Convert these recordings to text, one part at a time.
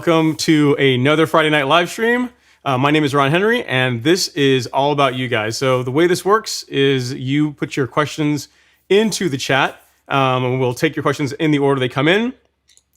Welcome to another Friday night live stream. My name is Ron Henry, and this is all about you guys. So the way this works is you put your questions into the chat, and we'll take your questions in the order they come in.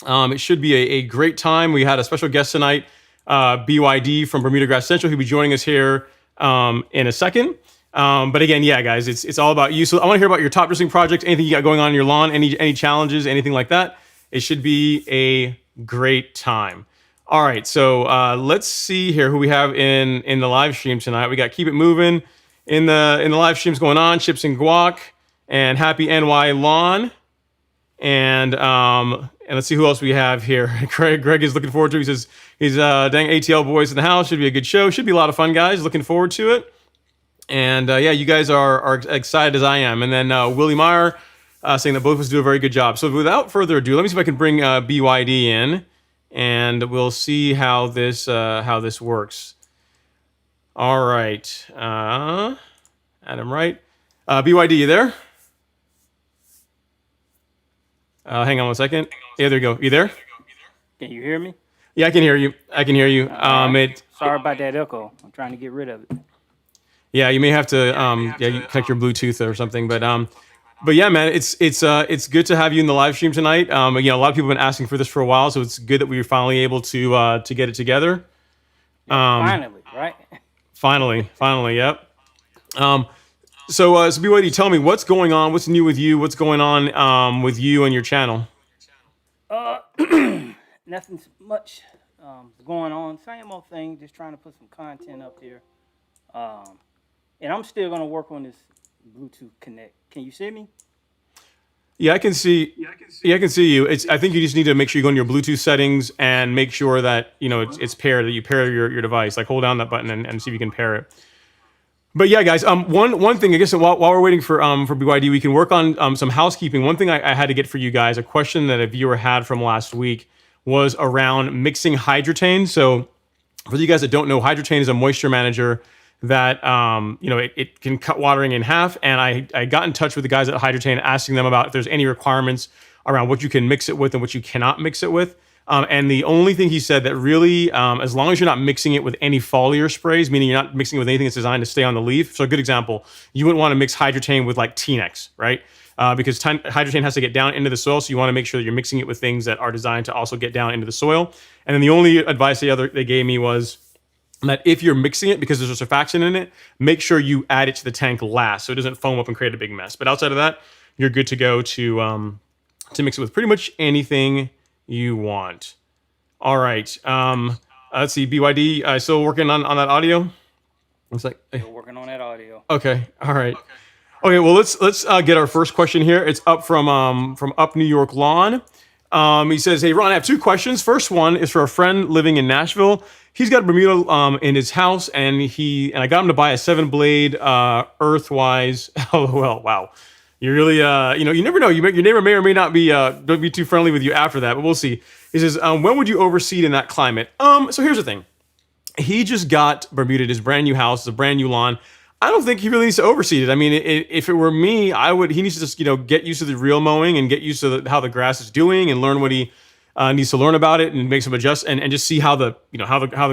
It should be a great time. We had a special guest tonight, BYD from Bermuda Grass Central. He'll be joining us here in a second. But again, yeah, guys, it's all about you. So I want to hear about your top dressing projects, anything you got going on in your lawn, any challenges, anything like that. It should be a great time. All right, so let's see here who we have in the live stream tonight. We got Keep It Moving in the live streams going on. Chips and Guac and Happy NY Lawn, and let's see who else we have here. Greg is looking forward to. He says he's dang ATL boys in the house. Should be a good show. Should be a lot of fun, guys. Looking forward to it. And yeah, you guys are excited as I am. And then Willie Meyer saying that both of us do a very good job. So without further ado, let me see if I can bring BYD in. And we'll see how this works. All right, Adam Wright, BYD, you there? Hang on one second. Yeah, there you go. You there? Can you hear me? Yeah, I can hear you. Sorry about that echo. I'm trying to get rid of it. Yeah, you may have to you connect your Bluetooth or something, But yeah, man, it's good to have you in the live stream tonight. A lot of people have been asking for this for a while, so it's good that we were finally able to get it together. Finally, right? Finally, yep. So BYD, tell me what's going on. What's new with you? What's going on with you and your channel? Nothing much going on. Same old thing. Just trying to put some content up here. And I'm still gonna work on this Bluetooth connect. Can you see me? Yeah, I can see. Yeah, I can see you. I think you just need to make sure you go in your Bluetooth settings and make sure that it's paired. That you pair your device. Like hold down that button and see if you can pair it. But yeah, guys. One thing I guess while we're waiting for BYD, we can work on some housekeeping. One thing I had to get for you guys, a question that a viewer had from last week was around mixing hydrotane. So for you guys that don't know, hydrotane is a moisture manager that it can cut watering in half. And I got in touch with the guys at Hydrotane asking them about if there's any requirements around what you can mix it with and what you cannot mix it with. And the only thing he said that really, as long as you're not mixing it with any foliar sprays, meaning you're not mixing it with anything that's designed to stay on the leaf. So a good example, you wouldn't want to mix Hydrotane with like T-Nex, right? Because Hydrotane has to get down into the soil. So you want to make sure that you're mixing it with things that are designed to also get down into the soil. And then the only advice they gave me was that if you're mixing it, because there's a surfactant in it, make sure you add it to the tank last so it doesn't foam up and create a big mess. But outside of that, you're good to go to mix it with pretty much anything you want. All right. Let's see. BYD, still working on that audio? Looks like still working on that audio. Okay. All right. Okay. Well, let's get our first question here. It's up from Up New York Lawn. He says, "Hey Ron, I have two questions. First one is for a friend living in Nashville. He's got a Bermuda in his house, and I got him to buy a 7-blade Earthwise." LOL. Wow, you really you never know. Your neighbor may or may not be too friendly with you after that, but we'll see. He says, "When would you overseed in that climate?" So here's the thing. He just got Bermuda, his brand new house, it's a brand new lawn. I don't think he really needs to overseed it. I mean, if it were me, he needs to just get used to the real mowing and get used to how the grass is doing and learn what he needs to learn about it and make some adjust and just see how the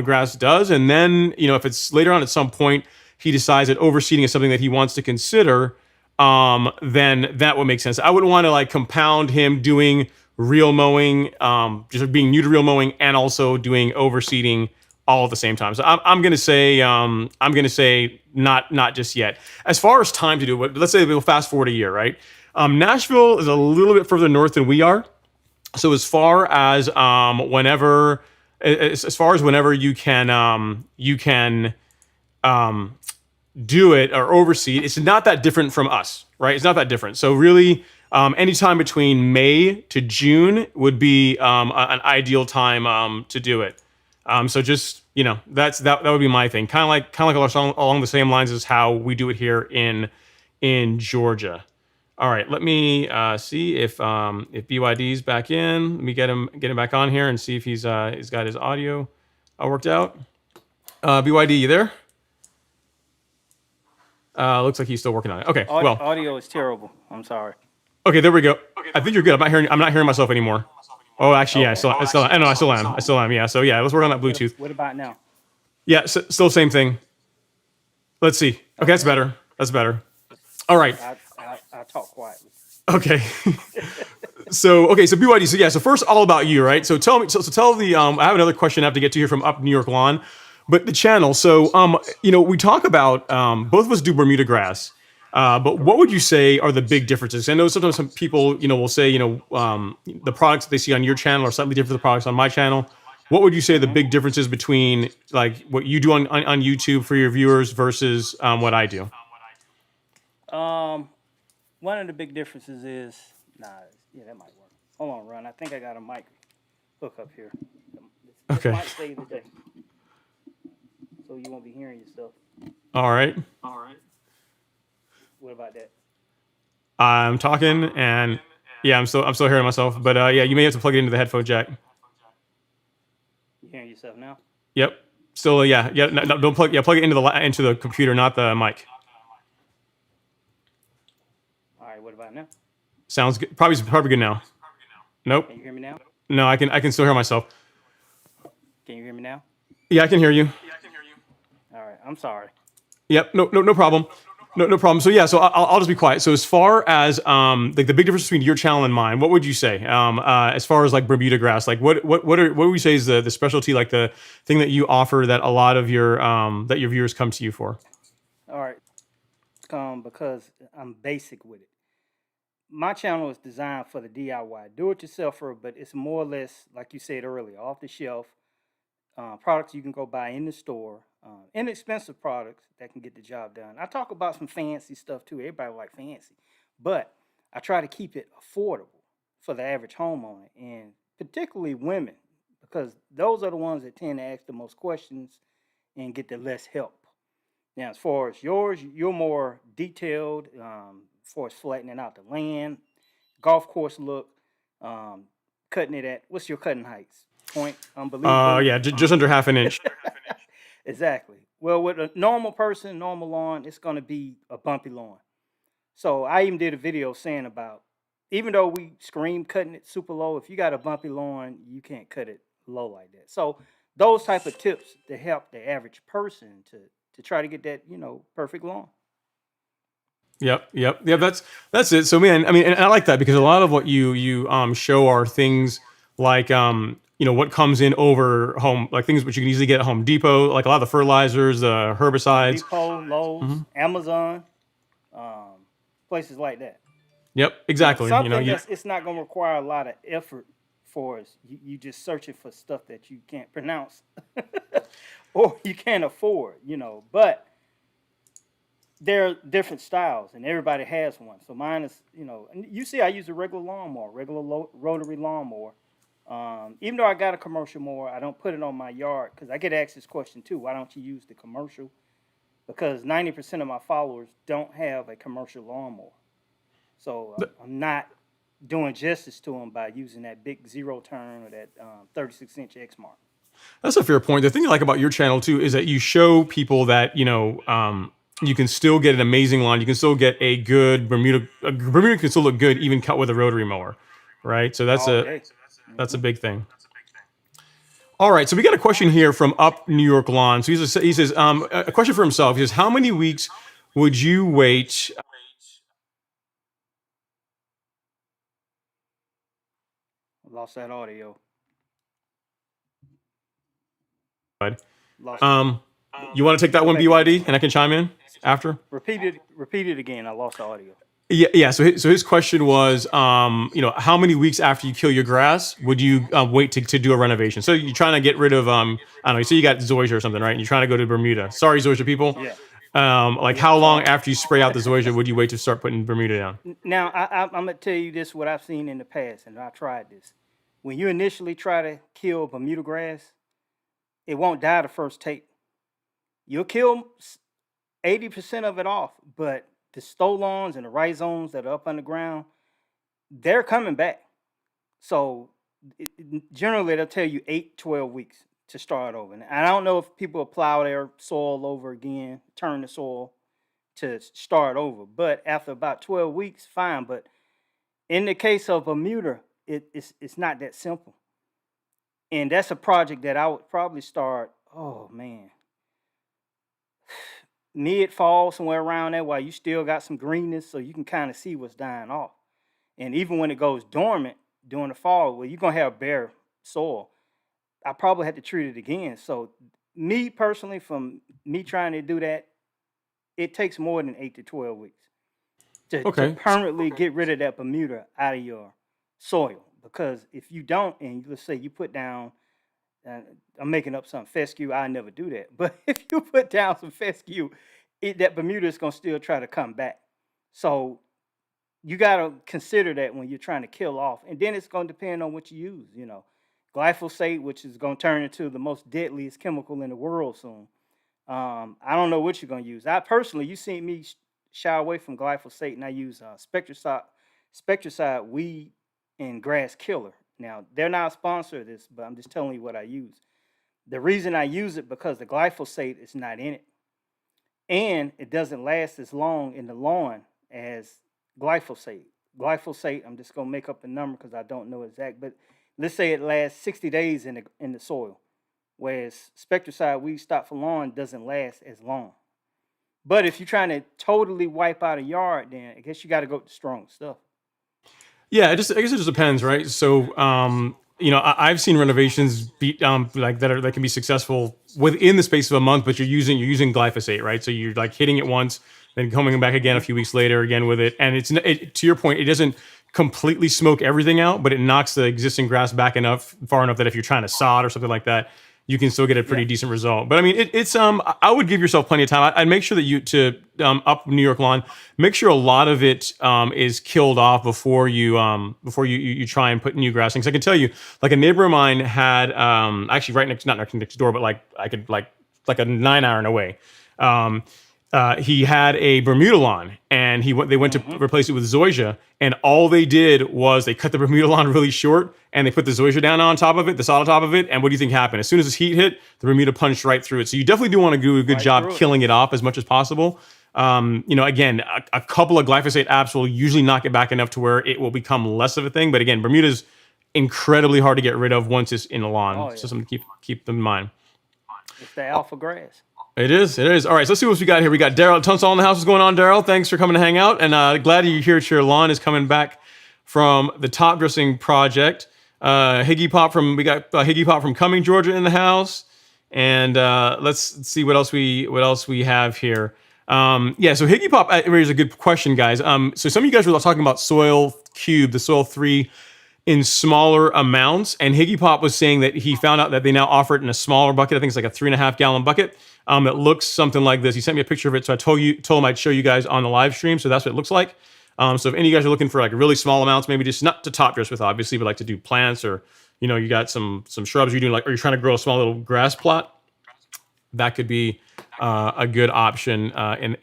grass does. And then if it's later on at some point he decides that overseeding is something that he wants to consider, then that would make sense. I wouldn't want to compound him doing real mowing, just being new to real mowing and also doing overseeding all at the same time. So I'm gonna say not just yet. As far as time to do it, let's say we'll fast forward a year, right? Nashville is a little bit further north than we are. So as far as whenever you can do it or overseed, it's not that different from us, right? It's not that different. So really, anytime between May to June would be an ideal time to do it. So just that would be my thing. Kind of like along the same lines as how we do it here in Georgia. All right, let me see if BYD's back in. Let me get him back on here and see if he's got his audio worked out. BYD, you there? Looks like he's still working on it. Okay, well, audio is terrible. I'm sorry. Okay, there we go. I think you're good. I'm not hearing myself anymore. Oh, actually, yeah, Okay. I know, I still am. Yeah, so yeah, let's work on that Bluetooth. What about now? Yeah, still same thing. Let's see. Okay, that's Okay. better. That's better. All right. I talk quietly. Okay. So BYD. So yeah. So first, all about you, right? So tell me. So tell the. I have another question I have to get to here from up New York Lawn, but the channel. So we talk about both of us do Bermuda grass. But what Correct. would you say are the big differences? I know sometimes some people, will say, the products that they see on your channel are slightly different from the products on my channel. What would you say are the Mm-hmm. big differences between like what you do on YouTube for your viewers versus what I do? One of the big differences is, yeah, that might work. Hold on, Ron. I think I got a mic hook up here. This Okay. might save the day, so you won't be hearing yourself. All right. What about that? I'm talking and yeah, I'm still hearing myself, but yeah, you may have to plug it into the headphone jack. You hearing yourself now? Yep. Still, yeah. No, don't plug. Yeah, plug it into the computer, not the mic. All right. What about now? Sounds good. Probably good now. Nope. Can you hear me now? No, I can still hear myself. Can you hear me now? Yeah, I can hear you. All right. I'm sorry. Yep. No problem. No problem. So yeah, I'll just be quiet. So as far as like the big difference between your channel and mine, what would you say? As far as like Bermuda grass, like what would we say is the specialty, like the thing that you offer that a lot of your that your viewers come to you for? All right. Because I'm basic with it. My channel is designed for the DIY, do-it-yourselfer, but it's more or less, like you said earlier, off the shelf products you can go buy in the store, inexpensive products that can get the job done. I talk about some fancy stuff too. Everybody like fancy, but I try to keep it affordable for the average homeowner, and particularly women, because those are the ones that tend to ask the most questions and get the less help. Now, as far as yours, you're more detailed, as far as flattening out the land, golf course look, um, cutting it at, what's your cutting heights? Point, unbelievable. Yeah, just under half an inch. Exactly. Well, with a normal person, normal lawn, it's going to be a bumpy lawn. So I even did a video saying about, even though we scream cutting it super low, if you got a bumpy lawn, you can't cut it low like that. So those type of tips to help the average person to try to get that, perfect lawn. Yep. That's it. So man, I mean, and I like that because a lot of what you show are things like what comes in over home, like things which you can easily get at Home Depot, like a lot of the fertilizers, the herbicides. Depot, Lowe's, Amazon, um, places like that. Yep, exactly. Something that's it's not going to require a lot of effort for us. You just searching for stuff that you can't pronounce or you can't afford, But there are different styles, and everybody has one. So mine is, and you see, I use a regular lawnmower, rotary lawnmower. Even though I got a commercial mower, I don't put it on my yard because I get asked this question too. Why don't you use the commercial? Because 90% of my followers don't have a commercial lawnmower. So I'm not doing justice to them by using that big zero turn or that 36-inch X mark. That's a fair point. The thing I like about your channel too is that you show people that you can still get an amazing lawn. You can still get a good Bermuda. Bermuda can still look good even cut with a rotary mower, right? So that's All a day. that's a big thing. All right, so we got a question here from Up New York Lawn. So he says a question for himself. He says, how many weeks would you wait? Lost that audio. Lost You want to take that one, back. BYD, and I can chime in after? Repeat it again. I lost the audio. Yeah. So his question was, how many weeks after you kill your grass would you wait to do a renovation? So you're trying to get rid of, I don't know, you say you got Zoysia or something, right? And you're trying to go to Bermuda. Sorry, Zoysia people. Yeah. How long after you spray out the Zoysia would you wait to start putting Bermuda down? Now, I'm going to tell you this, what I've seen in the past, and I tried this. When you initially try to kill Bermuda grass, it won't die the first take. You'll kill 80% of it off, but the Stolons and the Rhizomes that are up underground, they're coming back. So generally, they'll tell you 8-12 weeks to start over. And I don't know if people plow their soil over again, turn the soil to start over. But after about 12 weeks, fine. But in the case of Bermuda, it's not that simple. And that's a project that I would probably start, oh man, mid-fall, somewhere around there, while you still got some greenness, so you can kind of see what's dying off. And even when it goes dormant during the fall, well, you're gonna have bare soil. I probably had to treat it again. So me personally, from me trying to do that, it takes more than 8 to 12 weeks to Okay. permanently get rid of that Bermuda out of your soil. Because if you don't, and let's say you put down, uh, I'm making up some fescue, I never do that. But if you put down some fescue, that Bermuda is gonna still try to come back. So you gotta consider that when you're trying to kill off, and then it's gonna depend on what you use. Glyphosate, which is gonna turn into the most deadliest chemical in the world soon. I don't know what you're gonna use. I personally, you seen me shy away from glyphosate, and I use spectricide weed and grass killer. Now they're not a sponsor of this, but I'm just telling you what I use. The reason I use it because the glyphosate is not in it, and it doesn't last as long in the lawn as glyphosate. Glyphosate, I'm just gonna make up a number because I don't know exact, but let's say it lasts 60 days in the soil, whereas spectricide weed stop for lawn doesn't last as long. But if you're trying to totally wipe out a yard, then I guess you got to go with the strong stuff. Yeah, I guess it just depends, right? So, I've seen renovations like that can be successful within the space of a month, but you're using glyphosate, right? So you're like hitting it once, then coming back again a few weeks later again with it, and to your point, it doesn't completely smoke everything out, but it knocks the existing grass back far enough that if you're trying to sod or something like that, you can still get a pretty decent result. But I mean, I would give yourself plenty of time. I'd make sure that up New York lawn, make sure a lot of it is killed off before you try and put new grass in. Because I can tell you, like a neighbor of mine had actually not next door, but like I could like a 9 iron away. He had a Bermuda lawn, and they went to replace it with Zoysia, and all they did was they cut the Bermuda lawn really short, and they put the Zoysia down on top of it, the sod on top of it, and what do you think happened? As soon as this heat hit, the Bermuda punched right through it. So you definitely do want to do a good job killing it off as much as possible. Again, a couple of glyphosate apps will usually knock it back enough to where it will become less of a thing. But again, Bermuda's incredibly hard to get rid of once it's in the lawn. Oh, So something to keep them in mind. It's the alpha grass. It is. All right, so let's see what we got here. We got Daryl Tunstall in the house. What's going on, Daryl? Thanks for coming to hang out. And glad you're here. Your lawn is coming back from the top dressing project. Higgy Pop from Cumming, Georgia in the house. And let's see what else we have here. So Higgy Pop raises a good question, guys. So some of you guys were talking about Soil Cube, the Soil 3 in smaller amounts. And Higgy Pop was saying that he found out that they now offer it in a smaller bucket. I think it's like a 3.5 gallon bucket. It looks something like this. He sent me a picture of it, so I told him I'd show you guys on the live stream. So that's what it looks like. So if any of you guys are looking for like really small amounts, maybe just not to top dress with, obviously, but like to do plants, or you got some shrubs you're doing, like, or you're trying to grow a small little grass plot, that could be a good option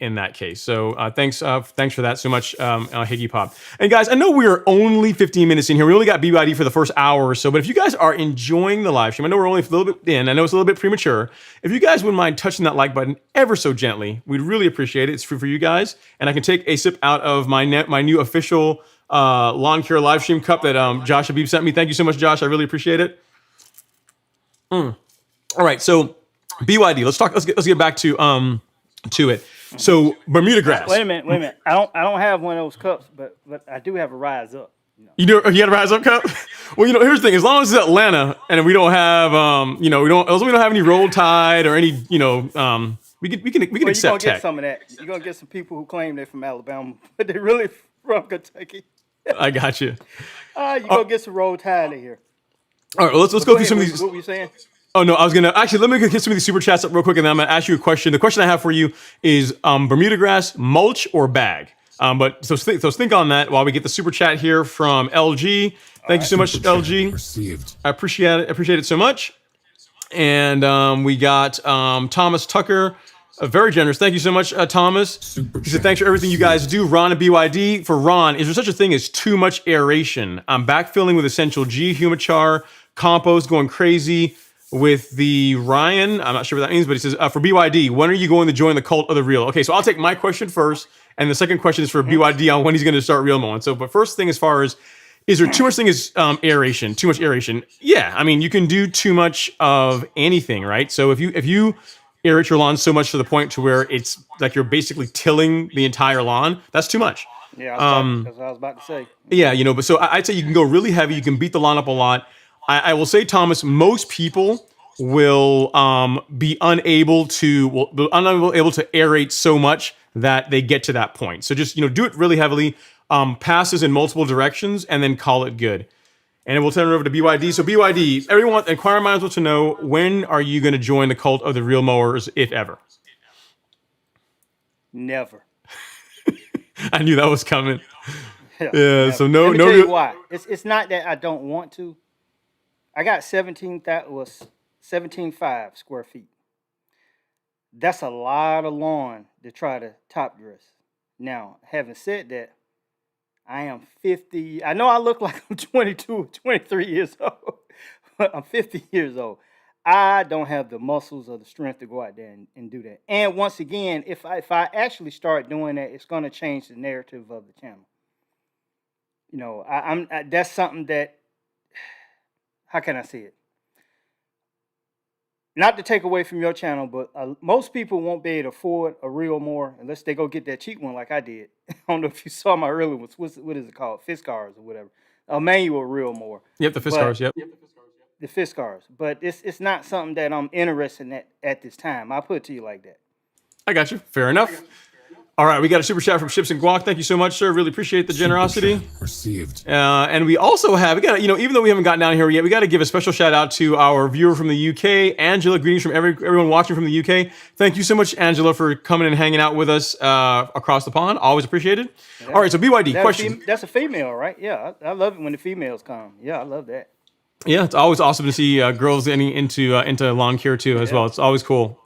in that case. So thanks for that so much, Higgy Pop. And guys, I know we're only 15 minutes in here. We only got BYD for the first hour or so, but if you guys are enjoying the live stream, I know we're only a little bit in. I know it's a little bit premature. If you guys wouldn't mind touching that like button ever so gently, we'd really appreciate it. It's free for you guys, and I can take a sip out of my new official lawn care live stream cup that Josh Habib sent me. Thank you so much, Josh. I really appreciate it. All right, so BYD. Let's get back to it. So Bermuda grass. Wait a minute. I don't have one of those cups, but I do have a Rise Up. You do? You had a Rise Up cup? Well, here's the thing. As long as it's Atlanta and we don't have, as long as we don't have any Roll Tide or any, we can Well, accept you're gonna tech. get some of that. You're gonna get some people who claim they're from Alabama, but they're really from Kentucky. I got you. You're gonna get some Roll Tide in here. All right, well, let's go through some of these. What were you saying? Oh no, I was gonna actually let me get some of these super chats up real quick, and then I'm gonna ask you a question. The question I have for you is Bermuda grass, mulch or bag? But think on that while we get the super chat here from LG. Thank you so much, LG. Received. I appreciate it so much. And we got Thomas Tucker, very generous. Thank you so much, Thomas. He said, thanks for everything you guys do. Ron and BYD. For Ron, is there such a thing as too much aeration? I'm backfilling with Essential G, Humichar, compost, going crazy with the Ryan. I'm not sure what that means, but he says, for BYD, when are you going to join the cult of the real? Okay, so I'll take my question first, and the second question is for BYD on when he's going to start real mowing. So, but first thing, as far as Is there too much thing as aeration? Too much aeration? Yeah, I mean you can do too much of anything, right? So if you aerate your lawn so much to the point to where it's like you're basically tilling the entire lawn, that's too much. Yeah, that's what I was about to say. Yeah, but so I'd say you can go really heavy. You can beat the lawn up a lot. I will say, Thomas, most people will be unable to unable to aerate so much that they get to that point. So just do it really heavily, passes in multiple directions, and then call it good. And we'll turn it over to BYD. So BYD, everyone, inquiring minds want to know, when are you going to join the cult of the real mowers, if ever? Never. I knew that was coming. Yeah. Never. So no, Let me no. tell you why. It's not that I don't want to. I got 17.5 square feet. That's a lot of lawn to try to top dress. Now, having said that, I am 50. I know I look like I'm 22 or 23 years old, but I'm 50 years old. I don't have the muscles or the strength to go out there and do that. And once again, if I actually start doing that, it's going to change the narrative of the channel. That's something that, how can I say it? Not to take away from your channel, but most people won't be able to afford a real mower unless they go get that cheap one like I did. I don't know if you saw my earlier ones. What is it called? Fiskars or whatever. A manual real mower. Yep, the Fiskars. Yep. The Fiskars. But it's not something that I'm interested in at this time. I'll put it to you like that. I got you. Fair enough. All right, we got a super chat from Ships and Guac. Thank you so much, sir. Really appreciate the generosity. Received. And we also have, even though we haven't gotten down here yet, we got to give a special shout out to our viewer from the UK, Angela. Greetings from everyone watching from the UK. Thank you so much, Angela, for coming and hanging out with us across the pond. Always appreciated. All right, so BYD question. That's a female, right? Yeah, I love it when the females come. Yeah, I love that. Yeah, it's always awesome to see girls getting into lawn care too as well. It's always cool.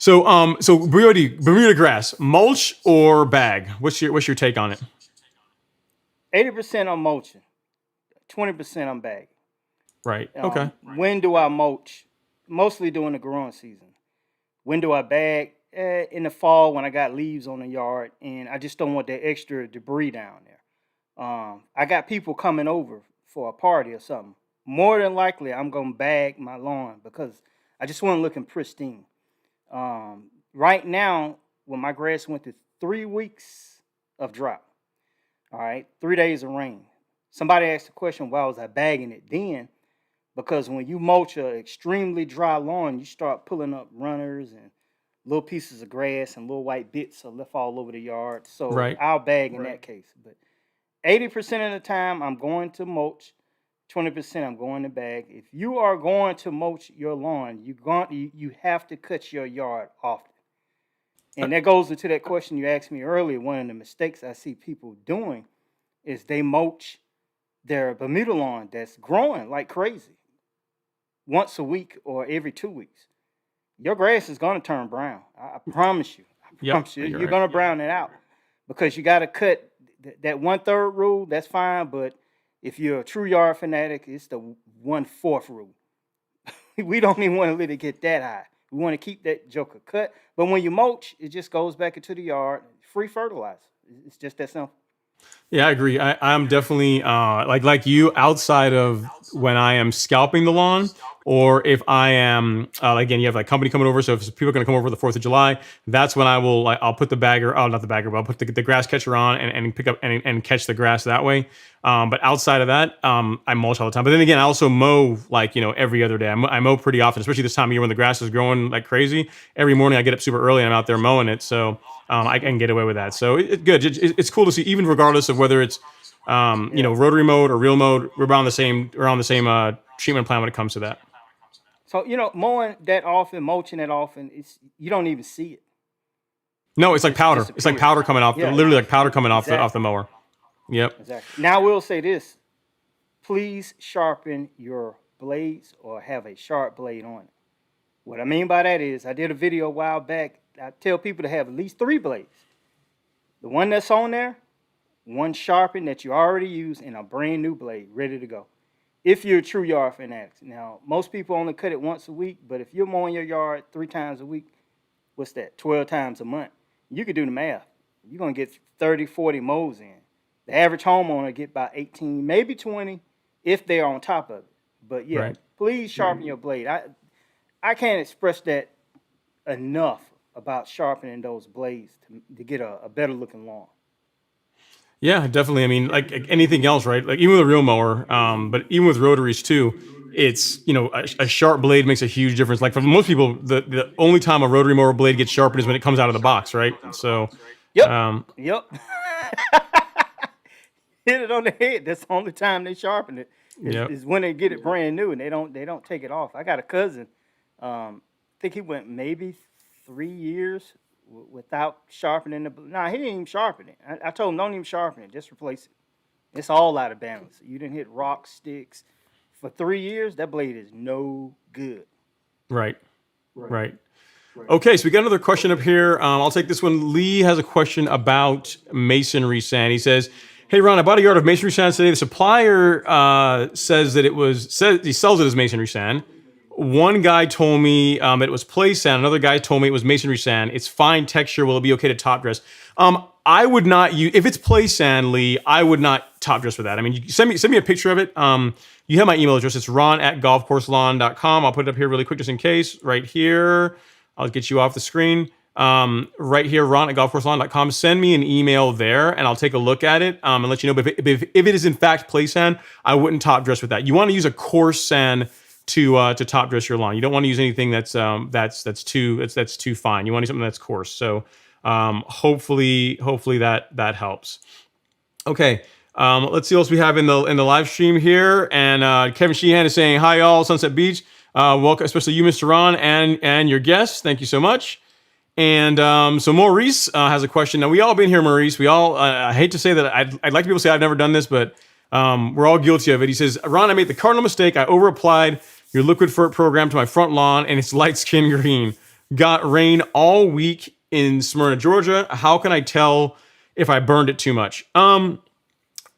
So, Bermuda grass, mulch or bag? What's your take on it? 80% I'm mulching, 20% I'm bagging. Right. Okay. When do I mulch? Mostly during the growing season. When do I bag? In the fall when I got leaves on the yard and I just don't want that extra debris down there. I got people coming over for a party or something. More than likely, I'm gonna bag my lawn because I just want it looking pristine. Right now, when my grass went through 3 weeks of drought, all right, 3 days of rain. Somebody asked the question, why was I bagging it then? Because when you mulch an extremely dry lawn, you start pulling up runners and little pieces of grass and little white bits are left all over the yard. So I'll bag in that case. But 80% of the time, I'm going to mulch. 20% I'm going to bag. If you are going to mulch your lawn, you have to cut your yard often. And that goes into that question you asked me earlier. One of the mistakes I see people doing is they mulch their Bermuda lawn that's growing like crazy once a week or every 2 weeks. Your grass is going to turn brown. I promise you. You're going to brown it out because you got to cut that 1/3 rule. That's fine, but if you're a true yard fanatic, it's the 1/4 rule. We don't even want to let it get that high. We want to keep that joker cut. But when you mulch, it just goes back into the yard. Free fertilizer. It's just that simple. Yeah, I agree. I'm definitely like you. Outside of when I am scalping the lawn, or if I am again, you have like company coming over. So if people are going to come over for the 4th of July, that's when I'll put the bagger. Oh, not the bagger, but I'll put the grass catcher on and pick up and catch the grass that way. But outside of that, I mulch all the time. But then again, I also mow every other day. I mow pretty often, especially this time of year when the grass is growing like crazy. Every morning I get up super early and I'm out there mowing it. So I can get away with that. So it's good. It's cool to see, even regardless of whether it's rotary mode or real mode. We're on the same treatment plan when it comes to that. So mowing that often, mulching that often, you don't even see it. No, it's like powder. It's like powder coming off. Literally like powder coming off the mower. Yep. Exactly. Now I will say this: please sharpen your blades or have a sharp blade on it. What I mean by that is, I did a video a while back. I tell people to have at least 3 blades. The one that's on there, one sharpened that you already use, and a brand new blade ready to go. If you're a true yard fanatic. Now, most people only cut it once a week, but if you're mowing your yard 3 times a week, what's that? 12 times a month. You could do the math. You're going to get 30, 40 mows in. The average homeowner get about 18, maybe 20, if they're on top of it. But yeah, Right. please sharpen your blade. I can't express that enough about sharpening those blades to get a better looking lawn. Yeah, definitely. I mean, like anything else, right? Like even with a real mower, but even with rotaries too, it's a sharp blade makes a huge difference. Like for most people, the only time a rotary mower blade gets sharpened is when it comes out of the box, right? So, Yep. um, Yep. Hit it on the head. That's the only time they sharpen it yep. is when they get it brand new and they don't take it off. I got a cousin. I think he went maybe 3 years without sharpening the. Nah, he didn't even sharpen it. I told him don't even sharpen it. Just replace it. It's all out of balance. You didn't hit rocks, sticks for 3 years. That blade is no good. Right. Right. Okay, so we got another question up here. I'll take this one. Lee has a question about masonry sand. He says, "Hey Ron, I bought a yard of masonry sand today. The supplier says that he sells it as masonry sand. One guy told me it was play sand. Another guy told me it was masonry sand. It's fine texture. Will it be okay to top dress?" I would not use if it's play sand, Lee. I would not top dress with that. I mean, you send me a picture of it. You have my email address. It's ron@golfcourselawn.com. I'll put it up here really quick just in case. Right here. I'll get you off the screen. Right here, ron@golfcourselawn.com. Send me an email there, and I'll take a look at it and let you know. But if it is in fact play sand, I wouldn't top dress with that. You want to use a coarse sand to top dress your lawn. You don't want to use anything that's too fine. You want to use something that's coarse. So hopefully that helps. Okay. Let's see what else we have in the live stream here. And Kevin Sheehan is saying, "Hi all, Sunset Beach. Welcome, especially you, Mr. Ron, and your guests. Thank you so much." And so Maurice has a question. Now we all been here, Maurice. We all. I hate to say that. I'd like to be able to say I've never done this, but we're all guilty of it. He says, "Ron, I made the cardinal mistake. I over applied your liquid fert program to my front lawn, and it's light skin green. Got rain all week in Smyrna, Georgia. How can I tell if I burned it too much?"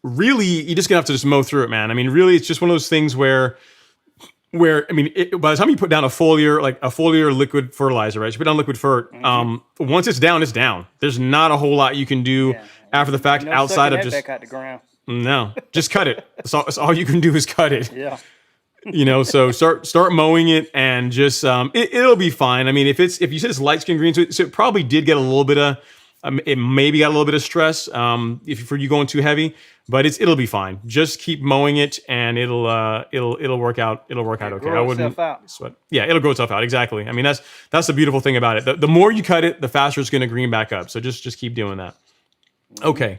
Really, you're just gonna have to just mow through it, man. I mean, really, it's just one of those things where I mean, by the time you put down a foliar liquid fertilizer, right? You put down liquid fert. Once it's down, it's down. There's not a whole lot you can do after the fact outside of just back out the ground. No, just cut it. That's all you can do is cut it. Yeah. So start mowing it and just it'll be fine. I mean, if you said it's light skin green, so it probably did get a little bit of it maybe got a little bit of stress if for you going too heavy, but it'll be fine. Just keep mowing it and it'll work out. It'll work out okay. I wouldn't sweat. Yeah, it'll grow itself out. Exactly. I mean, that's the beautiful thing about it. The more you cut it, the faster it's going to green back up. So just keep doing that. Okay.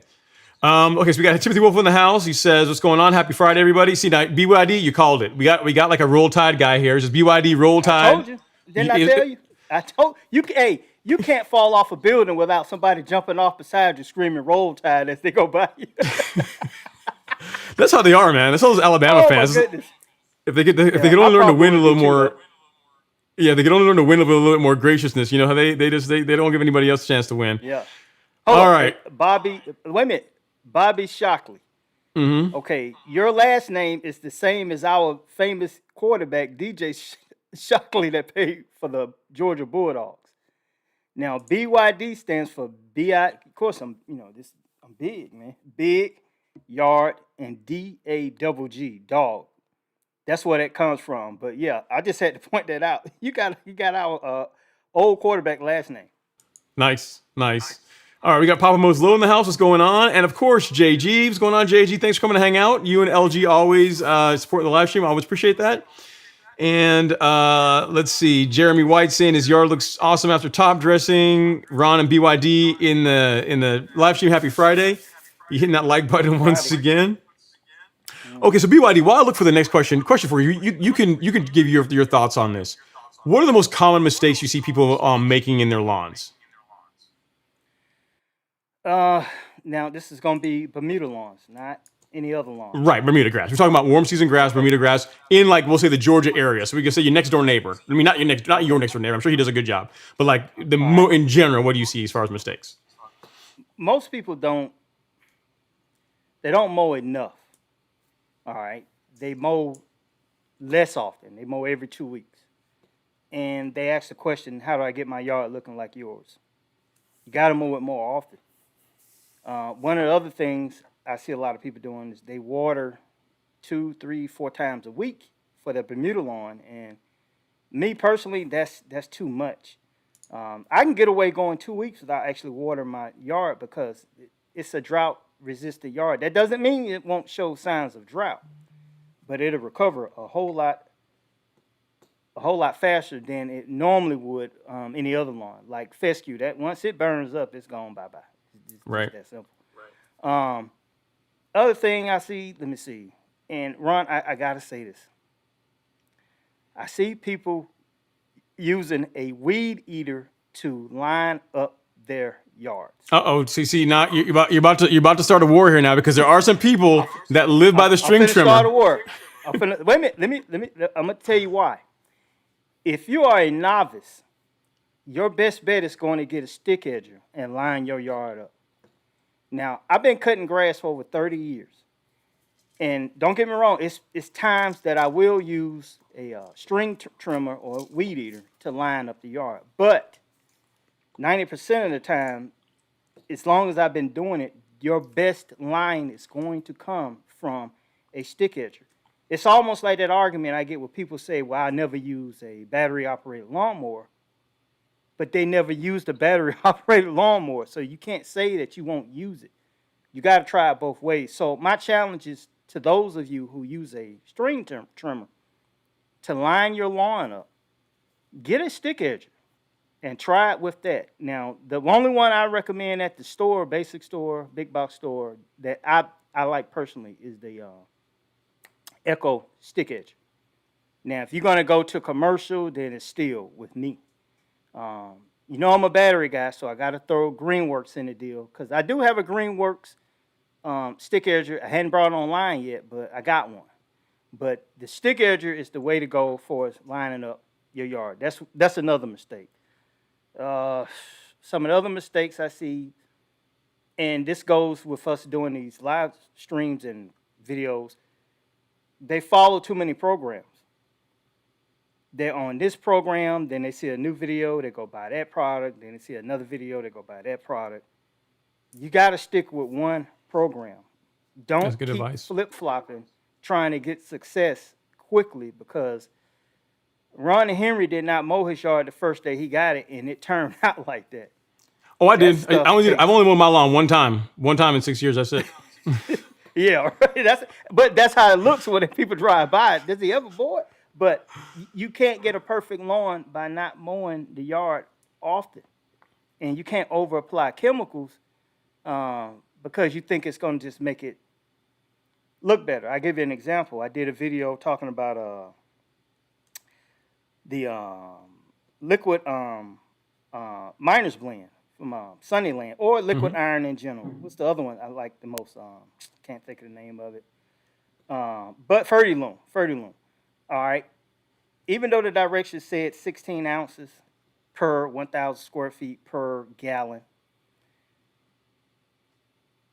Okay, so we got Timothy Wolf in the house. He says, "What's going on? Happy Friday, everybody." See, now BYD, you called it. We got like a Roll Tide guy here. It's just BYD Roll Tide. I told you. Didn't I tell you? I told you. Hey, you can't fall off a building without somebody jumping off beside you, screaming "Roll Tide" as they go by you. That's how they are, man. That's all those Alabama fans. My goodness. If they could only learn to win a little more. Yeah, they could only learn to win a little bit more graciousness. You know how they don't give anybody else a chance to win. Yeah. All right, Bobby. Wait a minute. Bobby Shockley. Mm-hmm. Okay, your last name is the same as our famous quarterback DJ Shockley that played for the Georgia Bulldogs. Now BYD stands for BI. Of course, I'm big, man. Big yard and DAGG dog. That's where that comes from. But yeah, I just had to point that out. You got our old quarterback last name. Nice. All right, we got Papa Mo's Low in the house. What's going on? And of course, JG. What's going on, JG? Thanks for coming to hang out. You and LG always supporting the live stream. I always appreciate that. And let's see. Jeremy White saying his yard looks awesome after top dressing. Ron and BYD in the live stream. Happy Friday. You hitting that like button once again. Okay, so BYD, while I look for the next question for you, you can give your thoughts on this. What are the most common mistakes you see people making in their lawns? Now this is going to be Bermuda lawns, not any other lawns. Right, Bermuda grass. We're talking about warm season grass, Bermuda grass in we'll say the Georgia area. So we can say your next door neighbor. I mean, not your next door neighbor. I'm sure he does a good job, but in general, what do you see as far as mistakes? Most people don't mow enough. All right, they mow less often. They mow every 2 weeks, and they ask the question, "How do I get my yard looking like yours?" You got to mow it more often. One of the other things I see a lot of people doing is they water 2, 3, 4 times a week for their Bermuda lawn, and me personally, that's too much. I can get away going 2 weeks without actually watering my yard because it's a drought-resistant yard. That doesn't mean it won't show signs of drought, but it'll recover a whole lot faster than it normally would any other lawn. Like fescue, that once it burns up, it's gone bye-bye. It's Right. that simple. Right. Other thing I see, let me see. And Ron, I gotta say this. I see people using a weed eater to line up their yards. See, now you're about to start a war here now, because there are some people that live by the string trimmer. Start a war. Wait a minute. I'm gonna tell you why. If you are a novice, your best bet is going to get a stick edger and line your yard up. Now, I've been cutting grass for over 30 years. And don't get me wrong, it's times that I will use a string trimmer or weed eater to line up the yard. But 90% of the time, as long as I've been doing it, your best line is going to come from a stick edger. It's almost like that argument I get where people say, well, I never use a battery-operated lawnmower, but they never used a battery-operated lawnmower, so you can't say that you won't use it. You got to try it both ways. So my challenge is to those of you who use a string trimmer to line your lawn up, get a stick edger and try it with that. Now, the only one I recommend at the store, basic store, big box store, that I like personally is the Echo stick edge. Now, if you're going to go to commercial, then it's still with me. You know I'm a battery guy, so I got to throw Greenworks in the deal, because I do have a Greenworks stick edger. I hadn't brought it online yet, but I got one. But the stick edger is the way to go for lining up your yard. That's another mistake. Some of the other mistakes I see, and this goes with us doing these live streams and videos, they follow too many programs. They're on this program, then they see a new video, they go buy that product, then they see another video, they go buy that product. You got to stick with one program. Don't keep flip-flopping, trying to get success quickly, because Ron and Henry did not mow his yard the first day he got it, and it turned out like that. Oh, I did. I've only mowed my lawn one time in 6 years. That's it. Yeah, right. That's how it looks when people drive by. Does he ever mow it? But you can't get a perfect lawn by not mowing the yard often, and you can't over apply chemicals because you think it's going to just make it look better. I give you an example. I did a video talking about the liquid miner's blend from Sunnyland, or liquid iron in general. What's the other one I like the most? Can't think of the name of it. But Fertilizer. All right. Even though the directions said 16 ounces per 1,000 square feet per gallon,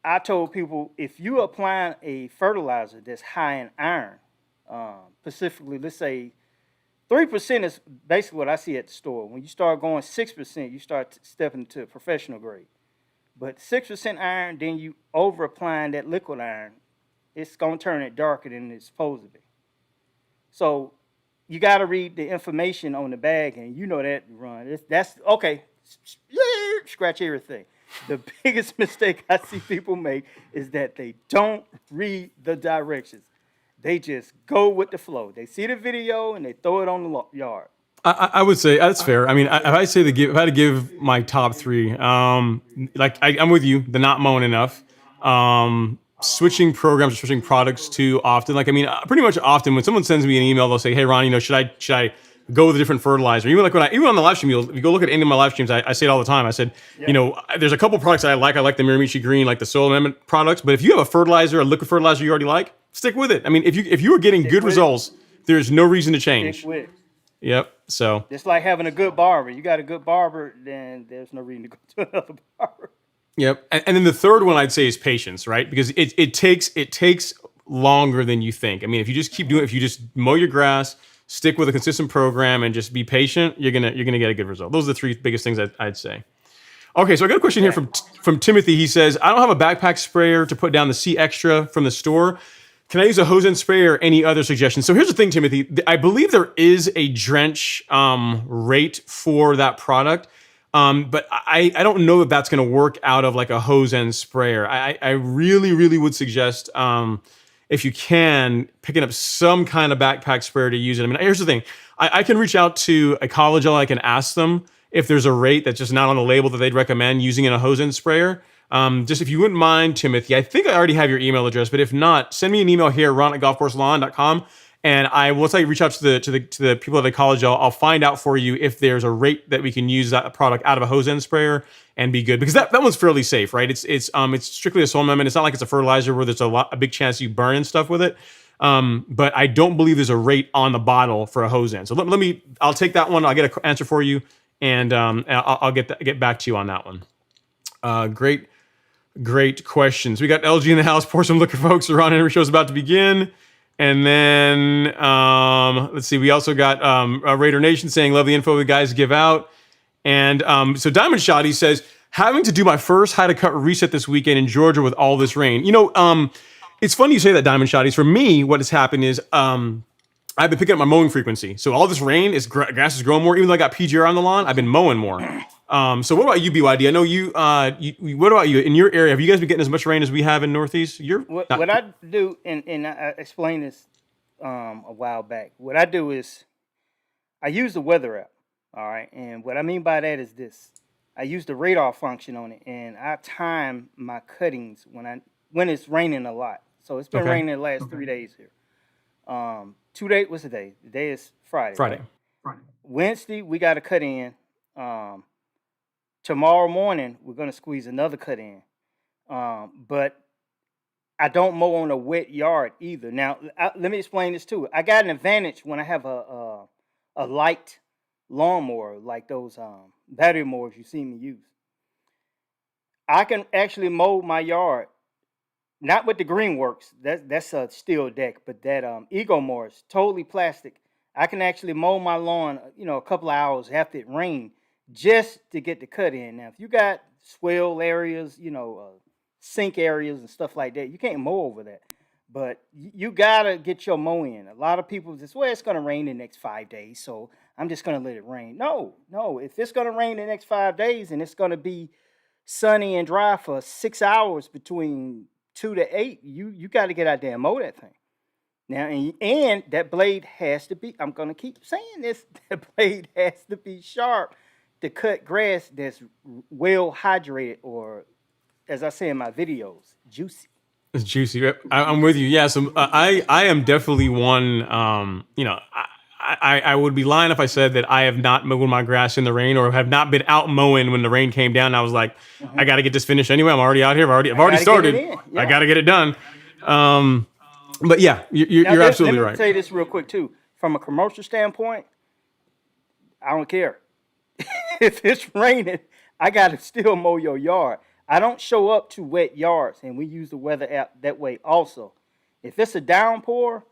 I told people, if you apply a fertilizer that's high in iron, specifically, let's say 3% is basically what I see at the store. When you start going 6%, you start stepping to professional grade. But 6% iron, then you over applying that liquid iron, it's going to turn it darker than it's supposed to be. So you got to read the information on the bag, and you know that, Ron. That's okay. Scratch everything. The biggest mistake I see people make is that they don't read the directions. They just go with the flow. They see the video and they throw it on the yard. I would say that's fair. I mean, if I had to give my top three, I'm with you. The not mowing enough, switching programs or switching products too often. Pretty much often when someone sends me an email, they'll say, "Hey, Ron, should I go with a different fertilizer?" Even on the live stream, if you go look at any of my live streams, I say it all the time. I said, there's a couple products that I like. I like the Miramichi Green, like the soil amendment products. But if you have a fertilizer, a liquid fertilizer you already like, stick with it. I mean, if you are getting good results, there's no reason to change. Stick with it. Yep. So it's like having a good barber. You got a good barber, then there's no reason to go to another barber. Yep. And then the third one I'd say is patience, right? Because it takes longer than you think. I mean, if you just keep doing it, if you just mow your grass, stick with a consistent program, and just be patient, you're gonna get a good result. Those are the three biggest things I'd say. Okay, so I got a question here Okay. from Timothy. He says, I don't have a backpack sprayer to put down the C Extra from the store. Can I use a hose end sprayer or any other suggestions? So here's the thing, Timothy. I believe there is a drench rate for that product. But I don't know that that's going to work out of like a hose end sprayer. I really, really would suggest, if you can, picking up some kind of backpack sprayer to use it. I mean, here's the thing. I can reach out to a college. I can ask them if there's a rate that's just not on the label that they'd recommend using in a hose end sprayer. Just if you wouldn't mind, Timothy, I think I already have your email address, but if not, send me an email here, ron@golfcourselawn.com. And once I reach out to the people at the college, I'll find out for you if there's a rate that we can use that product out of a hose end sprayer and be good, because that one's fairly safe, right? It's strictly a soil amendment. It's not like it's a fertilizer where there's a big chance you burn and stuff with it. But I don't believe there's a rate on the bottle for a hose end. So I'll take that one. I'll get an answer for you, and I'll get back to you on that one. Great questions. We got LG in the house. Pour some liquor, folks. The Ron Henry Show is about to begin. And then, let's see, we also got Raider Nation saying, love the info the guys give out. And so Diamond Shoddy says, having to do my first how to cut reset this weekend in Georgia with all this rain. It's funny you say that, Diamond Shoddies. For me, what has happened is I've been picking up my mowing frequency. So all this rain, grass is growing more. Even though I got PGR on the lawn, I've been mowing more. So what about you, BYD? I know you, what about you? In your area, have you guys been getting as much rain as we have in Northeast? What I do, and I explained this a while back. What I do is I use the weather app, all right? And what I mean by that is this. I use the radar function on it, and I time my cuttings when it's raining a lot. So it's been raining the last 3 days here. 2 days, what's the day? The day is Friday. Friday. Right? Wednesday, we got to cut in. Tomorrow morning, we're going to squeeze another cut in. But I don't mow on a wet yard either. Now, let me explain this too. I got an advantage when I have a light lawnmower, like those battery mowers you see me use. I can actually mow my yard, not with the Greenworks. That's a steel deck, but that Ego mower is totally plastic. I can actually mow my lawn, a couple of hours after it rained, just to get the cut in. Now, if you got swell areas, sink areas and stuff like that, you can't mow over that. But you gotta get your mow in. A lot of people just, well, it's gonna rain the next 5 days, so I'm just gonna let it rain. No. If it's gonna rain the next 5 days and it's gonna be sunny and dry for 6 hours between 2 to 8, you got to get out there and mow that thing. Now, and that blade has to be, I'm gonna keep saying this, that blade has to be sharp to cut grass that's well hydrated, or, as I say in my videos, juicy. It's juicy. I'm with you. Yeah. So I am definitely one. I would be lying if I said that I have not mowed my grass in the rain or have not been out mowing when the rain came down. I was like, I got to get this finished anyway. I'm already out here. I've already started. I got to get it done. But yeah, you're absolutely right. Let me say this real quick too. From a commercial standpoint, I don't care. If it's raining, I got to still mow your yard. I don't show up to wet yards, and we use the weather app that way also. If it's a downpour,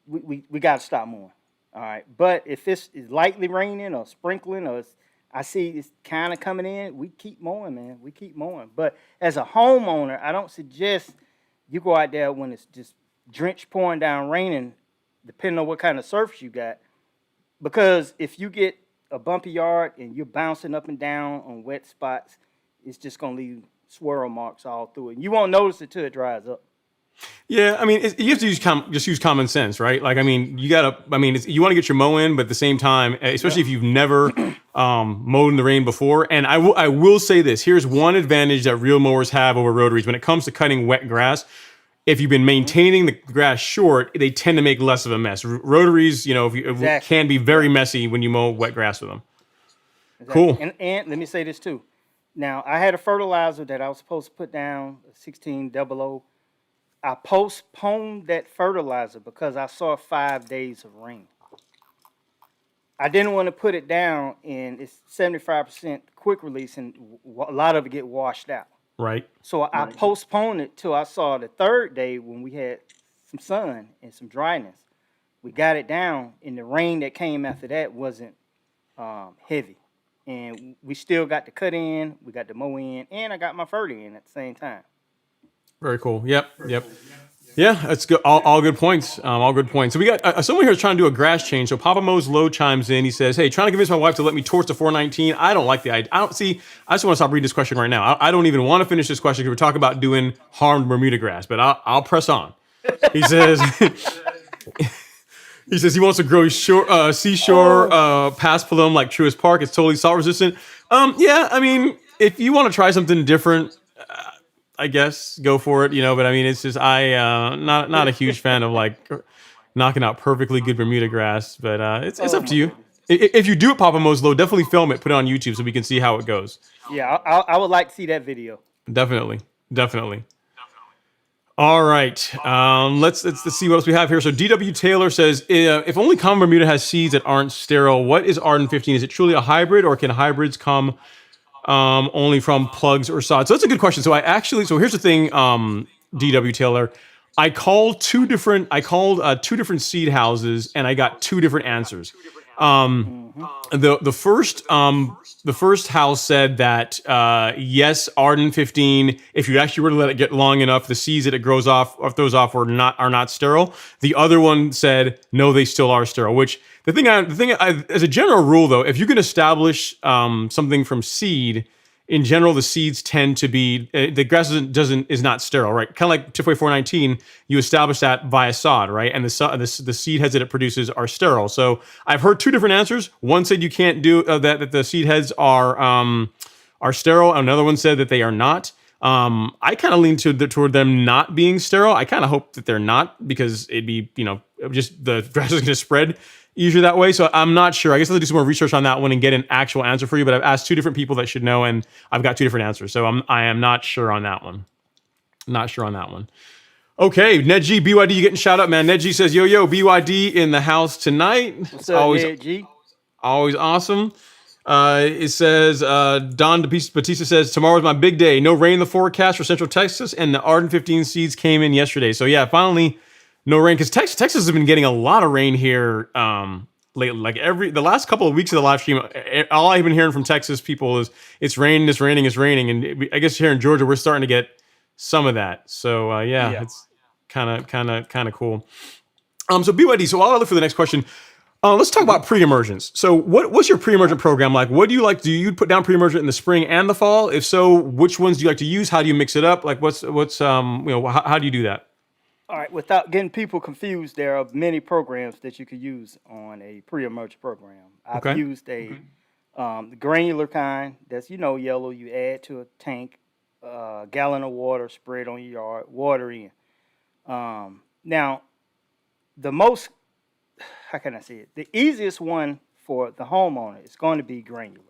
we got to stop mowing. All right. But if it's lightly raining or sprinkling, or I see it's kind of coming in, we keep mowing, man. We keep mowing. But as a homeowner, I don't suggest you go out there when it's just drenched, pouring down, raining, depending on what kind of surface you got. Because if you get a bumpy yard and you're bouncing up and down on wet spots, it's just going to leave swirl marks all through it. And you won't notice it till it dries up. Yeah, I mean, you have to use common sense, right? Like, I mean, you want to get your mow in, but at the same time, especially if you've never mowed in the rain before. And I will say this: here's one advantage that real mowers have over rotaries when it comes to cutting wet grass. If you've been maintaining the grass short, they tend to make less of a mess. Rotaries, can be very messy when you mow wet grass with them. Exactly. Cool. And let me say this too. Now, I had a fertilizer that I was supposed to put down, 1600. I postponed that fertilizer because I saw 5 days of rain. I didn't want to put it down, and it's 75% quick release, and a lot of it get washed out. Right. So I postponed it till I saw the third day when we had some sun and some dryness. We got it down, and the rain that came after that wasn't heavy. and we still got the cut in, we got the mow in, and I got my fert in at the same time. Very cool. Yep. Yeah, that's good. All good points. All good points. So we got someone here is trying to do a grass change. So Papa Mo's Low chimes in. He says, "Hey, trying to convince my wife to let me torch the 419. I don't like the idea. I don't see. I just want to stop reading this question right now. I don't even want to finish this question because we're talking about doing harmed Bermuda grass. But I'll press on." He says. He says he wants to grow seashore paspalum like Truist Park. It's totally salt resistant. Yeah, I mean, if you want to try something different, I guess go for it. But I mean, it's just not a huge fan of like knocking out perfectly good Bermuda grass. But it's up to you. If you do it, Papa Mo's Low, definitely film it, put it on YouTube so we can see how it goes. Yeah, I would like to see that video. Definitely. All right, let's see what else we have here. So DW Taylor says, if only common Bermuda has seeds that aren't sterile, what is Arden 15? Is it truly a hybrid, or can hybrids come only from plugs or sods? So that's a good question. So here's the thing, DW Taylor. I called two different seed houses, and I got two different answers. The first house said that yes, Arden 15. If you actually were to let it get long enough, the seeds that it grows off or throws off are not sterile. The other one said no, they still are sterile. Which the thing as a general rule though, if you can establish something from seed. In general, the seeds tend to be the grass is not sterile, right? Kind of like Tifway 419, you establish that via sod, right? And the seed heads that it produces are sterile. So I've heard two different answers. One said you can't do that the seed heads are sterile. Another one said that they are not. I kind of lean toward them not being sterile. I kind of hope that they're not because it'd be just the grass is going to spread easier that way. So I'm not sure. I guess I'll do some more research on that one and get an actual answer for you. But I've asked two different people that should know, and I've got two different answers. So I am not sure on that one. Okay, Ned G, BYD, you getting shout out, man. Ned G says, yo, BYD in the house tonight. What's up, Ned G? Always awesome. It says, Don Batista says, tomorrow's my big day. No rain in the forecast for Central Texas, and the Arden 15 seeds came in yesterday. So yeah, finally, no rain, because Texas has been getting a lot of rain here lately. Like the last couple of weeks of the live stream, all I've been hearing from Texas people is it's raining, and I guess here in Georgia we're starting to get some of that. So yeah, it's kind of cool. So BYD. So while I look for the next question, let's talk about pre-emergence. So what's your pre-emergent program like? What do you like? Do you put down pre-emergent in the spring and the fall? If so, which ones do you like to use? How do you mix it up? Like how do you do that? All right, without getting people confused, there are many programs that you could use on a pre-emergent program. I've used the granular kind that's, yellow. You add to a tank, a gallon of water, spray it on your yard, water in. Now, the most, how can I say it? The easiest one for the homeowner is going to be granular.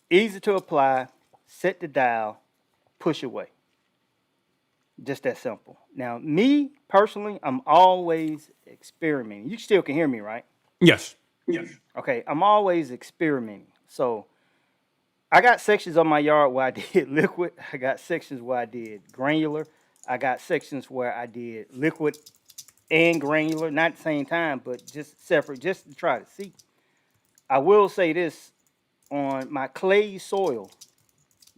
Easy to apply, set the dial, push away. Just that simple. Now, me personally, I'm always experimenting. You still can hear me, right? Yes. Okay, I'm always experimenting. So I got sections on my yard where I did liquid. I got sections where I did granular. I got sections where I did liquid and granular, not at the same time, but just separate, just to try to see. I will say this, on my clay soil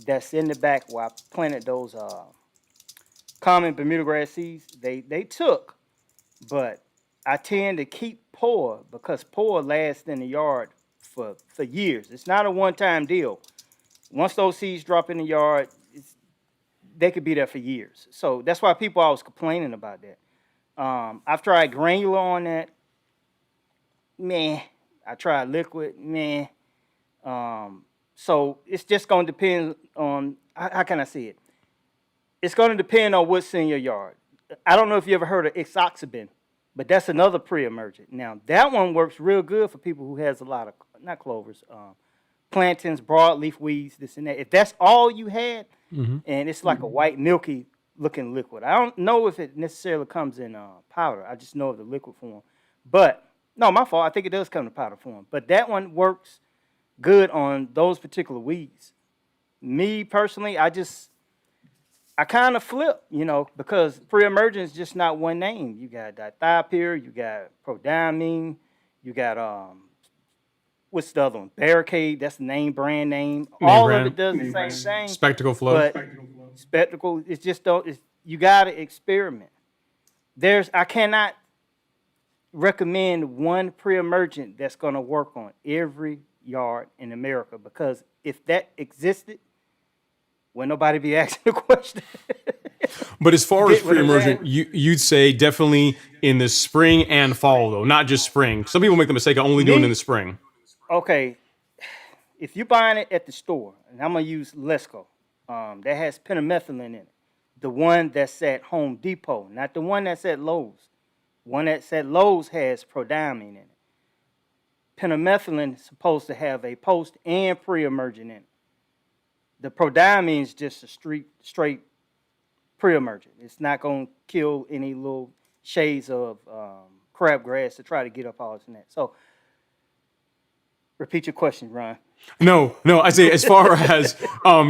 that's in the back where I planted those common Bermuda grass seeds, they took, but I tend to keep poor because poor lasts in the yard for years. It's not a one-time deal. Once those seeds drop in the yard, they could be there for years. So that's why people are always complaining about that. I've tried granular on that. Meh. I tried liquid. Meh. So it's just going to depend on, how can I say it? It's going to depend on what's in your yard. I don't know if you ever heard of Ixoxibin, but that's another pre-emergent. Now, that one works real good for people who has a lot of, not clovers, plantains, broadleaf weeds, this and that. If that's all you had, and it's like a white, milky looking liquid. I don't know if it necessarily comes in powder. I just know of the liquid form. But, no, my fault. I think it does come in powder form. But that one works good on those particular weeds. Me, personally, I kind of flip, because pre-emergent is just not one name. You got dithiopyr, you got prodiamine, you got what's the other one? Barricade. That's the name, brand name. Name All of brand. it does the same thing. Spectacle Flow. But spectacle, it's just don't. You got to experiment. I cannot recommend one pre-emergent that's going to work on every yard in America, because if that existed, would nobody be asking the question. But as far as Get what I'm pre-emergent, you'd say definitely in the spring and fall, though, not just spring. Some people make the mistake of only doing it in the spring. Okay, if you're buying it at the store, and I'm gonna use Lesco, that has pendimethalin in it. The one that's at Home Depot, not the one that's at Lowe's. One that's at Lowe's has prodiamine in it. Pendimethalin is supposed to have a post and pre-emergent in it. The prodiamine is just a straight pre-emergent. It's not going to kill any little shades of crabgrass to try to get up all this and that. So, repeat your question, Ron. No. I say as far as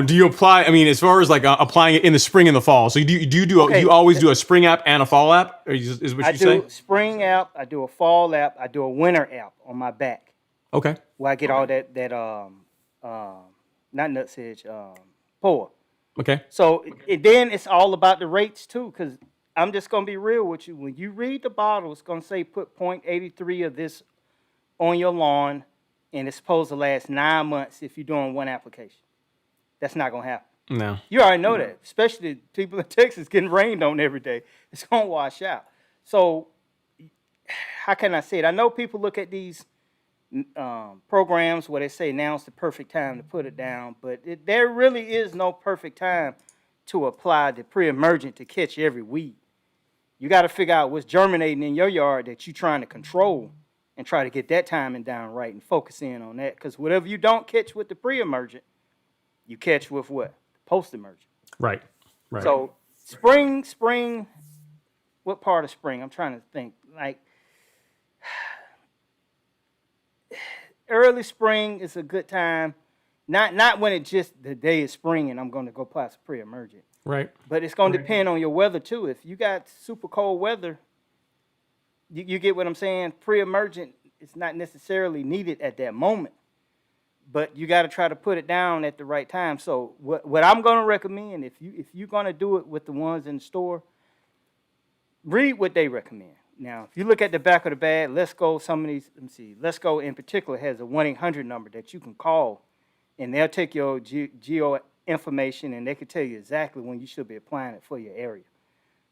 do you apply? I mean, as far as like applying it in the spring and the fall. So you always do a spring app and a fall app? Or is what you say? I do a spring app. I do a fall app. I do a winter app on my back. Okay. Where I get all that not nutsedge, pour. Okay. So then it's all about the rates too, because I'm just gonna be real with you. When you read the bottle, it's gonna say put 0.83 of this on your lawn, and it's supposed to last 9 months if you're doing one application. That's not gonna happen. No. You already know that, especially people in Texas getting rained on every day. It's gonna wash out. So how can I say it? I know people look at these programs where they say now's the perfect time to put it down, but there really is no perfect time to apply the pre-emergent to catch every weed. You got to figure out what's germinating in your yard that you're trying to control and try to get that timing down right and focus in on that, because whatever you don't catch with the pre-emergent, you catch with what? Post-emergent. Right. So spring, what part of spring? I'm trying to think. Like, early spring is a good time. Not when it's just the day is spring and I'm going to go apply some pre-emergent. Right. But it's going to depend on your weather too. If you got super cold weather, you get what I'm saying? Pre-emergent is not necessarily needed at that moment, but you got to try to put it down at the right time. So what I'm going to recommend, if you're going to do it with the ones in the store, read what they recommend. Now, if you look at the back of the bag, Lesco, some of these, let me see, Lesco in particular has a 1-800 number that you can call, and they'll take your geo information, and they can tell you exactly when you should be applying it for your area.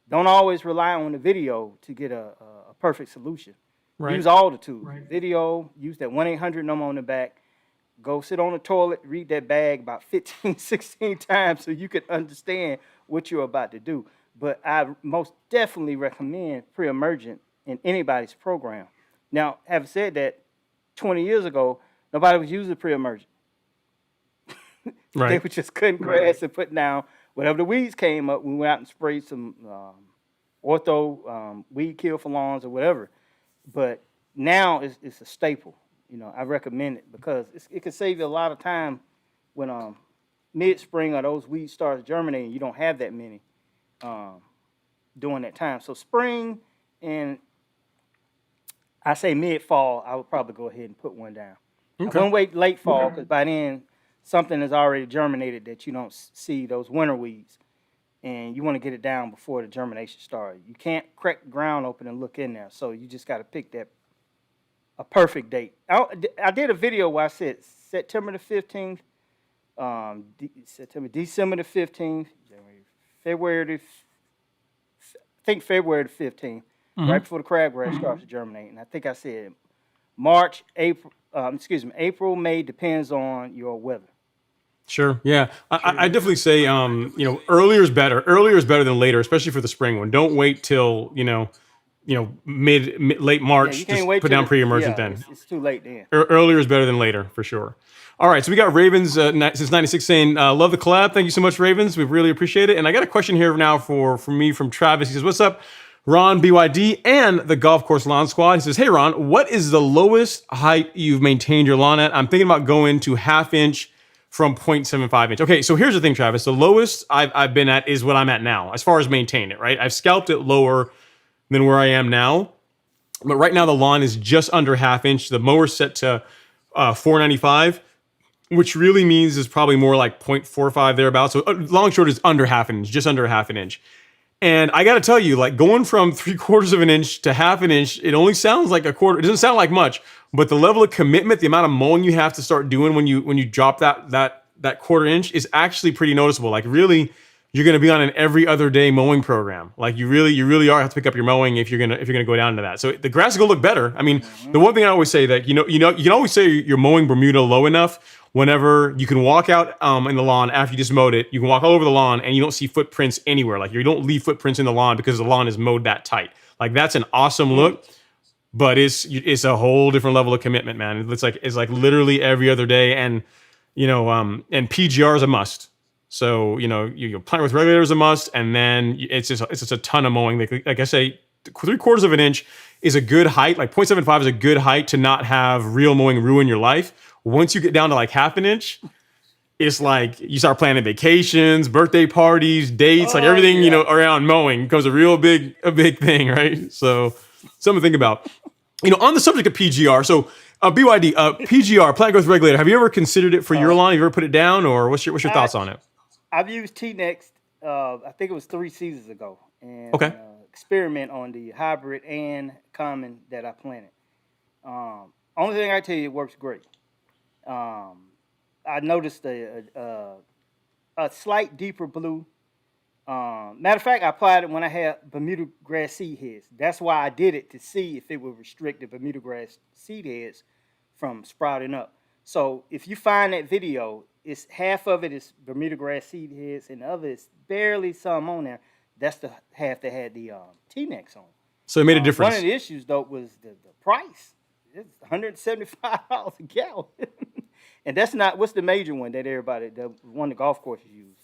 Don't always rely on the video to get a perfect solution. Right. Use all the tools. Right. Video, use that 1-800 number on the back. Go sit on the toilet, read that bag about 15, 16 times so you can understand what you're about to do. But I most definitely recommend pre-emergent in anybody's program. Now, having said that, 20 years ago, nobody was using pre-emergent. Right. They were just cutting grass and putting down whatever the weeds came up. We went out and sprayed some ortho weed kill for lawns or whatever. But now it's a staple. You know, I recommend it because it can save you a lot of time when mid-spring or those weeds start germinating. You don't have that many during that time. So spring and I say mid-fall, I would probably go ahead and put one down. Okay. I wouldn't wait late fall because by then something has already germinated that you don't see, those winter weeds, and you want to get it down before the germination starts. You can't crack the ground open and look in there, so you just got to pick a perfect date. I did a video where I said September the 15th, December the 15th, February the 15th, right before the crabgrass starts to germinate. And I think I said April, May, depends on your weather. Sure. Yeah. I definitely say, earlier is better. Earlier is better than later, especially for the spring one. Don't wait till, late March to put down pre-emergent then. It's too late then. Earlier is better than later, for sure. All right. So we got Ravens since 96 saying, love the collab. Thank you so much, Ravens. We really appreciate it. And I got a question here now from Travis. He says, what's up, Ron, BYD, and the Golf Course Lawn Squad? He says, hey, Ron, what is the lowest height you've maintained your lawn at? I'm thinking about going to 1/2 inch from 0.75 inch. Okay, so here's the thing, Travis. The lowest I've been at is what I'm at now, as far as maintain it, right? I've scalped it lower than where I am now. But right now, the lawn is just under 1/2 inch. The mower's set to $4.95, which really means is probably more like 0.45 thereabouts. So long and short is under half an inch, just under half an inch. And I got to tell you, like going from 3/4 of an inch to half an inch, it only sounds like a quarter. It doesn't sound like much, but the level of commitment, the amount of mowing you have to start doing when you drop that quarter inch is actually pretty noticeable. Like really, you're going to be on an every other day mowing program. Like you really are have to pick up your mowing if you're gonna go down to that. So the grass is gonna look better. I mean, the one thing I always say that you can always say you're mowing Bermuda low enough whenever you can walk out in the lawn after you just mowed it. You can walk all over the lawn and you don't see footprints anywhere. Like you don't leave footprints in the lawn because the lawn is mowed that tight. Like that's an awesome look. But it's a whole different level of commitment, man. It's like literally every other day, and and PGR is a must. So you plant with regulator is a must, and then it's just a ton of mowing. Like I say, 3/4 of an inch is a good height. Like 0.75 is a good height to not have real mowing ruin your life. Once you get down to like half an inch, it's like you start planning vacations, birthday parties, dates, like everything around mowing becomes a big thing, right? So something to think about. On the subject of PGR, so BYD, PGR, plant growth regulator. Have you ever considered it for your lawn? Have you ever put it down, or what's your thoughts on it? I've used T-Next, I think it was 3 seasons ago, and Okay. experiment on the hybrid and common that I planted. Only thing I tell you, it works great. I noticed a slight deeper blue. Matter of fact, I applied it when I had Bermuda grass seed heads. That's why I did it, to see if it would restrict the Bermuda grass seed heads from sprouting up. So if you find that video, it's half of it is Bermuda grass seed heads, and the other is barely some on there. That's the half that had the T-Nex on. So it made a difference. One of the issues though was the price. It's $175 a gallon, and that's not what's the major one that the one the golf courses use.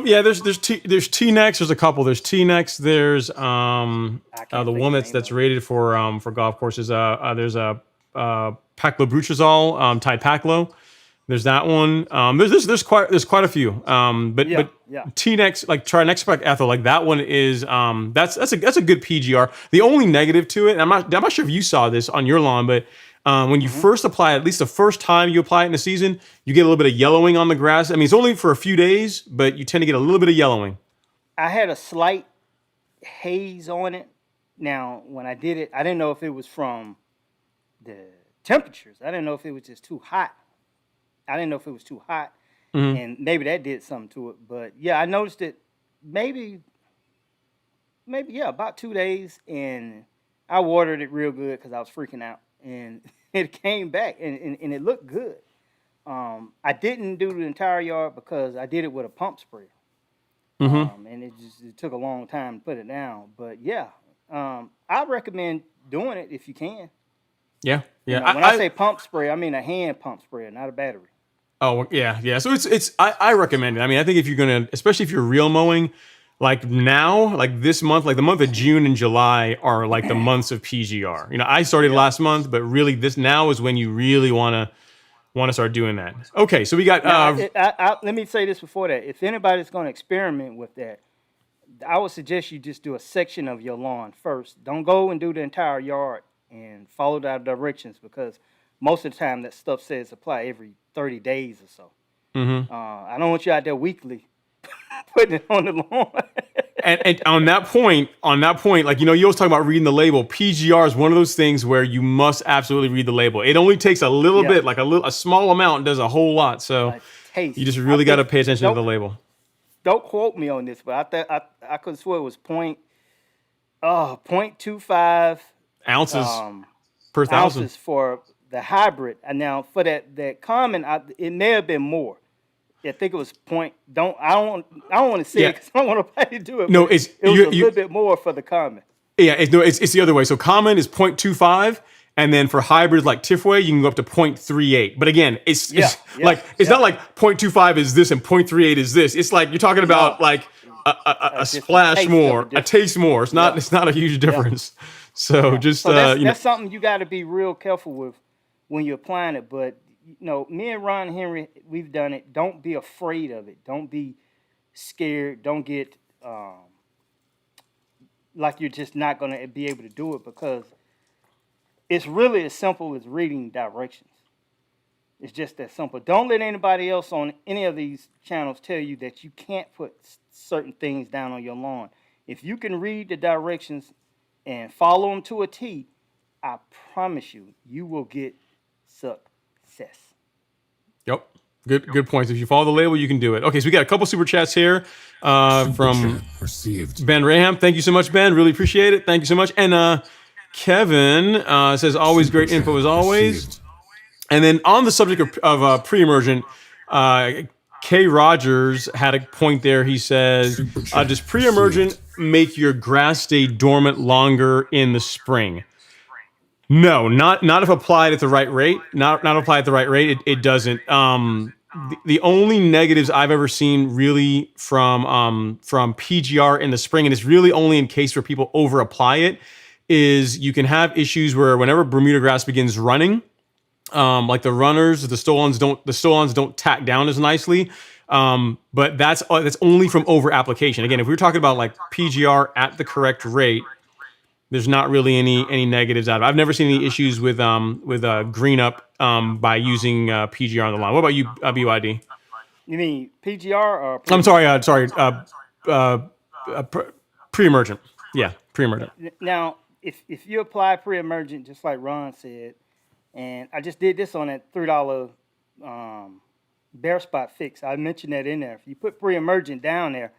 Yeah, there's T-Nex. There's a couple. There's T-Nex. There's the one that's rated for golf courses. There's a paclobutrazol, Tide Paclo. There's that one. There's quite a few. But T-Nex, like Trinexpac Ethyl, like that one is that's a good PGR. The only negative to it, and I'm not sure if you saw this on your lawn, but when you first apply it, at least the first time you apply it in the season, you get a little bit of yellowing on the grass. I mean, it's only for a few days, but you tend to get a little bit of yellowing. I had a slight haze on it. Now, when I did it, I didn't know if it was from the temperatures. I didn't know if it was just too hot. And maybe that did something to it. But yeah, I noticed it maybe about 2 days, and I watered it real good because I was freaking out, and it came back and it looked good. I didn't do the entire yard because I did it with a pump sprayer, and it took a long time to put it down. But yeah, I recommend doing it if you can. Yeah. When I say pump spray, I mean a hand pump sprayer, not a battery. Oh yeah. So I recommend it. I mean, I think if you're gonna, especially if you're real mowing, like now, like this month, like the month of June and July are like the months of PGR. I started last month, but really this now is when you really want to start doing that. Okay, so we got. Let me say this before that. If anybody's going to experiment with that, I would suggest you just do a section of your lawn first. Don't go and do the entire yard and follow the directions, because most of the time that stuff says apply every 30 days or so. I don't want you out there weekly putting it on the lawn. and on that point, like, you always talk about reading the label. PGR is one of those things where you must absolutely read the label. It only takes a little bit, like a small amount does a whole lot. So you just really got to pay attention to the label. Don't quote me on this, but I could swear it was 0.25 ounces per thousand. Ounces for the hybrid. And now for that common, it may have been more. I think it was I don't want to say it because I don't want nobody to do it. No, it was a little bit more for the common. Yeah, it's the other way. So common is 0.25, and then for hybrids like Tifway, you can go up to 0.38. But again, it's not like 0.25 is this and 0.38 is this. It's like you're talking about like a splash more, a taste more. It's not a huge difference. So just that's something you got to be real careful with when you're applying it. But me and Ron Henry, we've done it. Don't be afraid of it. Don't be scared. Don't get like you're just not going to be able to do it, because it's really as simple as reading directions. It's just that simple. Don't let anybody else on any of these channels tell you that you can't put certain things down on your lawn. If you can read the directions and follow them to a T, I promise you, you will get success. Yep. Good points. If you follow the label, you can do it. Okay, so we got a couple super chats here from Ben Raham. Thank you so much, Ben. Really appreciate it. Thank you so much. And Kevin says, always great info as always. And then on the subject of pre-emergent, K. Rogers had a point there. He says, does pre-emergent make your grass stay dormant longer in the spring? No, not if applied at the right rate. Not applied at the right rate. It doesn't. The only negatives I've ever seen really from PGR in the spring, and it's really only in case where people over apply it, is you can have issues where whenever Bermuda grass begins running, like the runners, the Stolons don't tack down as nicely. But that's only from over application. Again, if we were talking about like PGR at the correct rate, there's not really any negatives out of it. I've never seen any issues with green up by using PGR on the lawn. What about you, BYD? You mean PGR or? I'm sorry. Pre-emergent. Yeah, pre-emergent. Now, if you apply pre-emergent, just like Ron said, and I just did this on that $3 bare spot fix. I mentioned that in there. If you put pre-emergent down there,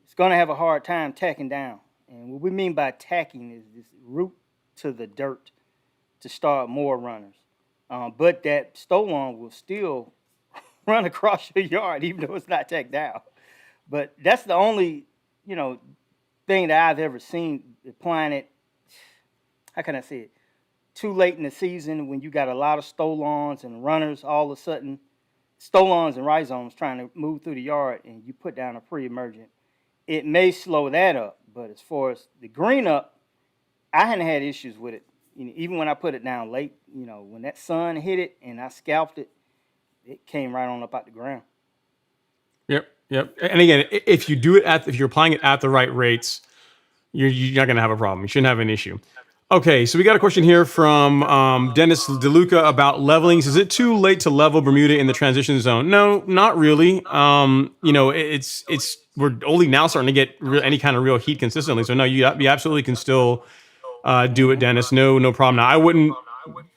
it's going to have a hard time tacking down. And what we mean by tacking is this root to the dirt to start more runners. But that Stolon will still run across your yard even though it's not tacked down. But that's the only, thing that I've ever seen applying it. How can I say it? Too late in the season when you got a lot of Stolons and runners all of a sudden. Stolons and Rhizomes trying to move through the yard and you put down a pre-emergent. It may slow that up. But as far as the green up, I hadn't had issues with it. Even when I put it down late, when that sun hit it and I scalped it, it came right on up out the ground. Yep. And again, if you're applying it at the right rates, you're not going to have a problem. You shouldn't have an issue. Okay, so we got a question here from Dennis DeLuca about leveling. Is it too late to level Bermuda in the transition zone? No, not really. We're only now starting to get any kind of real heat consistently. So no, you absolutely can still do it, Dennis. No problem. Now I wouldn't,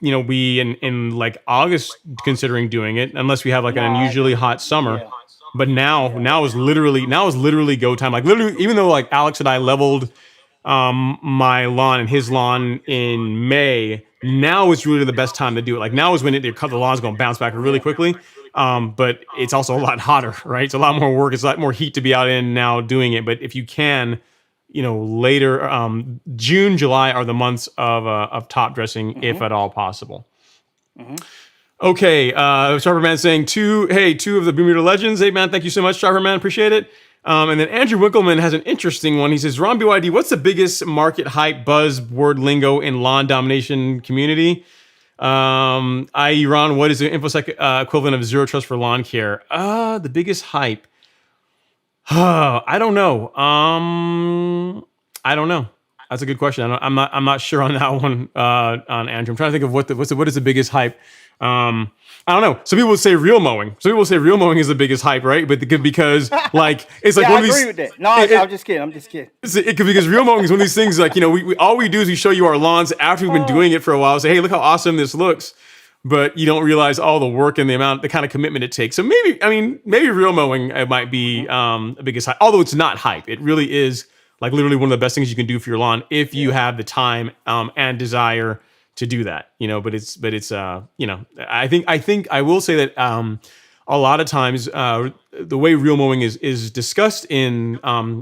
be in like August considering doing it unless we have like an unusually hot summer. Yeah. But now is literally go time. Like literally, even though like Alex and I leveled my lawn and his lawn in May, now is really the best time to do it. Like now is when the lawn's going to bounce back really quickly. But it's also a lot hotter, right? It's a lot more work. It's a lot more heat to be out in now doing it. But if you can, later, June, July are the months of top dressing, if at all possible. Mm-hmm. Okay, Sharpen Man saying two of the Bermuda legends. Hey man, thank you so much, Sharpen Man, appreciate it. And then Andrew Winkleman has an interesting one. He says, Ron BYD, what's the biggest market hype buzzword lingo in lawn domination community? I.e., Ron, what is the InfoSec equivalent of zero trust for lawn care? The biggest hype. I don't know. I don't know. That's a good question. I'm not sure on that one. On Andrew, I'm trying to think of what is the biggest hype. I don't know. Some people would say real mowing. Some people say real mowing is the biggest hype, right? But because like it's like one of these. I agree with that. No, I'm just kidding. Because real mowing is one of these things. Like we all we do is we show you our lawns after we've been doing it for a while. Say, hey, look how awesome this looks. But you don't realize all the work and the kind of commitment it takes. So maybe real mowing might be the biggest hype. Although it's not hype, it really is like literally one of the best things you can do for your lawn if you have the time and desire to do that, but it's I think I will say that a lot of times the way real mowing is discussed on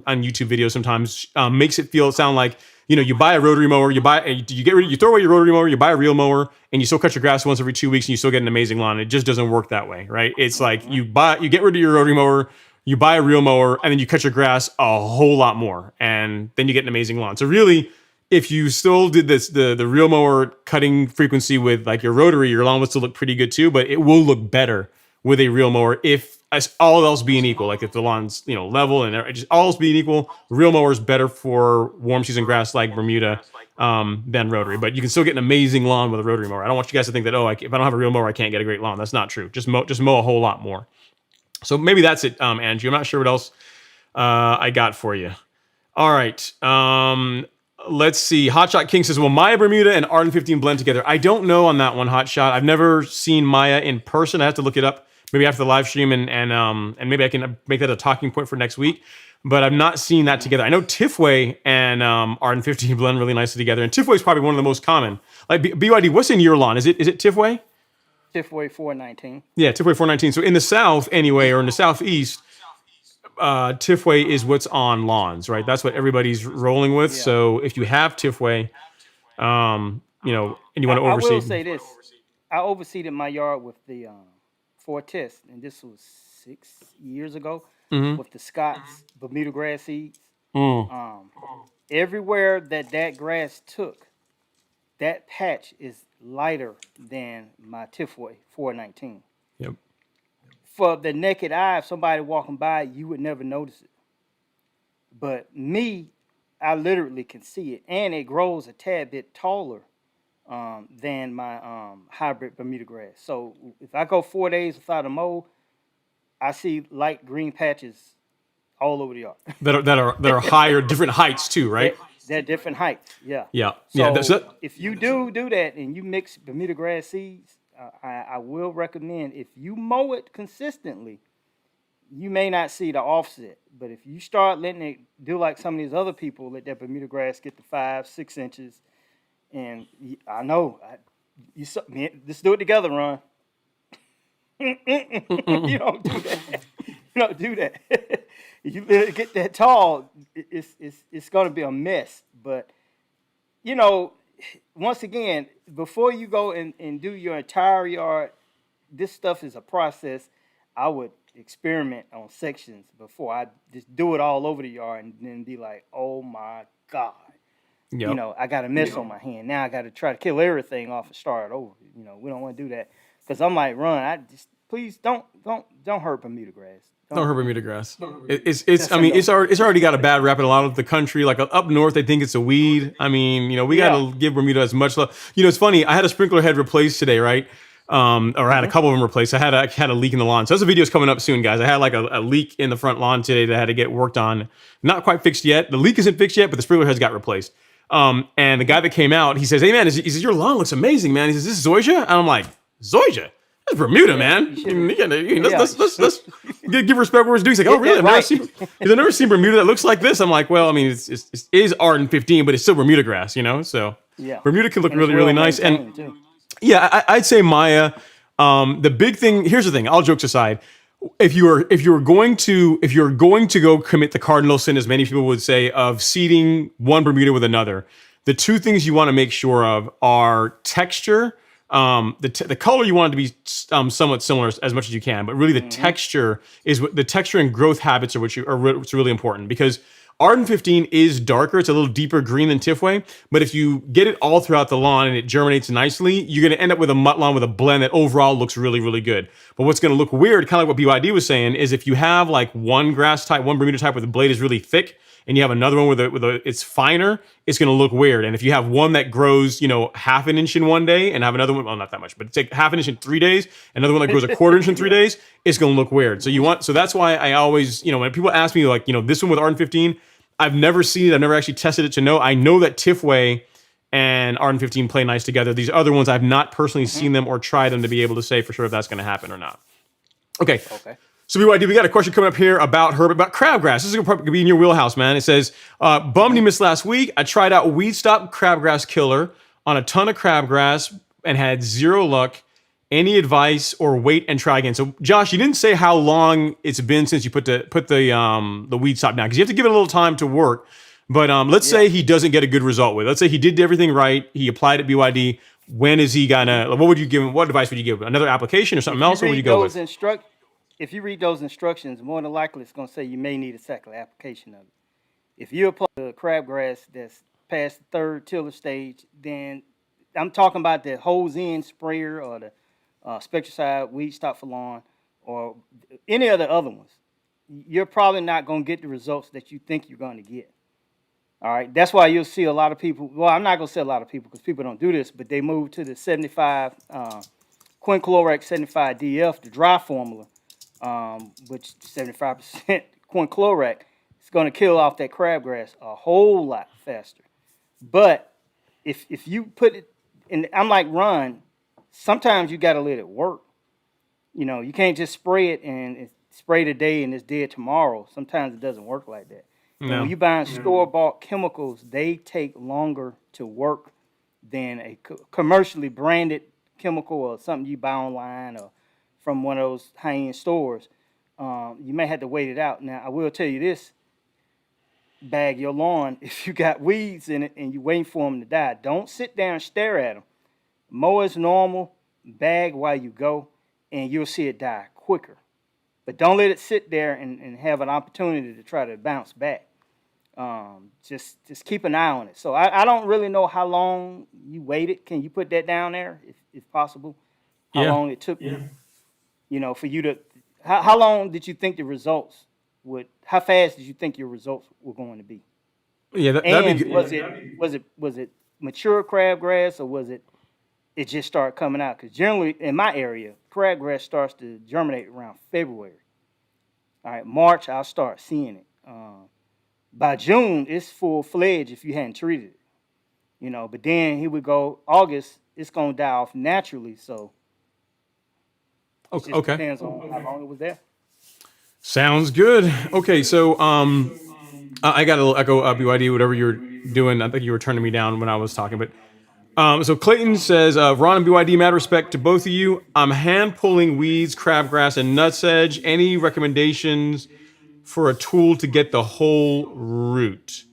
YouTube videos sometimes makes it sound like you buy a rotary mower, you throw away your rotary mower, you buy a real mower, and you still cut your grass once every 2 weeks, and you still get an amazing lawn. It just doesn't work that way, right? It's like you get rid of your rotary mower, you buy a real mower, and then you cut your grass a whole lot more, and then you get an amazing lawn. So really, if you still did the real mower cutting frequency with like your rotary, your lawn would still look pretty good too, but it will look better with a real mower if as all else being equal. Like if the lawn's level and just all else being equal, real mower is better for warm season grass like Bermuda than rotary. But you can still get an amazing lawn with a rotary mower. I don't want you guys to think that if I don't have a real mower, I can't get a great lawn. That's not true. Just mow a whole lot more. So maybe that's it, Angie. I'm not sure what else I got for you. All right. Let's see. Hotshot King says, will Maya Bermuda and Arden 15 blend together? I don't know on that one, Hotshot. I've never seen Maya in person. I have to look it up maybe after the live stream and maybe I can make that a talking point for next week. But I've not seen that together. I know Tifway and Arden 15 blend really nicely together. And Tifway is probably one of the most common. Like BYD, what's in your lawn? Is it Tifway? Tifway 419. Yeah, Tifway 419. So in the South anyway, or in the Southeast, Tifway is what's on lawns, right? That's what everybody's rolling with. Yeah. So if you have Tifway, and you want to overseed. I will say this. I overseeded my yard with the Fortis, and this was 6 years ago, with the Scott's Bermuda grass seeds. Everywhere that grass took, that patch is lighter than my Tifway 419. Yep. For the naked eye, if somebody walking by, you would never notice it. But me, I literally can see it, and it grows a tad bit taller than my hybrid Bermuda grass. So if I go 4 days without a mow, I see light green patches all over the yard. that are higher, different heights too, right? They're different heights. Yeah. Yeah. So Yeah. if you do that and you mix Bermuda grass seeds, I will recommend, if you mow it consistently, you may not see the offset. But if you start letting it do like some of these other people, let that Bermuda grass get to 5-6 inches, and I know let's do it together, Ron. You don't do that. You don't do that. You let it get that tall, it's going to be a mess. But once again, before you go and do your entire yard, this stuff is a process. I would experiment on sections before I just do it all over the yard and then be like, oh my God. Yep. I got a mess on my hand. Now I got to try to kill everything off and start over. We don't want to do that. Because I'm like, Ron, please don't hurt Bermuda grass. Don't hurt Bermuda grass. It's already got a bad rap in a lot of the country. Like up north, they think it's a weed. I mean, we got to give Bermuda as much love. It's funny. I had a sprinkler head replaced today, right? Or I had a couple of them replaced. I had a leak in the lawn. So those video's coming up soon, guys. I had like a leak in the front lawn today that had to get worked on. Not quite fixed yet. The leak isn't fixed yet, but the sprinkler heads got replaced. And the guy that came out, he says, "Hey man, he says your lawn looks amazing, man." He says, "This is Zoysia?" And I'm like, "Zoysia? That's Bermuda, man. Let's give respect where it's due." He's like, "Oh, really? I've never seen Bermuda that looks like this." I'm like, "Well, I mean, it is Arden 15, but it's still Bermuda grass, So Bermuda can look really, really nice." And too. Yeah, I'd say Maya. The big thing. Here's the thing. All jokes aside, if you're going to go commit the cardinal sin, as many people would say, of seeding one Bermuda with another, the two things you want to make sure of are texture. The color you want it to be somewhat similar as much as you can, but really the texture is the texture and growth habits are what's really important, because Arden 15 is darker. It's a little deeper green than Tifway, but if you get it all throughout the lawn and it germinates nicely, you're going to end up with a mutt lawn with a blend that overall looks really, really good. But what's going to look weird, kind of like what BYD was saying, is if you have like one grass type, one Bermuda type where the blade is really thick, and you have another one with it's finer, it's going to look weird. And if you have one that grows, half an inch in one day, and have another one, well, not that much, but take half an inch in 3 days, another one that grows a quarter inch in 3 days, it's going to look weird. So that's why I always, when people ask me like, this one with Arden 15, I've never seen it. I've never actually tested it to know. I know that Tifway and Arden 15 play nice together. These other ones, I've not personally seen them or tried them to be able to say for sure if that's going to happen or not. Okay. So BYD, we got a question coming up here about crabgrass. This is going to be in your wheelhouse, man. It says, bummed you missed last week. I tried out Weed Stop Crabgrass Killer on a ton of crabgrass and had zero luck. Any advice or wait and try again? So Josh, you didn't say how long it's been since you put the Weed Stop down, because you have to give it a little time to work. But let's say he doesn't get a good result with it. Let's say he did everything right. He applied at BYD. When is he gonna? What would you give him? What advice would you give him? Another application or something else? Or would you go with? If you read those instructions, more than likely it's going to say you may need a second application of it. If you apply the crabgrass that's past the third tiller stage, then I'm talking about the hose in sprayer or the Spectricide Weed Stop for lawn. or any of the other ones, you're probably not going to get the results that you think you're going to get. All right, that's why you'll see a lot of people. Well, I'm not going to say a lot of people because people don't do this, but they move to the 75 quinclorac 75 DF, the dry formula, which 75% quinclorac is going to kill off that crabgrass a whole lot faster. But if you put it, and I'm like Ron, sometimes you got to let it work. You know, you can't just spray it and spray today and it's dead tomorrow. Sometimes it doesn't work like that. And No. when you buy store-bought chemicals, they take longer to work than a commercially branded chemical or something you buy online or from one of those high-end stores. You may have to wait it out. Now, I will tell you this: bag your lawn if you got weeds in it and you're waiting for them to die. Don't sit there and stare at them. Mow as normal, bag while you go, and you'll see it die quicker. But don't let it sit there and have an opportunity to try to bounce back. Just keep an eye on it. So I don't really know how long you waited. Can you put that down there, if possible? How long it took, for you to, how long did you think the results would, how fast did you think your results were going to be? Yeah, that'd And be good. was it mature crabgrass, or was it just started coming out? Because generally in my area, crabgrass starts to germinate around February. All right, March I'll start seeing it. By June it's full fledged if you hadn't treated it. But then here we go, August it's gonna die off naturally. So it just Okay. depends on how long it was there. Sounds good. Okay, so I got a little echo BYD, whatever you're doing. I think you were turning me down when I was talking, but so Clayton says, Ron and BYD, mad respect to both of you. I'm hand pulling weeds, crabgrass, and nutsedge. Any recommendations for a tool to get the whole root?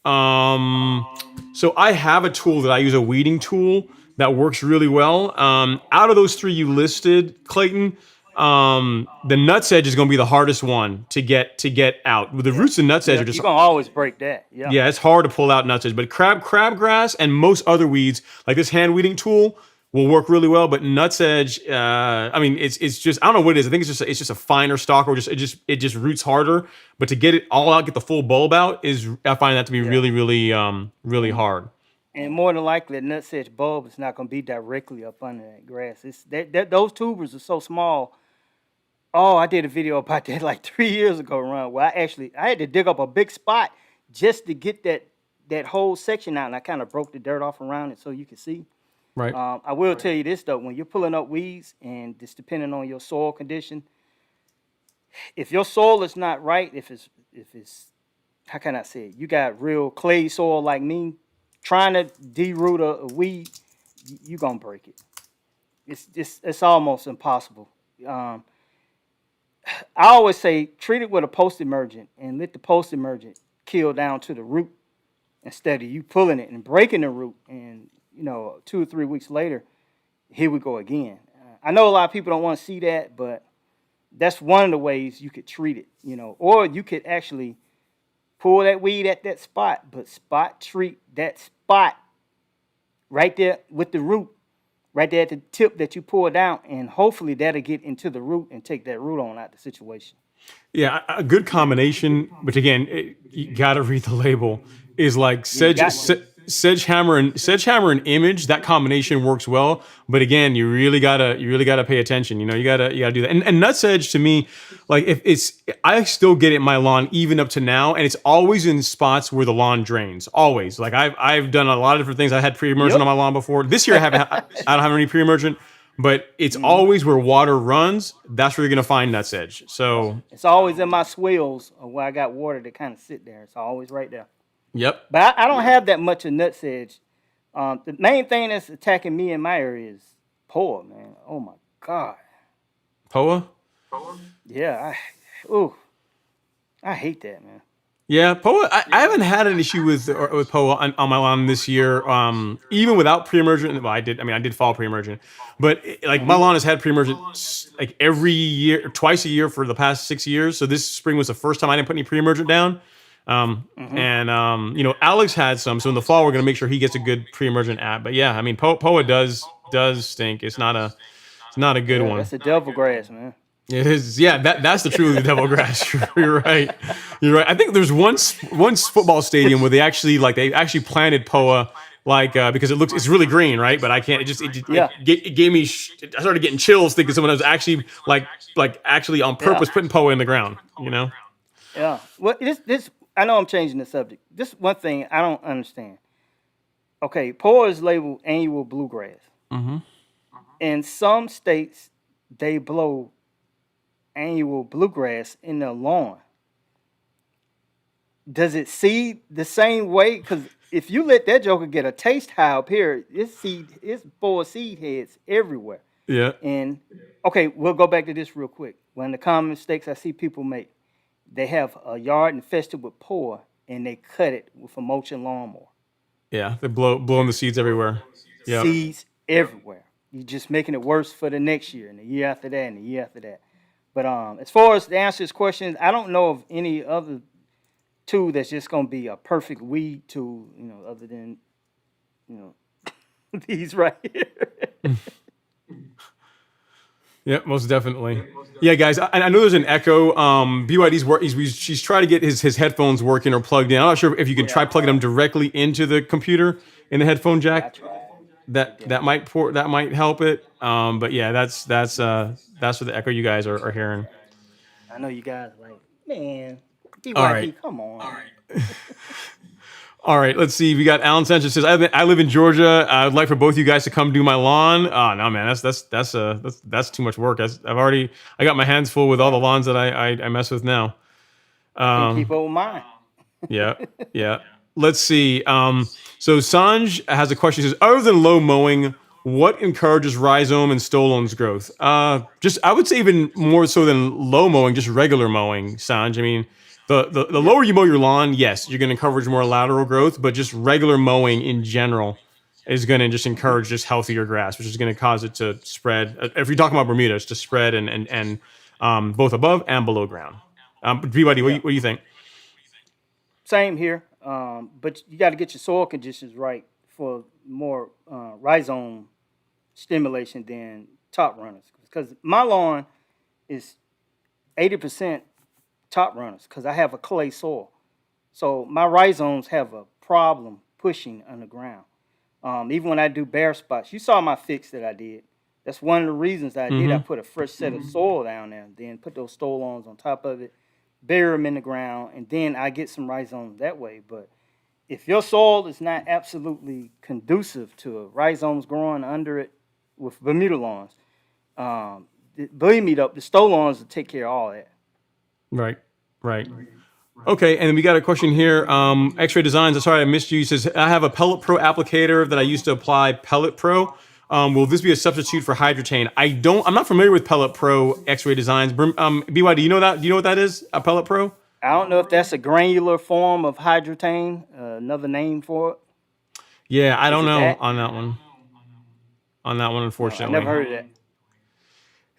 So I have a tool that I use, a weeding tool that works really well. Out of those three you listed, Clayton, the nutsedge is going to be the hardest one to get out. The roots of nutsedge are just, You're gonna always break that. yeah, it's hard to pull out nutsedge. But crabgrass and most other weeds, like this hand weeding tool, will work really well. But nutsedge, I mean, it's just, I don't know what it is. I think it's just a finer stalk, or it just roots harder. But to get it all out, get the full bulb out, I find that to be really, really, really hard. And more than likely, a nutsedge bulb is not gonna be directly up under that grass. It's those tubers are so small. Oh, I did a video about that like 3 years ago, Ron. Well, I had to dig up a big spot just to get that whole section out, and I kind of broke the dirt off around it so you can see. Right. I will tell you this though: when you're pulling up weeds, and just depending on your soil condition, if your soil is not right, if it's how can I say it? You got real clay soil like me, trying to de-root a weed, you're gonna break it. It's almost impossible. I always say treat it with a post-emergent and let the post-emergent kill down to the root instead of you pulling it and breaking the root. And 2 or 3 weeks later, here we go again. I know a lot of people don't want to see that, but that's one of the ways you could treat it. Or you could actually pull that weed at that spot, but spot treat that spot right there with the root, right there at the tip that you pour down, and hopefully that'll get into the root and take that root on out the situation. Yeah, a good combination, which again, you got to read the label, is like Sedgehammer and Image. That combination works well, but again, you really gotta pay attention. You gotta do that. And Nutsedge, to me, like I still get it in my lawn even up to now, and it's always in spots where the lawn drains. Always. Like I've done a lot of different things. I had pre-emergent on my lawn before. This year I don't have any pre-emergent. But it's always where water runs. That's where you're gonna find nutsedge. So it's always in my swales where I got water to kind of sit there. It's always right there. Yep. But I don't have that much of nutsedge. The main thing that's attacking me in my area is POA, man. Oh my God. POA? Yeah. I hate that, man. Yeah, POA. I haven't had an issue with POA on my lawn this year. Even without pre-emergent. Well, I did fall pre-emergent, but my lawn has had pre-emergent like every year, twice a year for the past 6 years. So this spring was the first time I didn't put any pre-emergent down. And Alex had some. So in the fall, we're gonna make sure he gets a good pre-emergent at. But yeah, POA does stink. It's not a good one. That's a devil grass, man. It is, yeah. That's the truly devil grass. You're right. You're right. I think there's one football stadium where they actually planted POA because it's really green, right? But I can't. Yeah, It gave me. I started getting chills thinking someone was actually actually on yeah, purpose putting POA in the ground. You know? yeah. Well, this I know I'm changing the subject. This one thing I don't understand. Okay, POA is labeled annual bluegrass. Mm-hmm. In some states, they blow annual bluegrass in their lawn. Does it seed the same way? Because if you let that joker get a taste high up here, it's full of seed heads everywhere. Yeah. And okay, we'll go back to this real quick. One of the common mistakes I see people make, they have a yard infested with poor and they cut it with a mulching lawnmower. Yeah. They blowing the seeds everywhere. Yep. Seeds everywhere. You're just making it worse for the next year and the year after that and the year after that. But as far as to answer his question, I don't know of any other tool that's just gonna be a perfect weed tool, other than these right here. Yeah, most definitely. Yeah, guys, I know there's an echo. BYD's work. She's trying to get his headphones working or plugged in. I'm not sure if you can try plugging them directly into the computer in the headphone I jack. tried. It That didn't work. might help it. But yeah, that's what the echo you guys are hearing. I know you guys like, man, All right. BYD, come on. All right, let's see. We got Alan Sanchez says, I live in Georgia. I would like for both you guys to come do my lawn. Oh no, man, that's too much work. I got my hands full with all the lawns that I mess with now. I can keep up with mine. Yeah, yeah. Let's see. So Sanj has a question. He says, other than low mowing, what encourages rhizome and stolon's growth? Just I would say even more so than low mowing, just regular mowing, Sanj. I mean, the lower you mow your lawn, yes, you're going to encourage more lateral growth, but just regular mowing in general is going to just encourage just healthier grass, which is going to cause it to spread. If you're talking about Bermuda, it's to spread and both above and below ground. BYD, Yeah. what do you think? Same here. But you got to get your soil conditions right for more rhizome stimulation than top runners. Because my lawn is 80% top runners because I have a clay soil. So my rhizomes have a problem pushing underground. Even when I do bare spots, you saw my fix that I did. That's one of the reasons I did. I Mm-hmm. put a fresh set of soil down there, then put those stolons on top of it, bury them in the ground, and then I get some rhizomes that way. But if your soil is not absolutely conducive to rhizomes growing under it with Bermuda lawns, believe me, the stolons will take care of all that. Right, right. Okay, and we got a question here. X-Ray Designs. Sorry, I missed you. He says, I have a Pellet Pro applicator that I used to apply Pellet Pro. Will this be a substitute for Hydrotain? I'm not familiar with Pellet Pro X-Ray Designs. BY, do you know that? Do you know what that is? A Pellet Pro? I don't know if that's a granular form of hydrotane, another name for it. Yeah, I Is don't it know that? on that one. On that one, No, I never unfortunately. heard of that.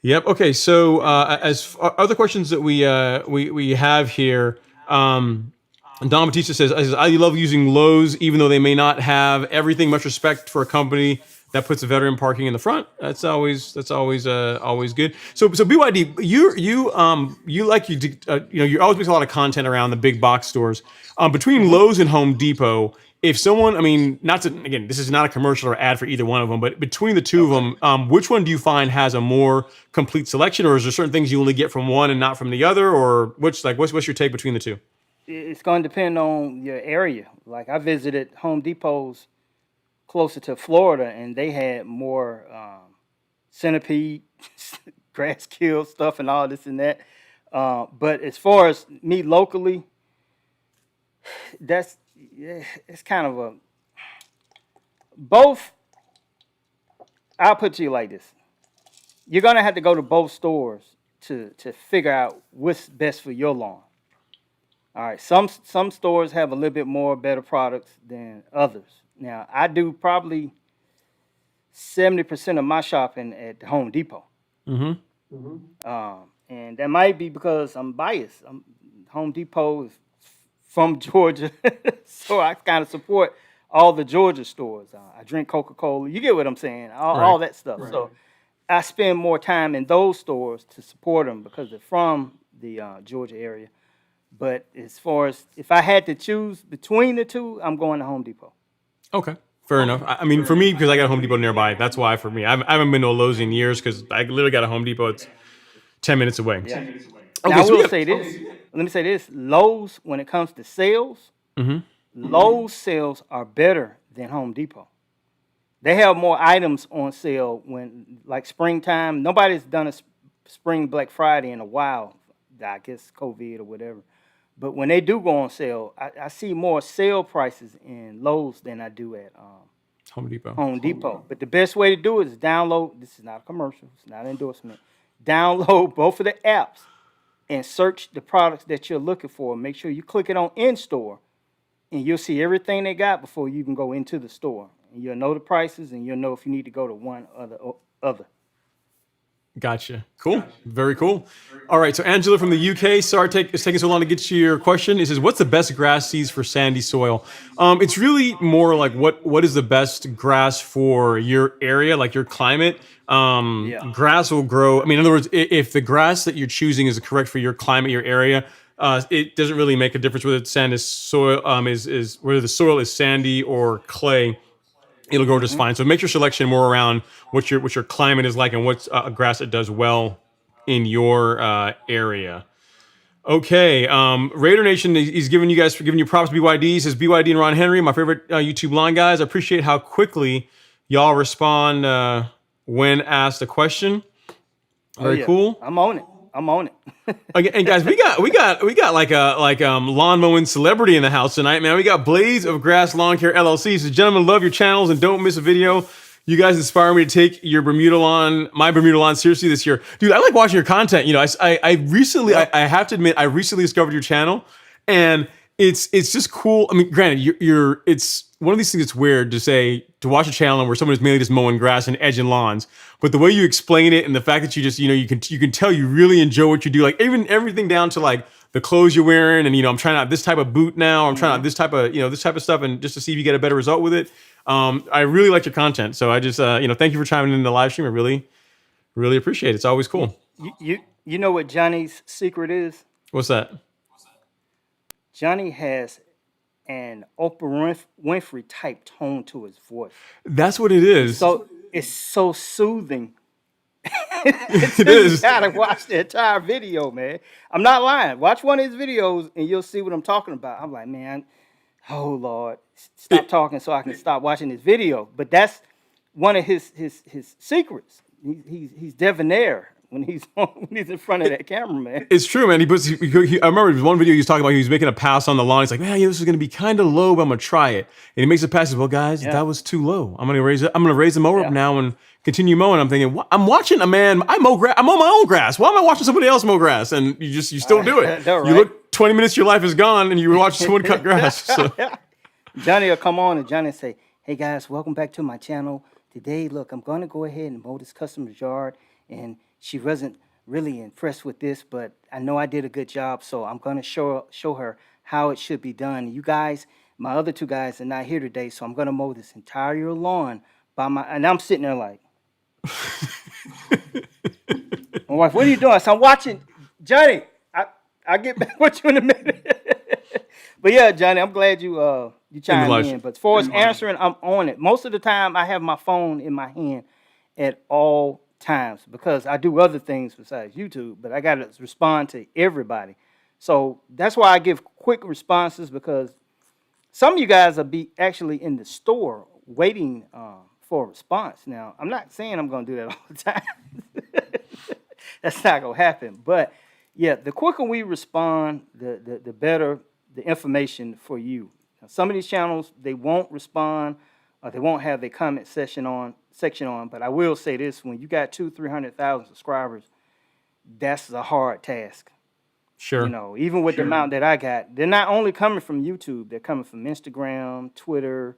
Yep. Okay. So other questions that we have here, Don Batista says, I love using Lowe's, even though they may not have everything. Much respect for a company that puts a veteran parking in the front. Always good. So BYD, you always make a lot of content around the big box stores. Between Hmm. Lowe's and Home Depot, if someone, I mean, not to again, this is not a commercial or ad for either one of them, but between the two of Okay. them, which one do you find has a more complete selection, or is there certain things you only get from one and not from the other, or what's your take between the two? It's going to depend on your area. Like I visited Home Depots closer to Florida, and they had more centipede, grass kill stuff, and all this and that. But as far as me locally, that's it's kind of a both. I'll put it to you like this: you're gonna have to go to both stores to figure out what's best for your lawn. All right, some stores have a little bit more better products than others. Now, I do probably 70% of my shopping at Home Depot. Mm-hmm. And that might be because I'm biased. Home Depot is from Georgia, so I kind of support all the Georgia stores. I drink Coca-Cola. You get what I'm saying? All Right. that stuff. So I spend more time in those stores to support them because they're from the Georgia area. But as far as if I had to choose between the two, I'm going to Home Depot. Okay. Fair enough. I mean, for me, because I got a Home Depot nearby, that's why for me. I haven't been to a Lowe's in years because I literally got a Home Depot. It's 10 minutes away. Yeah. Now Okay, I so we will got. say this. Let me say this: Lowe's, when it comes to sales, Lowe's sales are better than Home Depot. They have more items on sale when, like springtime. Nobody's done a spring Black Friday in a while. I guess COVID or whatever. But when they do go on sale, I see more sale prices in Lowe's than I do at Home Depot. Home Depot. But the best way to do it is download. This is not a commercial. It's not an endorsement. Download both of the apps and search the products that you're looking for. Make sure you click it on in store, and you'll see everything they got before you even go into the store. And you'll know the prices, and you'll know if you need to go to one or the other. Gotcha. Cool. Very cool. All right. So Angela from the UK. Sorry it's taking so long to get to your question. It says, "What's the best grass seeds for sandy soil?" It's really more like what is the best grass for your area, like your climate. Grass will grow. I mean, in other words, if the grass that you're choosing is correct for your climate, your area, it doesn't really make a difference whether it's sand is soil is whether the soil is sandy or clay. It'll grow just fine. So make your selection more around what your climate is like and what's a grass that does well in your area. Okay, Raider Nation, he's giving you props. BYD, he says BYD and Ron Henry, my favorite YouTube line guys. I appreciate how quickly y'all respond when asked a question. Very cool. I'm on it. And guys, we got like a lawn mowing celebrity in the house tonight, man. We got Blades of Grass Lawn Care LLC. So, gentlemen, love your channels and don't miss a video. You guys inspire me to take my Bermuda lawn seriously this year, dude. I like watching your content. You know, I recently have to admit I recently discovered your channel, and it's just cool. I mean, granted, it's one of these things that's weird to watch a channel where someone is mainly just mowing grass and edging lawns. But the way you explain it and the fact that you just, you can tell you really enjoy what you do, like even everything down to like the clothes you're wearing. And, I'm trying out this type of boot now. I'm trying out this type of stuff. And just to see if you get a better result with it. I really like your content. So I just, thank you for chiming in the live stream. I really, really appreciate it. It's always cool. You know what Johnny's secret is? What's that? Johnny has an Oprah Winfrey type tone to his voice. That's what it is. So it's so soothing. It is. You gotta watch the entire video, man. I'm not lying. Watch one of his videos and you'll see what I'm talking about. I'm like, man, oh Lord, stop talking so I can stop watching this video. But that's one of his secrets. He's debonair when he's in front of that camera, man. It's true, man. I remember there was one video he was talking about. He was making a pass on the lawn. He's like, man, this is going to be kind of low, but I'm going to try it. And he makes a pass. He says, well, guys, that was too low. I'm going to raise it. I'm going to raise the mower up now and continue mowing. I'm thinking, I'm watching a man. I mow my own grass. Why am I watching somebody else mow grass? And you still do it. Right. You look 20 minutes, your life is gone, and you watch someone cut grass. So. Johnny will come on and Johnny will say, hey guys, welcome back to my channel. Today, look, I'm going to go ahead and mow this customer's yard, and she wasn't really impressed with this, but I know I did a good job, so I'm going to show her how it should be done. You guys, my other two guys are not here today, so I'm going to mow this entire lawn and I'm sitting there like, my wife, what are you doing? So I'm watching, Johnny, I'll get back with you in a minute. But yeah, Johnny, I'm glad you chimed in. But as far as answering, I'm on it. Most of the time, I have my phone in my hand at all times because I do other things besides YouTube, but I got to respond to everybody. So that's why I give quick responses, because some of you guys will be actually in the store waiting for a response. Now, I'm not saying I'm going to do that all the time. That's not going to happen. But yeah, the quicker we respond, the better the information for you. Now, some of these channels, they won't respond or they won't have their comment section on. But I will say this: when you got 200,000-300,000 subscribers, that's a hard task. Sure. Even with the amount that I got, they're not only coming from YouTube; they're coming from Instagram, Twitter.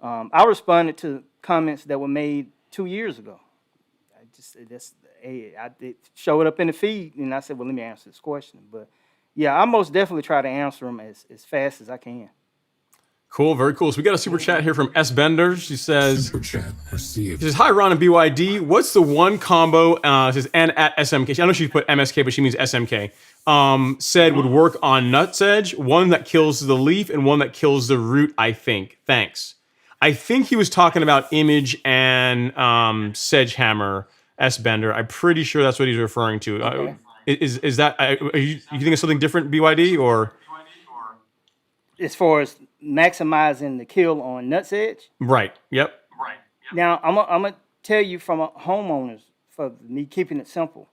I responded to comments that were made 2 years ago. It showed up in the feed, and I said, "Well, let me answer this question." But yeah, I most definitely try to answer them as fast as I can. Cool, very cool. So we got a super chat here from S Bender. She says, Super chat received. She says, hi, Ron and BYD. What's the one combo, says, and at SMK. I know she put MSK, but she means SMK. Said would work on Nutsedge, one that kills the leaf and one that kills the root, I think. Thanks. I think he was talking about Image and Sedgehammer, S Bender. I'm pretty sure that's what he's referring to. Okay. Is that, you think it's something different, BYD, or? As far as maximizing the kill on Nutsedge, Right, yep. now I'm gonna tell you from a homeowners, for me keeping it simple.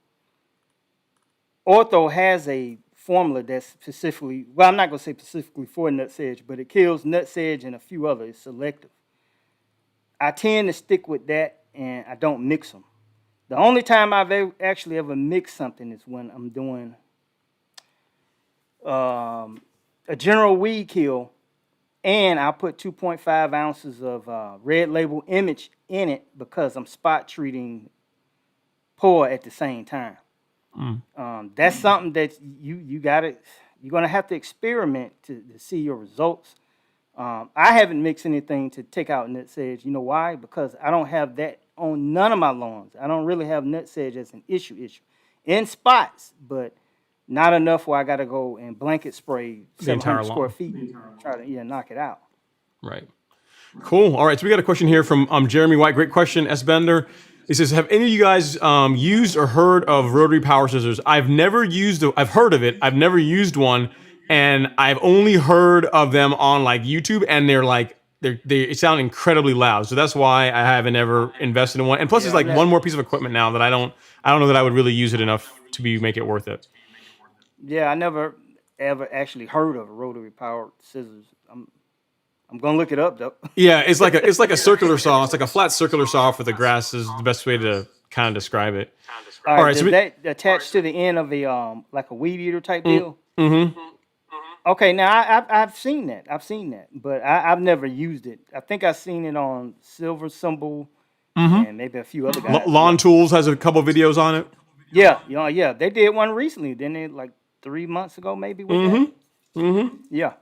Ortho has a formula that's specifically, well, I'm not gonna say specifically for Nutsedge, but it kills Nutsedge and a few others. It's selective. I tend to stick with that, and I don't mix them. The only time I've actually ever mixed something is when I'm doing a general weed kill, and I put 2.5 ounces of red label Image in it because I'm spot treating pour at the same time. That's something that you're gonna have to experiment to see your results. I haven't mixed anything to take out Nutsedge. You know why? Because I don't have that on none of my lawns. I don't really have Nutsedge as an issue in spots, but not enough where I got to go and blanket spray The entire 700 lawn. square feet and try to knock it out. Right. Cool. All right. So we got a question here from Jeremy White. Great question, S Bender. He says, have any of you guys used or heard of rotary power scissors? I've never used. I've heard of it. I've never used one, and I've only heard of them on like YouTube, and they're like they sound incredibly loud. So that's why I haven't ever invested in one. And plus, it's like one more piece of equipment now that I don't know that I would really use it enough to make it worth it. Yeah, I never ever actually heard of rotary powered scissors. I'm gonna look it up though. Yeah, it's like a circular saw. It's like a flat circular saw for the grass is the best way to kind of describe it. All right, so does that attach to the end of a like a weed eater type deal? Mm-hmm. Okay, now I've seen that. But I've never used it. I think I've seen it on Silver Symbol and maybe a few other guys. Lawn Tools has a couple videos on it. Yeah, they did one recently, didn't they? Like 3 months ago, maybe. With that? Yeah.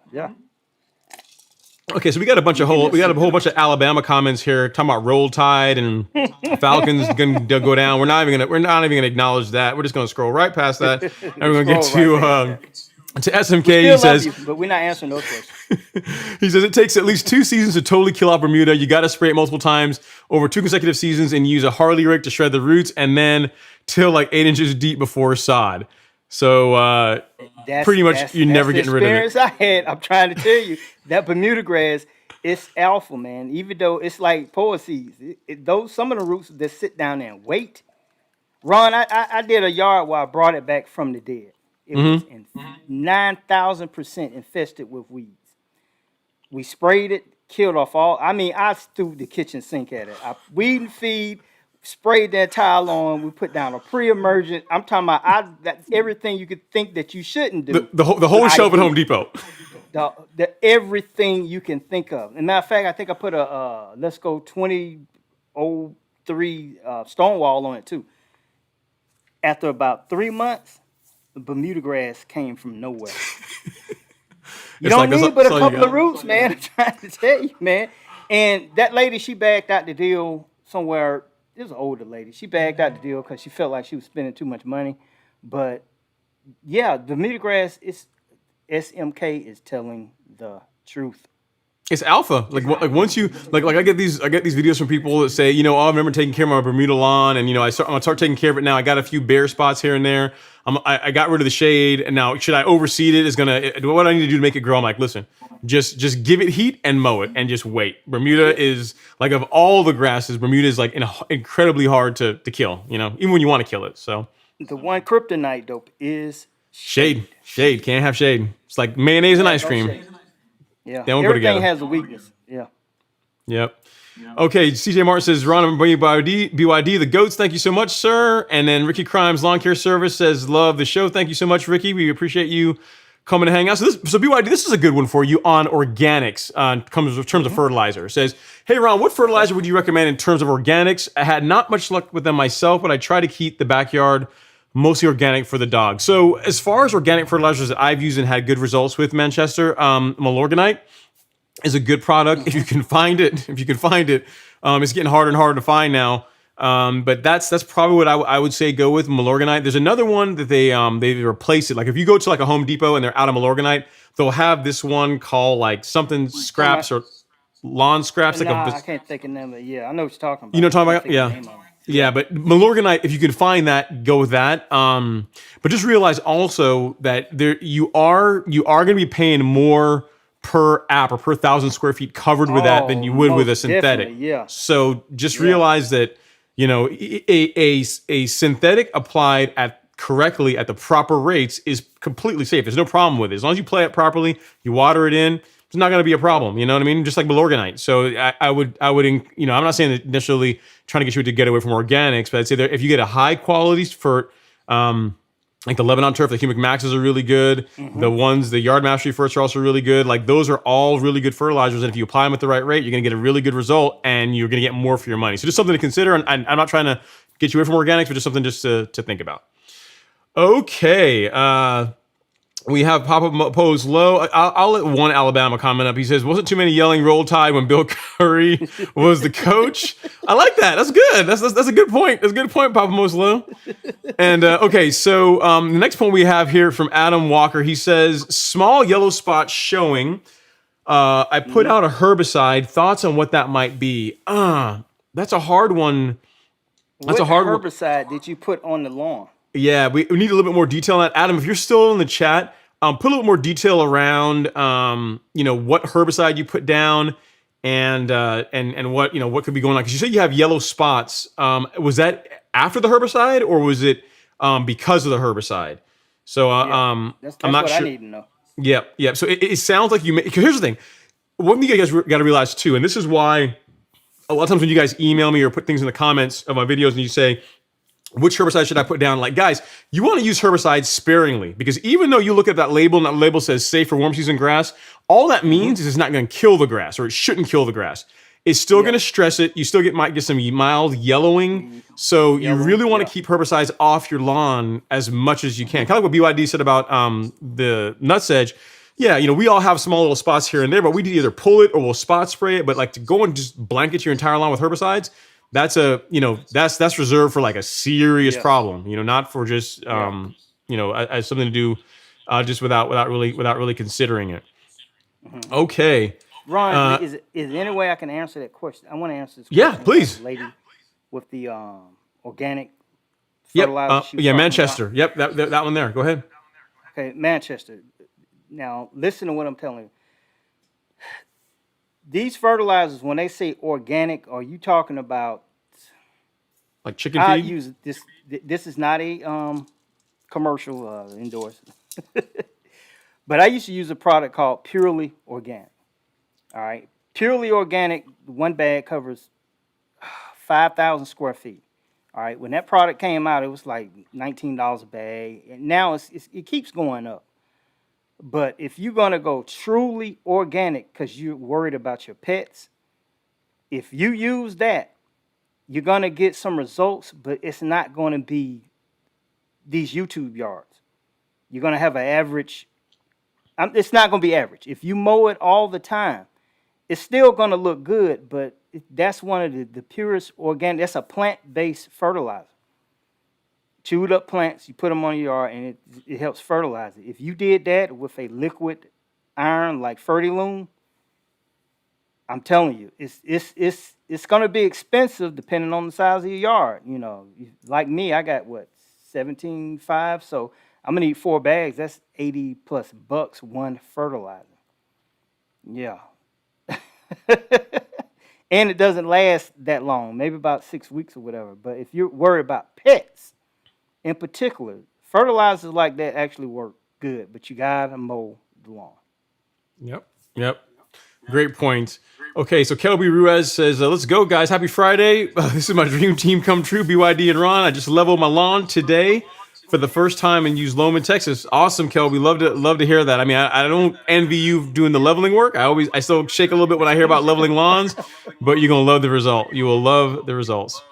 Okay, so we got a whole bunch of Alabama comments here talking about Roll Tide and Falcons gonna go down. We're not even gonna acknowledge that. We're just gonna scroll right past that, and we're gonna get to SMK. He says, but we're not answering those questions. he says it takes at least 2 seasons to totally kill out Bermuda. You got to spray it multiple times over 2 consecutive seasons and use a Harley rake to shred the roots, and then till like 8 inches deep before sod. So pretty much you're never getting rid of it. Experience I had. I'm trying to tell you that Bermuda grass, it's alpha, man. Even though it's like poor seeds, those some of the roots that sit down there and wait. Ron, I did a yard where I brought it back from the dead. It was 9,000% infested with weeds. We sprayed it, killed off all. I mean, I threw the kitchen sink at it. I weed and feed. Sprayed that tile on. We put down a pre-emergent. I'm talking about that's everything you could think that you shouldn't do. The whole shelf at Home Depot. The everything you can think of. And matter of fact, I think I put a Let's Go 2003 Stonewall on it too. After about 3 months, the Bermuda grass came from nowhere. You don't need but a couple of roots, man. I'm trying to tell you, man. And that lady, she bagged out the deal somewhere. It was an older lady. She bagged out the deal because she felt like she was spending too much money. But yeah, the Bermuda grass is SMK is telling the truth. It's alpha. Like once you like I get these videos from people that say, I remember taking care of my Bermuda lawn, and I'm gonna start taking care of it now. I got a few bare spots here and there. I got rid of the shade, and now should I overseed it? What I need to do to make it grow? I'm like, listen, just give it heat and mow it, and just wait. Bermuda is like, of all the grasses, Bermuda is like incredibly hard to kill. Even when you want to kill it. So the one kryptonite dope is shade. Shade can't have shade. It's like mayonnaise and ice cream. Shade. Yeah, they don't go together. Everything has a weakness. Yeah. Yep. Okay, CJ Martin says, Ron and BYD, the goats, thank you so much, sir. And then Ricky Crimes Lawn Care Service says, love the show. Thank you so much, Ricky. We appreciate you coming to hang out. So BYD, this is a good one for you on organics in terms of fertilizer. It says, hey, Ron, what fertilizer would you recommend in terms of organics? I had not much luck with them myself, but I try to keep the backyard mostly organic for the dog. So as far as organic fertilizers that I've used and had good results with, Manchester, Malorganite, is a good product if you can find it. If you can find it, it's getting harder and harder to find now. But that's probably what I would say go with Milorganite. There's another one that they replace it. Like if you go to like a Home Depot and they're out of Milorganite, they'll have this one called like something scraps or lawn scraps. Nah, Like I can't think of the name of it. Yeah, I know what you're talking about. you know what I'm I talking can't about? think of the Yeah. name of it. Yeah, but Milorganite, if you can find that, go with that. But just realize also that you are going to be paying more per app or per 1,000 square feet covered with that than Oh, you would with a most synthetic. definitely, yeah. So just Yeah. realize that a synthetic applied correctly at the proper rates is completely safe. There's no problem with it as long as you play it properly. You water it in. It's not going to be a problem. You know what I mean? Just like Milorganite. So I would, I'm not saying that initially trying to get you to get away from organics, but I'd say that if you get a high quality fert, like the Lebanon turf, the Humic Maxes are really good. The Yard Mastery ferts are also really good. Like those are all really good fertilizers. And if you apply them at the right rate, you're going to get a really good result and you're going to get more for your money. So just something to consider. And I'm not trying to get you away from organics, but just something just to think about. Okay. We have Papa Pose Low. I'll let one Alabama comment up. He says, wasn't too many yelling Roll Tide when Bill Curry was the coach. I like that. That's good. That's a good point. That's a good point, Papa Pose Low. And okay, so the next point we have here from Adam Walker. He says, small yellow spot showing. I put out a herbicide. Thoughts on what that might be? That's a hard one. That's What a hard one. herbicide did you put on the lawn? Yeah, we need a little bit more detail on that. Adam, if you're still in the chat, put a little more detail around, what herbicide you put down and what, what could be going on. Because you said you have yellow spots. Was that after the herbicide or was it because of the herbicide? So That's I'm not what sure. I need to know. Yep. So it sounds like because here's the thing. One thing you guys got to realize too, and this is why a lot of times when you guys email me or put things in the comments of my videos and you say, which herbicide should I put down? Like, guys, you want to use herbicides sparingly because even though you look at that label and that label says safe for warm season grass, all that means is it's not going to kill the grass or it shouldn't kill the grass. It's still going to stress it. You still might get some mild yellowing. So you really want to keep herbicides off your lawn as much as you can. Kind of like what BYD said about the Nutsedge. Yeah, we all have small little spots here and there, but we either pull it or we'll spot spray it. But like to go and just blanket your entire lawn with herbicides, that's that's reserved for like a serious problem, not for just as something to do just without really considering it. Okay. Ron, is there any way I can answer that question? I want to answer this question. Yeah, please. The lady with the organic Yep. fertilizer. she was talking Manchester. about. Yep. That one there. Go ahead. Okay, Manchester. Now, listen to what I'm telling you. These fertilizers, when they say organic, are you talking about? Like chicken I feed. use this. This is not a commercial endorsement, but I used to use a product called Purely Organic. All right, Purely Organic. One bag covers 5,000 square feet. All right, when that product came out, it was like $19 a bag, and now it keeps going up. But if you're gonna go truly organic, because you're worried about your pets, if you use that, you're gonna get some results, but it's not gonna be these YouTube yards. You're gonna have an average. It's not gonna be average. If you mow it all the time, it's still gonna look good, but that's one of the purest organic. That's a plant-based fertilizer. Chewed up plants, you put them on your yard, and it helps fertilize it. If you did that with a liquid iron like Fertiloom, I'm telling you, it's gonna be expensive depending on the size of your yard. Like me, I got 17.5, so I'm gonna need 4 bags. That's $80+ one fertilizer. Yeah. And it doesn't last that long, maybe about 6 weeks or whatever. But if you're worried about pets in particular, fertilizers like that actually work good, but you gotta mow the lawn. Yep. Great point. Okay, so Kelby Ruiz says, let's go, guys. Happy Friday. This is my dream team come true, BYD and Ron. I just leveled my lawn today for the first time and used loam in Texas. Awesome, Kelby. Love to hear that. I mean, I don't envy you doing the leveling work. I still shake a little bit when I hear about leveling lawns, but you're going to love the result. You will love the results.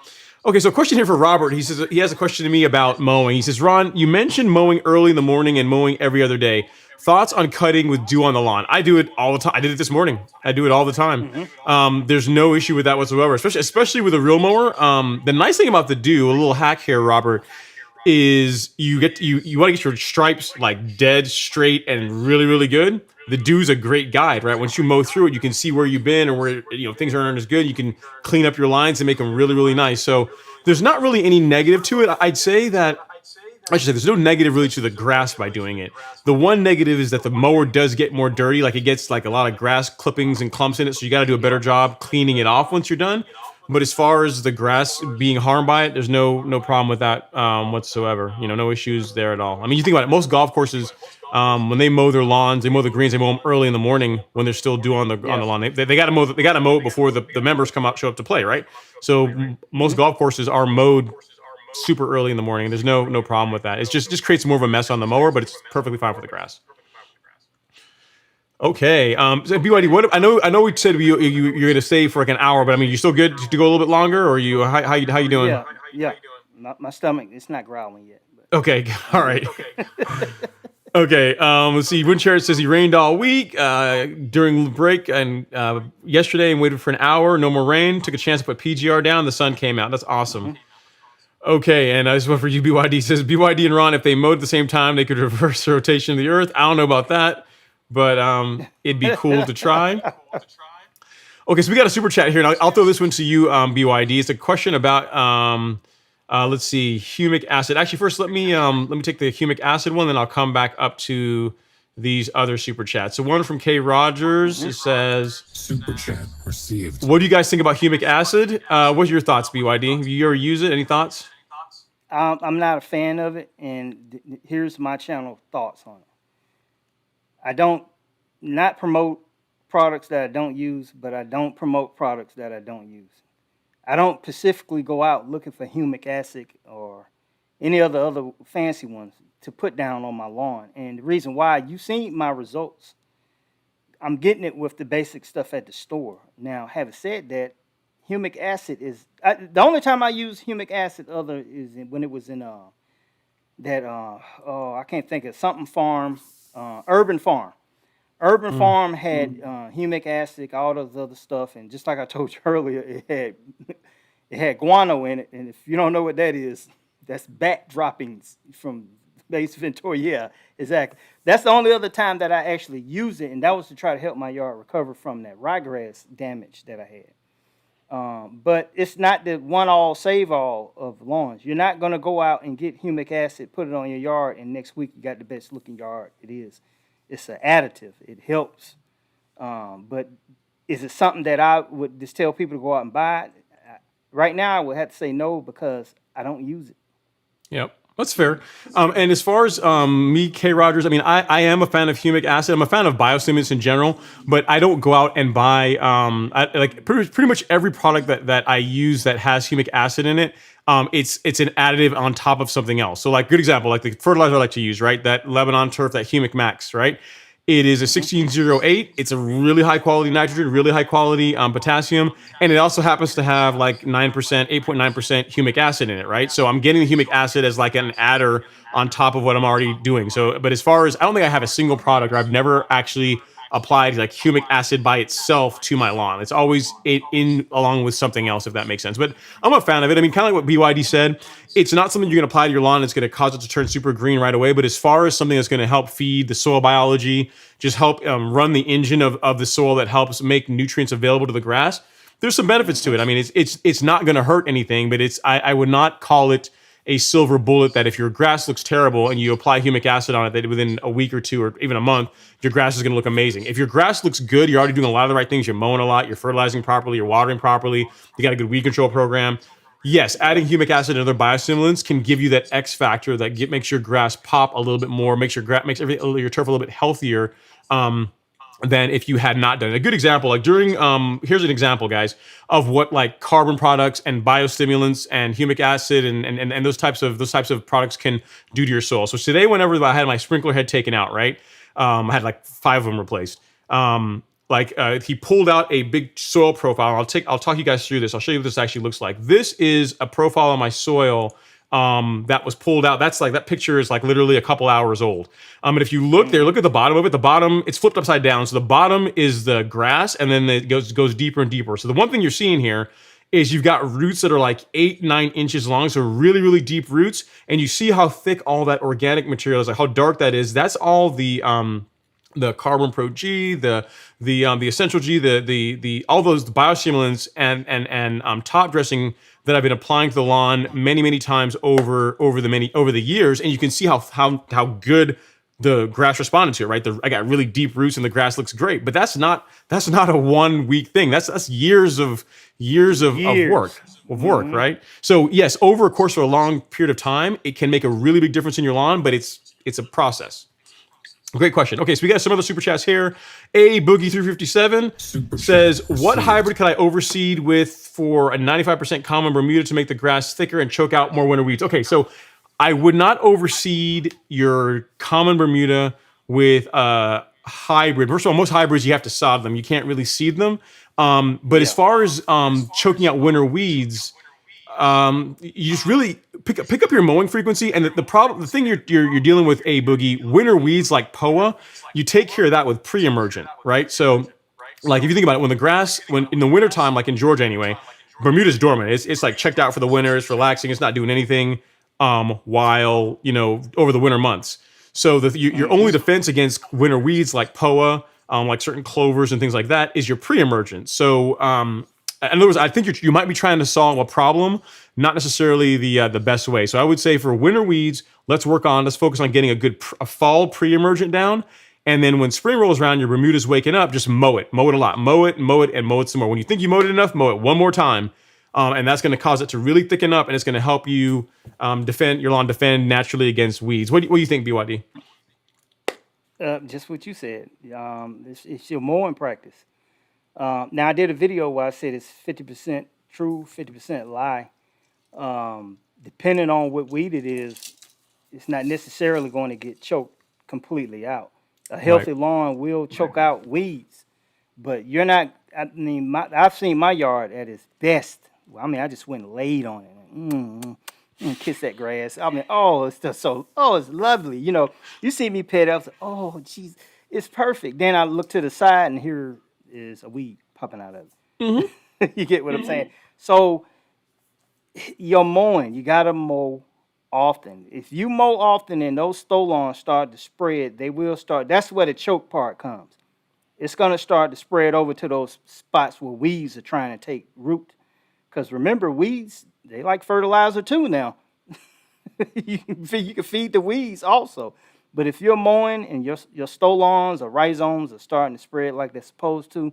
Okay, so question here for Robert. He says he has a question to me about mowing. He says, Ron, you mentioned mowing early in the morning and mowing every other day. Thoughts on cutting with dew on the lawn? I do it all the time. I did it this morning. I do it all the time. Mm-hmm. There's no issue with that whatsoever, especially with a real mower. The nice thing about the dew, a little hack here, Robert, is you want to get your stripes like dead straight and really really good. The dew's a great guide, right? Once you mow through it, you can see where you've been or where things aren't as good. You can clean up your lines and make them really really nice. So there's not really any negative to it. I'd say that I should say there's no negative really to the grass by doing it. The one negative is that the mower does get more dirty. Like it gets like a lot of grass clippings and clumps in it. So you got to do a better job cleaning it off once you're done. But as far as the grass being harmed by it, there's no problem with that whatsoever. No issues there at all. I mean, you think about it. Most golf courses, when they mow their lawns, they mow the greens, they mow them early in the morning when they're still dew on the Yeah. lawn. They got to mow. They got to mow it before the members show up to play, right? So most golf courses are mowed super early in the morning. There's no problem with that. It's just creates more of a mess on the mower, but it's perfectly fine for the grass. Okay. So BYD, what I know we said you're going to stay for like an hour, but I mean, you still good to go a little bit longer, or how you doing? Yeah. My stomach, it's not growling yet. But. Okay. All right. Okay. Let's see. Windshare says he rained all week during the break and yesterday and waited for an hour. No more rain. Took a chance to put PGR down. The sun came out. That's awesome. Okay, and this one for you, BYD says BYD and Ron, if they mowed at the same time, they could reverse the rotation of the Earth. I don't know about that, but it'd be cool to try. Okay, so we got a super chat here, and I'll throw this one to you, BYD. It's a question about let's see, humic acid. Actually, first let me take the humic acid one, then I'll come back up to these other super chats. So one from K Rogers, it says, Super chat received. what do you guys think about humic acid? What's your thoughts, BYD? Have you ever used it? Any thoughts? I'm not a fan of it, and here's my channel thoughts on it. I don't not promote products that I don't use, but I don't promote products that I don't use. I don't specifically go out looking for humic acid or any other fancy ones to put down on my lawn. And the reason why, you've seen my results. I'm getting it with the basic stuff at the store. Now, having said that, humic acid is the only time I use humic acid when it was in I can't think of something farm, Urban Farm. Urban Farm had humic acid, all those other stuff, and just like I told you earlier, it had guano in it. And if you don't know what that is, that's bat droppings from base Ventura. Yeah, exactly. That's the only other time that I actually used it, and that was to try to help my yard recover from that ryegrass damage that I had. But it's not the one-all, save-all of lawns. You're not going to go out and get humic acid, put it on your yard, and next week you got the best-looking yard it is. It's an additive. It helps. But is it something that I would just tell people to go out and buy? Right now, I would have to say no because I don't use it. Yep. That's fair. And as far as me, K. Rogers, I mean, I am a fan of humic acid. I'm a fan of biostimulants in general, but I don't go out and buy like pretty much every product that I use that has humic acid in it. It's an additive on top of something else. So, like, good example, like the fertilizer I like to use, right? That Lebanon turf, that Humic Max, right? It is a 1608. It's a really high quality nitrogen, really high quality potassium, and it also happens to have like 9%, 8.9% humic acid in it, right? So I'm getting the humic acid as like an adder on top of what I'm already doing. So, but as far as, I don't think I have a single product, or I've never actually applied like humic acid by itself to my lawn. It's always in along with something else, if that makes sense. But I'm a fan of it. I mean, kind of like what BYD said, it's not something you're going to apply to your lawn. It's going to cause it to turn super green right away. But as far as something that's going to help feed the soil biology, just help run the engine of the soil that helps make nutrients available to the grass, there's some benefits to it. I mean, it's not going to hurt anything, but I would not call it a silver bullet that if your grass looks terrible and you apply humic acid on it, that within a week or two or even a month, your grass is going to look amazing. If your grass looks good, you're already doing a lot of the right things. You're mowing a lot, you're fertilizing properly, you're watering properly, you got a good weed control program. Yes, adding humic acid and other biostimulants can give you that X factor that makes your grass pop a little bit more, makes your turf a little bit healthier than if you had not done it. A good example, like during, here's an example, guys, of what like carbon products and biostimulants and humic acid and those types of products can do to your soil. So today, whenever I had my sprinkler head taken out, right, I had like 5 of them replaced. he pulled out a big soil profile. I'll talk you guys through this. I'll show you what this actually looks like. This is a profile of my soil that was pulled out. That picture is like literally a couple hours old. And if you look there, look at the bottom of it. The bottom, it's flipped upside down. So the bottom is the grass, and then it goes deeper and deeper. So the one thing you're seeing here is you've got roots that are like 8-9 inches long, so really, really deep roots. And you see how thick all that organic material is, like how dark that is. That's all the Carbon Pro G, the Essential G, the all those biostimulants and top dressing that I've been applying to the lawn many times over the years, and you can see how good the grass responded to it. Right, I got really deep roots and the grass looks great, but that's not a 1 week thing. That's years of work. Right? So yes, over a course of a long period of time, it can make a really big difference in your lawn, but it's a process. Great question. Okay, so we got some other super chats here. A Boogie 357 says, "What hybrid can I overseed with for a 95% common Bermuda to make the grass thicker and choke out more winter weeds?" Okay, so I would not overseed your common Bermuda with a hybrid. First of all, most hybrids you have to sod them. You can't really seed them. But as far as choking out winter weeds, you just really pick up your mowing frequency. And the thing you're dealing with, a Boogie, winter weeds like POA, you take care of that with pre-emergent, right? So like if you think about it, when in the wintertime, like in Georgia anyway, Bermuda's dormant. It's like checked out for the winter, it's relaxing, it's not doing anything while over the winter months. So your only defense against winter weeds like POA, like certain clovers and things like that, is your pre-emergent. So in other words, I think you might be trying to solve a problem, not necessarily the best way. So I would say for winter weeds, let's focus on getting a fall pre-emergent down. And then when spring rolls around, your Bermuda's waking up, just mow it a lot, mow it, and mow it some more. When you think you mowed it enough, mow it one more time. And that's going to cause it to really thicken up, and it's going to help you defend your lawn naturally against weeds. What do you think, BYD? Just what you said. It's your mowing practice. Now, I did a video where I said it's 50% true, 50% lie. Depending on what weed it is, it's not necessarily going to get choked completely out. A healthy lawn will choke out weeds, but you're not. I mean, I've seen my yard at its best. I mean, I just went and laid on it. Kiss that grass. I mean, it's just it's lovely. You see me pet up. Oh, geez, it's perfect. Then I look to the side, and here is a weed popping out of it. Mm-hmm. You get what I'm saying? So your mowing, you gotta mow often. If you mow often and those stolons start to spread, they will start. That's where the choke part comes. It's gonna start to spread over to those spots where weeds are trying to take root. Because remember, weeds, they like fertilizer too now. You can feed the weeds also. But if you're mowing and your stolons or rhizomes are starting to spread like they're supposed to,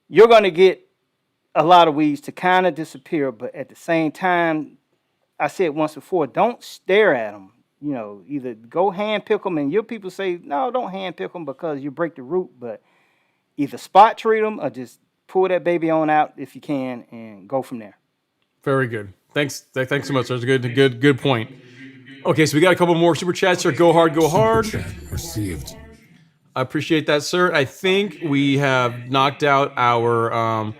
you're going to get a lot of weeds to kind of disappear. But at the same time, I said once before, don't stare at them. Either go hand pick them, and your people say, no, don't hand pick them because you break the root. But either spot treat them or just pull that baby on out if you can and go from there. Very good. Thanks so much. That's a good point. Okay, so we got a couple more super chats here. Go hard, go hard. Super chat received. I appreciate that, sir. I think we have knocked out our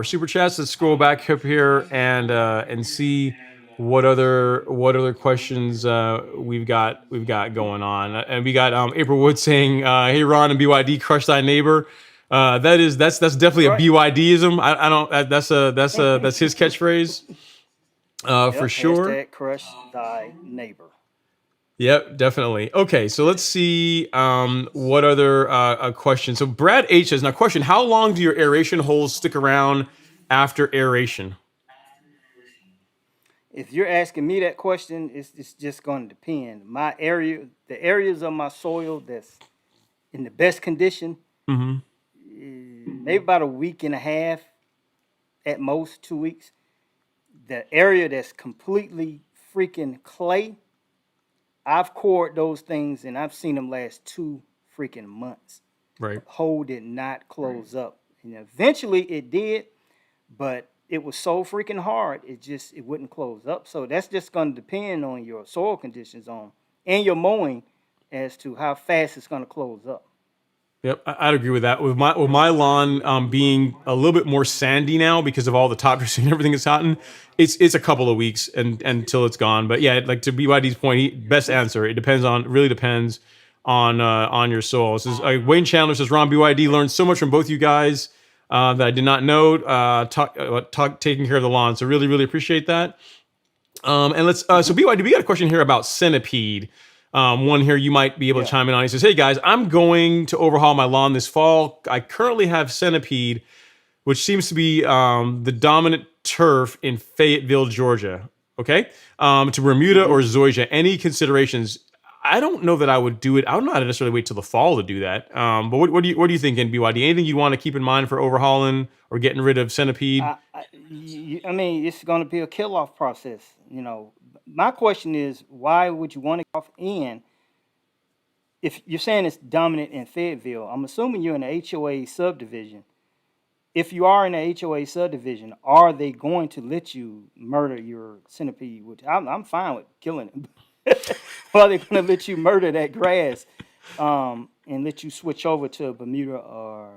super chats. Let's scroll back up here and see what other questions we've got going on. And we got April Wood saying, "Hey Ron and BYD, crush thy neighbor." That's definitely a BYDism. I don't. That's his catchphrase. For sure. Hashtag crush thy neighbor. Yep, definitely. Okay, so let's see what other questions. So Brad H says, now question, how long do your aeration holes stick around after aeration? If you're asking me that question, it's just going to depend. The areas of my soil that's in the best condition, maybe about a week and a half, at most 2 weeks. The area that's completely freaking clay, I've cored those things and I've seen them last 2 freaking months. Right. The hole did not close up. And eventually it did, but it was so freaking hard, it wouldn't close up. So that's just going to depend on your soil conditions and your mowing as to how fast it's going to close up. Yep, I'd agree with that. With my lawn being a little bit more sandy now because of all the top dressing and everything that's happened, it's a couple of weeks and until it's gone. But yeah, like to BYD's point, best answer. It really depends on your soil. This is Wayne Chandler says Ron BYD learned so much from both you guys that I did not know. Taking care of the lawn, so really appreciate that. And let's so BYD, we got a question here about centipede. One here you might be able to Yeah. chime in on. He says, "Hey guys, I'm going to overhaul my lawn this fall. I currently have centipede, which seems to be the dominant turf in Fayetteville, Georgia. Okay, to Bermuda or Zoysia. Any considerations? I don't know that I would do it. I don't know how to necessarily wait till the fall to do that. But what do you think in BYD? Anything you want to keep in mind for overhauling or getting rid of centipede? I mean, it's going to be a kill-off process. My question is, why would you want to off? And if you're saying it's dominant in Fayetteville, I'm assuming you're in the HOA subdivision. If you are in the HOA subdivision, are they going to let you murder your centipede? Which I'm fine with killing it. Or are they going to let you murder that grass and let you switch over to Bermuda or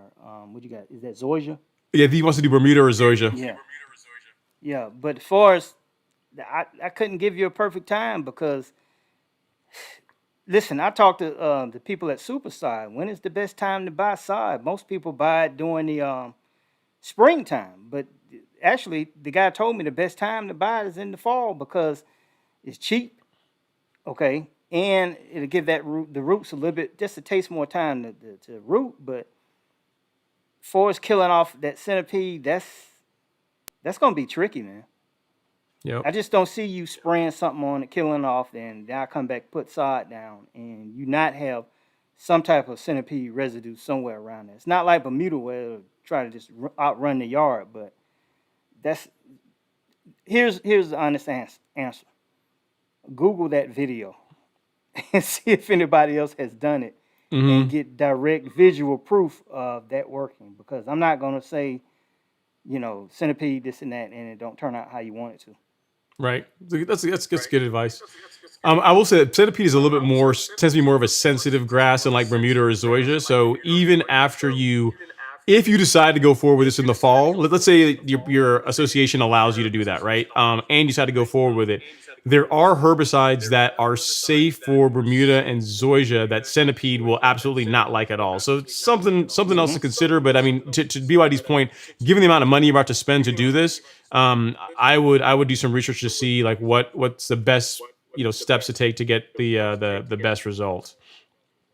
what you got? Is that Zoysia? Yeah, if he wants to do Bermuda or Zoysia. Yeah. Yeah, but as far as I couldn't give you a perfect time because listen, I talked to the people at Superside. When is the best time to buy sod? Most people buy it during the springtime, but actually the guy told me the best time to buy it is in the fall because it's cheap, okay, and it'll give the roots a little bit just a taste more time to root. But for us killing off that centipede, that's gonna be tricky, man. Yep. I just don't see you spraying something on it, killing off, and then I come back, put sod down, and you not have some type of centipede residue somewhere around there. It's not like Bermuda where it'll try to just outrun the yard, but here's the honest answer. Google that video and see if anybody else has done it and get direct visual proof of that working, because I'm not going to say, centipede, this and that, and it don't turn out how you want it to. Right. That's good advice. I will say that centipede is a little bit more tends to be more of a sensitive grass than like Bermuda or Zoysia. So even after if you decide to go forward with this in the fall, let's say your association allows you to do that, right? And you decide to go forward with it. There are herbicides that are safe for Bermuda and Zoysia that centipede will absolutely not like at all. So it's something else to consider. But I mean, to BYD's point, given the amount of money you're about to spend to do this, I would do some research to see like what's the best steps to take to get the best results.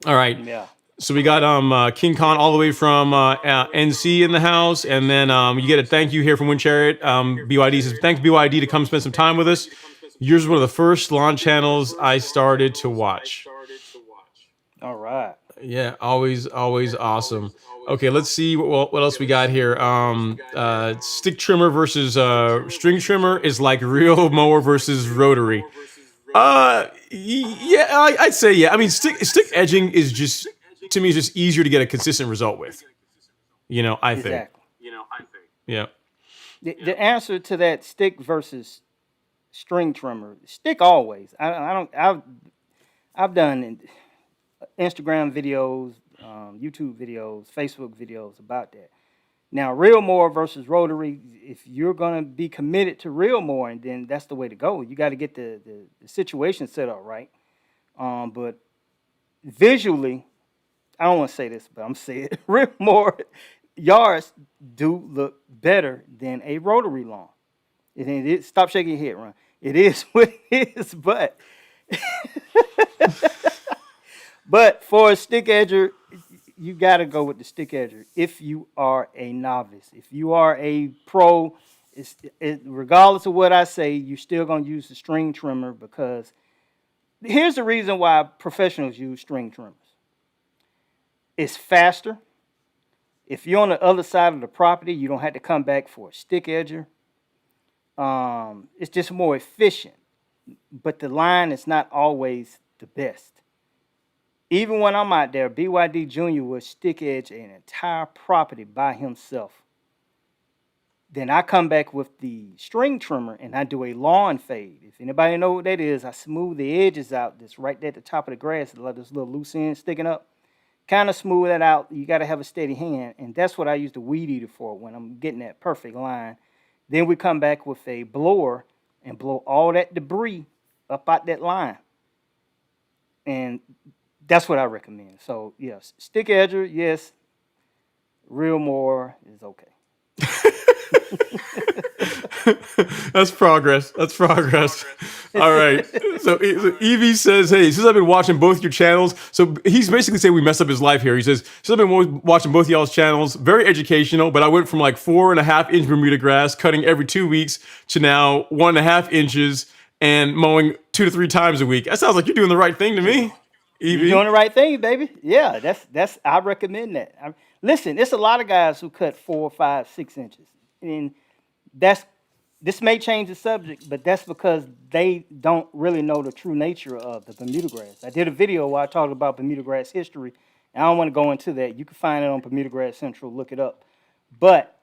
All right. Yeah. So we got King Khan all the way from NC in the house, and then you get a thank you here from Wind Chariot. BYD says thanks BYD to come spend some time with us. Yours was one of the first lawn channels I started to watch. All right. Yeah, always awesome. Okay, let's see what else we got here. Stick trimmer versus string trimmer is like real mower versus rotary. Yeah, I'd say yeah. I mean, stick edging is just easier to get a consistent result with. I think. Exactly. Yeah. The answer to that stick versus string trimmer, stick always. I've done Instagram videos, YouTube videos, Facebook videos about that. Now, real mower versus rotary, if you're going to be committed to real mowing, then that's the way to go. You got to get the situation set up right. But visually, I don't want to say this, but I'm saying it. Real mower yards do look better than a rotary lawn. Stop shaking your head, Ron. It is what it is, but for a stick edger, you got to go with the stick edger. If you are a novice, if you are a pro, regardless of what I say, you're still going to use the string trimmer, because here's the reason why professionals use string trimmers. It's faster. If you're on the other side of the property, you don't have to come back for a stick edger. It's just more efficient, but the line is not always the best. Even when I'm out there, BYD Jr. will stick edge an entire property by himself. Then I come back with the string trimmer and I do a lawn fade. If anybody know what that is, I smooth the edges out that's right there at the top of the grass, like this little loose end sticking up. kind of smooth that out. You got to have a steady hand, and that's what I use the weed eater for when I'm getting that perfect line. Then we come back with a blower and blow all that debris up out that line, and that's what I recommend. So yes, stick edger, yes. Real mower is okay. That's progress. That's progress. All right. So Evie says, hey, since I've been watching both your channels, so he's basically saying we messed up his life here. He says, since I've been watching both y'all's channels, very educational, but I went from like 4.5-inch Bermuda grass, cutting every 2 weeks, to now 1.5 inches and mowing 2 to 3 times a week. That sounds like you're doing the right thing to me, Evie. You're doing the right thing, baby. Yeah, that's I recommend that. Listen, there's a lot of guys who cut 4, 5, 6 inches, and this may change the subject, but that's because they don't really know the true nature of the Bermuda grass. I did a video where I talked about Bermuda grass history, and I don't want to go into that. You can find it on Bermuda Grass Central. Look it up. But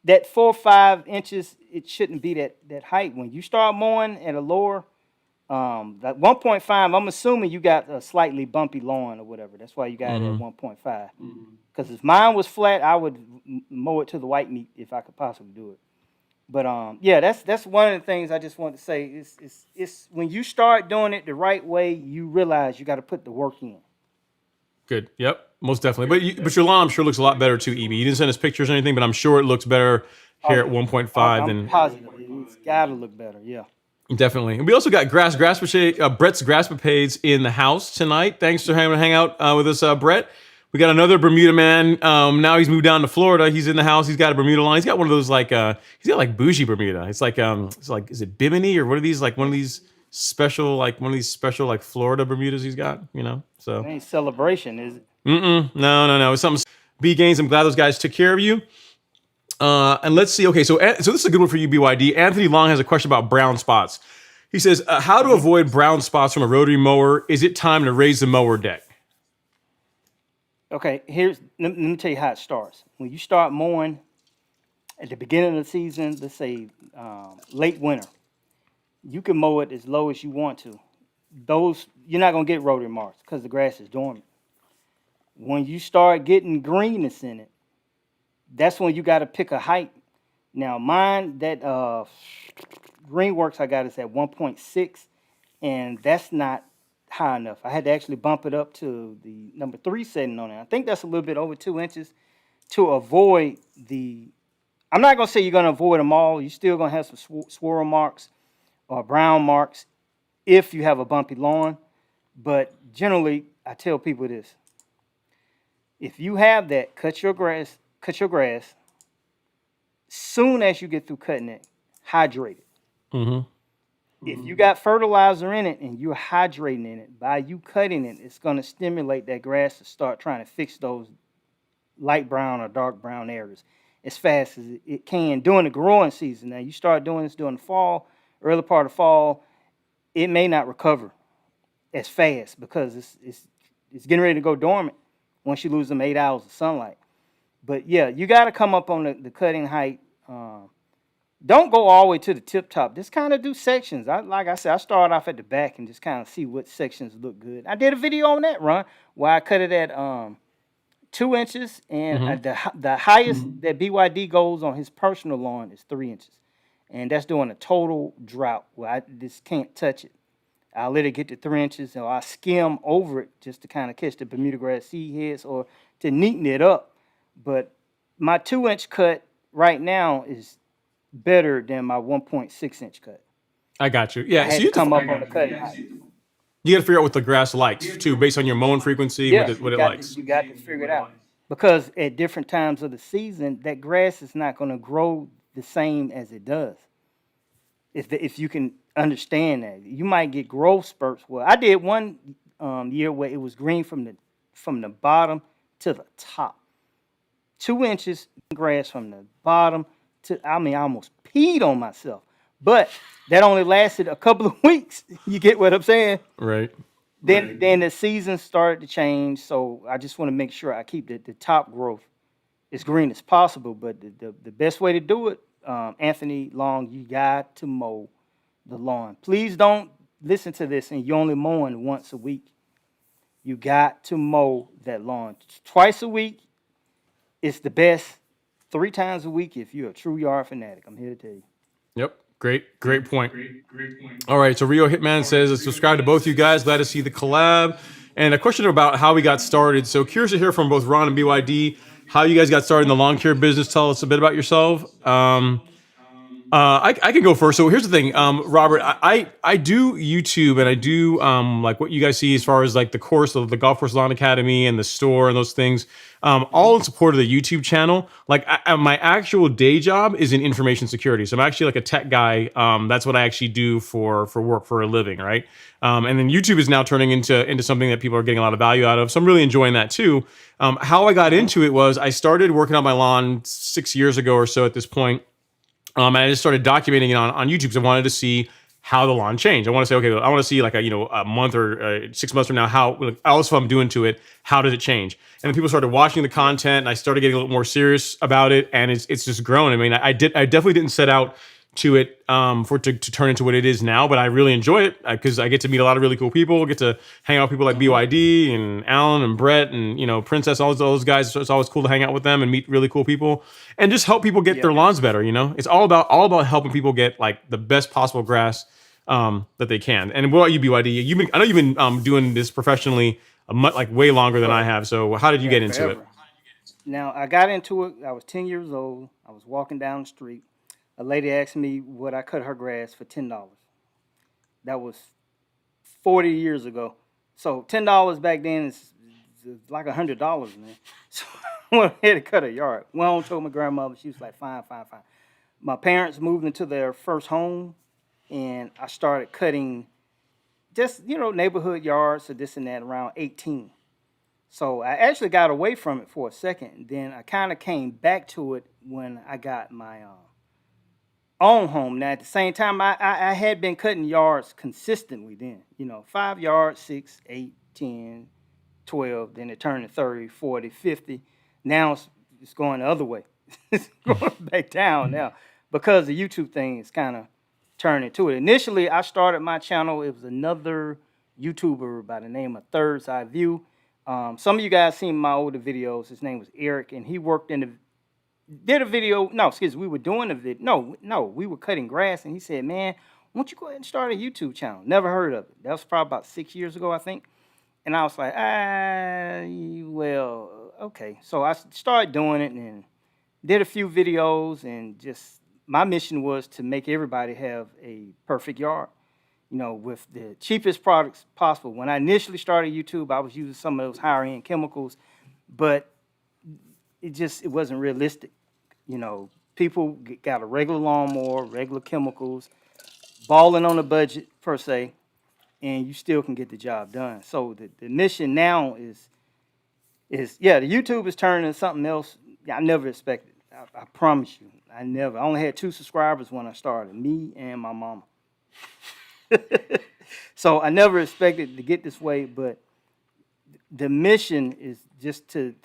that 4 or 5 inches, it shouldn't be that height. When you start mowing at a lower, like 1.5, I'm assuming you got a slightly bumpy lawn or whatever. That's why you got it at 1.5. Because if mine was flat, I would mow it to the white meat if I could possibly do it. But yeah, that's one of the things I just want to say. It's when you start doing it the right way, you realize you got to put the work in. Good. Yep. Most definitely. But your lawn, I'm sure, looks a lot better too, Evie. You didn't send us pictures or anything, but I'm sure it looks better here at 1.5 I'm than positive. It's got to look better. Yeah. Definitely. And we also got Brett's grass papades in the house tonight. Thanks for hanging out with us, Brett. We got another Bermuda man. Now he's moved down to Florida. He's in the house. He's got a Bermuda lawn. He's got one of those he's got like bougie Bermuda. It's like is it Bimini or what are these, like one of these special Florida Bermudas he's got, So It ain't celebration, is it? No. It's something. B Gaines, I'm glad those guys took care of you. And let's see. Okay, so this is a good one for you, BYD. Anthony Long has a question about brown spots. He says, how to avoid brown spots from a rotary mower? Is it time to raise the mower deck? Okay, let me tell you how it starts. When you start mowing at the beginning of the season, let's say late winter, you can mow it as low as you want to. You're not gonna get rotary marks because the grass is dormant. When you start getting greenness in it, that's when you got to pick a height. Now mine, that Greenworks I got is at 1.6, and that's not high enough. I had to actually bump it up to the number 3 setting on it. I think that's a little bit over 2 inches to avoid I'm not gonna say you're gonna avoid them all. You're still gonna have some swirl marks or brown marks if you have a bumpy lawn. But generally, I tell people this: if you have that, cut your grass. Soon as you get through cutting it, hydrate it. If you got fertilizer in it and you're hydrating in it, by you cutting it, it's going to stimulate that grass to start trying to fix those light brown or dark brown areas as fast as it can during the growing season. Now, you start doing this during the fall, early part of fall, it may not recover as fast because it's getting ready to go dormant once you lose them 8 hours of sunlight. But yeah, you got to come up on the cutting height. Don't go all the way to the tip top. Just kind of do sections. Like I said, I start off at the back and just kind of see what sections look good. I did a video on that, Ron, where I cut it at 2 inches, and the highest that BYD goes on his personal lawn is 3 inches. And that's doing a total drought where I just can't touch it. I'll let it get to 3 inches, or I skim over it just to kind of catch the Bermuda grass seed heads or to neaten it up. But my 2-inch cut right now is better than my 1.6-inch cut. I got you. Yeah, I had to come up on the cutting height. You got to figure out what the grass likes too, based on your mowing frequency, Yeah, what it likes. you got to figure it out. Because at different times of the season, that grass is not going to grow the same as it does. If you can understand that, you might get growth spurts. Well, I did one year where it was green from the bottom to the top. 2 inches grass from the bottom to, I almost peed on myself. But that only lasted a couple of weeks. You get what I'm saying? Right. Then the season started to change, so I just want to make sure I keep the top growth as green as possible. But the best way to do it, Anthony Long, you got to mow the lawn. Please don't listen to this and you're only mowing once a week. You got to mow that lawn twice a week. It's the best. 3 times a week if you're a true yard fanatic. I'm here to tell you. Yep. Great point. All right. So Rio Hitman says, subscribe to both you guys. Glad to see the collab. And a question about how we got started. So curious to hear from both Ron and BYD how you guys got started in the lawn care business. Tell us a bit about yourself. I can go first. So here's the thing, Robert. I do YouTube and I do like what you guys see as far as like the course of the Golf Course Lawn Academy and the store and those things. All in support of the YouTube channel. Like my actual day job is in information security. So I'm actually like a tech guy. That's what I actually do for work for a living, right? And then YouTube is now turning into something that people are getting a lot of value out of. So I'm really enjoying that too. How I got into it was I started working on my lawn 6 years ago or so at this point. And I just started documenting it on YouTube because I wanted to see how the lawn changed. I want to say, okay, I want to see like a month or 6 months from now, how like, all the stuff I'm doing to it, how did it change? And then people started watching the content and I started getting a little more serious about it, and it's just grown. I mean, I definitely didn't set out to it for it to turn into what it is now, but I really enjoy it because I get to meet a lot of really cool people, get to hang out with people like BYD and Alan and Brett and Princess, all those guys. So it's always cool to hang out with them and meet really cool people and just help people get their lawns better. It's all about helping people get like the best possible grass that they can. And what about you, BYD? I know you've been doing this professionally like way longer than I have. So how did you get into it? Now I got into it. I was 10 years old. I was walking down the street. A lady asked me would I cut her grass for $10. That was 40 years ago. So $10 back then is like $100, man. So I went ahead and cut her yard. Went home, told my grandmother. She was like, fine. My parents moved into their first home, and I started cutting just, neighborhood yards or this and that around 18. So I actually got away from it for a second. Then I kind of came back to it when I got my own home. Now, at the same time, I had been cutting yards consistently then. 5 yards, 6, 8, 10, 12. Then it turned to 30, 40, 50. Now it's going the other way. It's going back down now because the YouTube thing is kind of turning to it. Initially, I started my channel. It was another YouTuber by the name of Third's Eye View. Some of you guys seen my older videos. His name was Eric, and he worked in the did a video. No, excuse me. We were doing a video. No, we were cutting grass, and he said, "Man, why don't you go ahead and start a YouTube channel?" Never heard of it. That was probably about 6 years ago, I think. And I was like, well, okay. So I started doing it and did a few videos, and just my mission was to make everybody have a perfect yard, with the cheapest products possible. When I initially started YouTube, I was using some of those higher end chemicals, but it wasn't realistic. People got a regular lawnmower, regular chemicals, balling on a budget per se, and you still can get the job done. So the mission now is the YouTube is turning into something else. I never expected. I promise you, I only had 2 subscribers when I started, me and my mama. So I never expected to get this way, but the mission is just to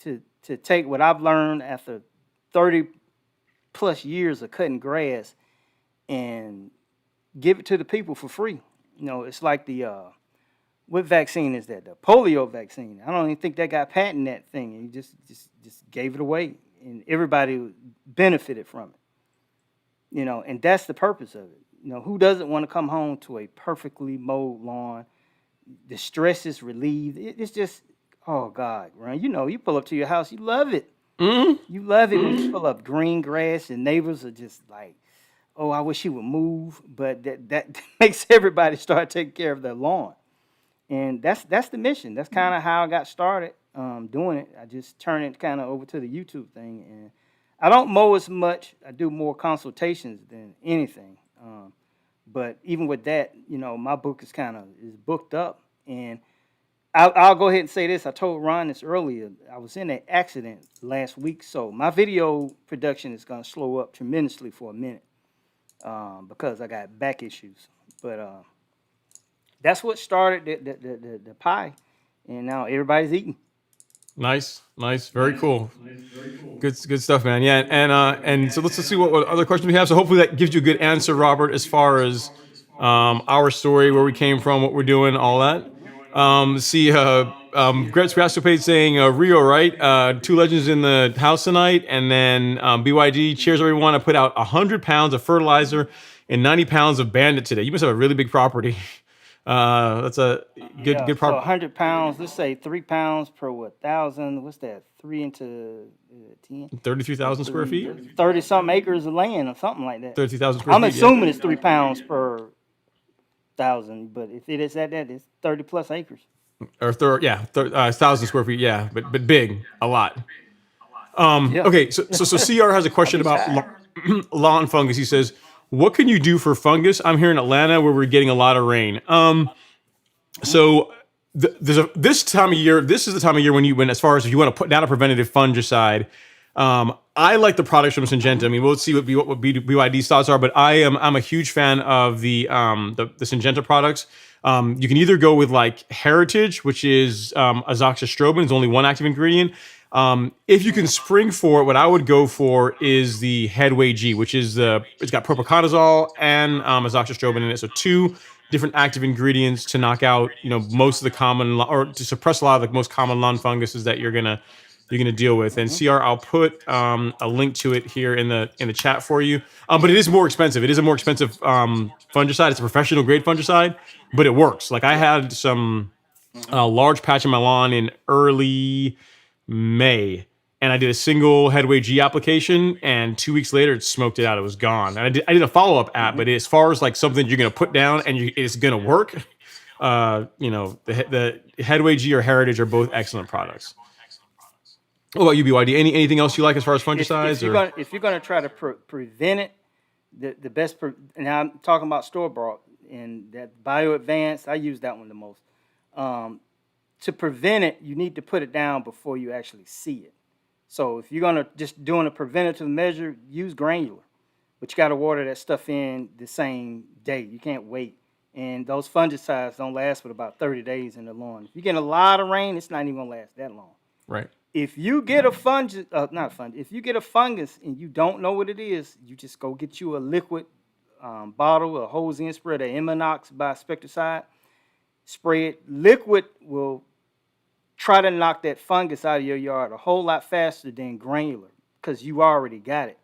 take what I've learned after 30 plus years of cutting grass and give it to the people for free. It's like what vaccine is that? The polio vaccine. I don't even think that got patent that thing. And you just gave it away, and everybody benefited from it. And that's the purpose of it. Who doesn't want to come home to a perfectly mowed lawn? The stress is relieved. It's just, oh God, Ron, you pull up to your house, you love it. Mm-hmm. You love it when you pull up green grass, and neighbors are just like, oh, I wish he would move. But that makes everybody start taking care of their lawn. And that's the mission. That's kind of how I got started doing it. I just turned it kind of over to the YouTube thing. And I don't mow as much. I do more consultations than anything. But even with that, my book is booked up. And I'll go ahead and say this. I told Ron this earlier. I was in an accident last week, so my video production is going to slow up tremendously for a minute because I got back issues. But that's what started the pie, and now everybody's eating. Nice, very cool. Good stuff, man. Yeah, and so let's see what other questions we have. So hopefully that gives you a good answer, Robert, as far as our story, where we came from, what we're doing, all that. Gretz Rascopade saying Rio, right? Two legends in the house tonight, and then BYD. Cheers, everyone! I put out 100 pounds of fertilizer and 90 pounds of Bandit today. You must have a really big property. That's a good Yeah, so property. 100 pounds, let's say 3 pounds per what, 1,000, what's that, 3 into 10? 33,000 square feet. 30-something acres of land or something like that. 30,000 square I'm feet. assuming it's 3 pounds per 1,000, but if it is at that, it's 30 plus acres. Or 1,000 square feet. Yeah, but big, a lot. Yeah. Okay, so CR has a question about lawn fungus. He says, "What can you do for fungus?" I'm here in Atlanta where we're getting a lot of rain. So this time of year, this is the time of year when as far as if you want to put down a preventative fungicide, I like the products from Syngenta. I mean, we'll see what BYD's thoughts are, but I'm a huge fan of the Syngenta products. You can either go with like Heritage, which is azoxystrobin, it's only one active ingredient. If you can spring for it, what I would go for is the Headway G, which is it's got propiconazole and azoxystrobin in it, so two different active ingredients to knock out most of the common or to suppress a lot of the most common lawn funguses that you're gonna deal with. And CR, I'll put a link to it here in the chat for you. But it is more expensive. It is a more expensive fungicide. It's a professional grade fungicide, but it works. Like I had some large patch on my lawn in early May, and I did a single Headway G application, and 2 weeks later it smoked it out. It was gone. And I did a follow-up app, but as far as like something you're gonna put down and it's gonna work, the Headway G or Heritage are both excellent products. What about you, BYD? Anything else you like as far as fungicides? If you're gonna try to prevent it, the best, and I'm talking about store bought and that Bio Advanced, I use that one the most. To prevent it, you need to put it down before you actually see it. So if you're gonna just doing a preventative measure, use granular, but you got to water that stuff in the same day. You can't wait. And those fungicides don't last but about 30 days in the lawn. If you get a lot of rain, it's not even gonna last that long. Right. If you get a if you get a fungus and you don't know what it is, you just go get you a liquid bottle, a hose in spray, the Iminox by Spectricide. Spray it. Liquid will try to knock that fungus out of your yard a whole lot faster than granular because you already got it.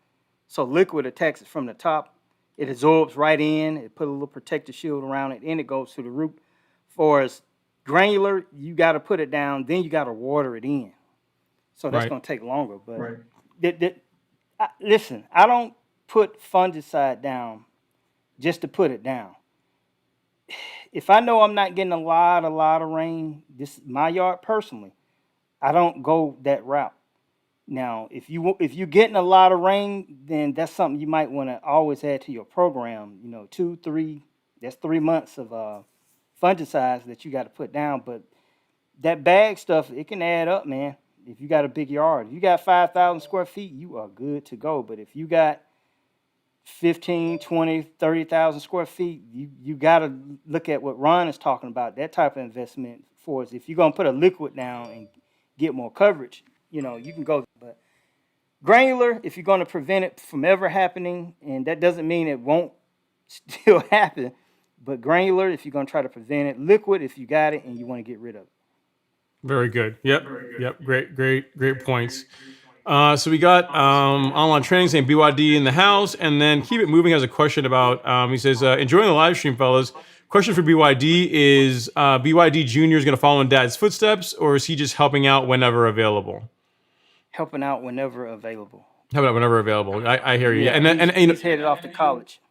So liquid attacks it from the top. It absorbs right in. It put a little protective shield around it, and it goes to the root. For as granular, you got to put it down. Then you got to water it in. So that's going to take longer. But listen, I don't put fungicide down just to put it down. If I know I'm not getting a lot of rain, this is my yard personally, I don't go that route. Now, if you're getting a lot of rain, then that's something you might want to always add to your program. 2, 3, that's 3 months of fungicides that you got to put down. But that bag stuff, it can add up, man. If you got a big yard, if you got 5,000 square feet, you are good to go. But if you got 15, 20, 30,000 square feet, you got to look at what Ron is talking about, that type of investment for us. If you're going to put a liquid down and get more coverage, you can go. But granular, if you're going to prevent it from ever happening, and that doesn't mean it won't still happen, but granular, if you're going to try to prevent it. Liquid, if you got it and you want to get rid of it. Very good. Yep. Great points. So we got online training saying BYD in the house, and then Keep It Moving has a question about, he says, enjoying the live stream, fellas. Question for BYD is, BYD Jr. is going to follow in Dad's footsteps, or is he just helping out whenever available? Helping out whenever available. Helping out whenever available. I hear you. Yeah, and he's headed off to college.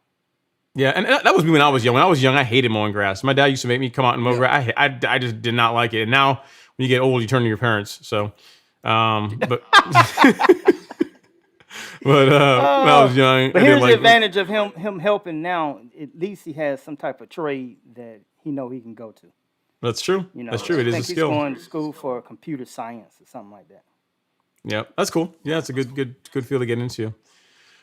Yeah, and that was me when I was young. When I was young, I hated mowing grass. My dad used to make me come out and mow grass. I just did not like it. And now, when you get old, you turn to your parents. So, but when I was young, but here's the advantage of him helping now. At least he has some type of trade that he can go to. That's true. That's true. It is a skill. He's going to school for computer science or something like that. Yeah, that's cool. Yeah, it's a good field to get into.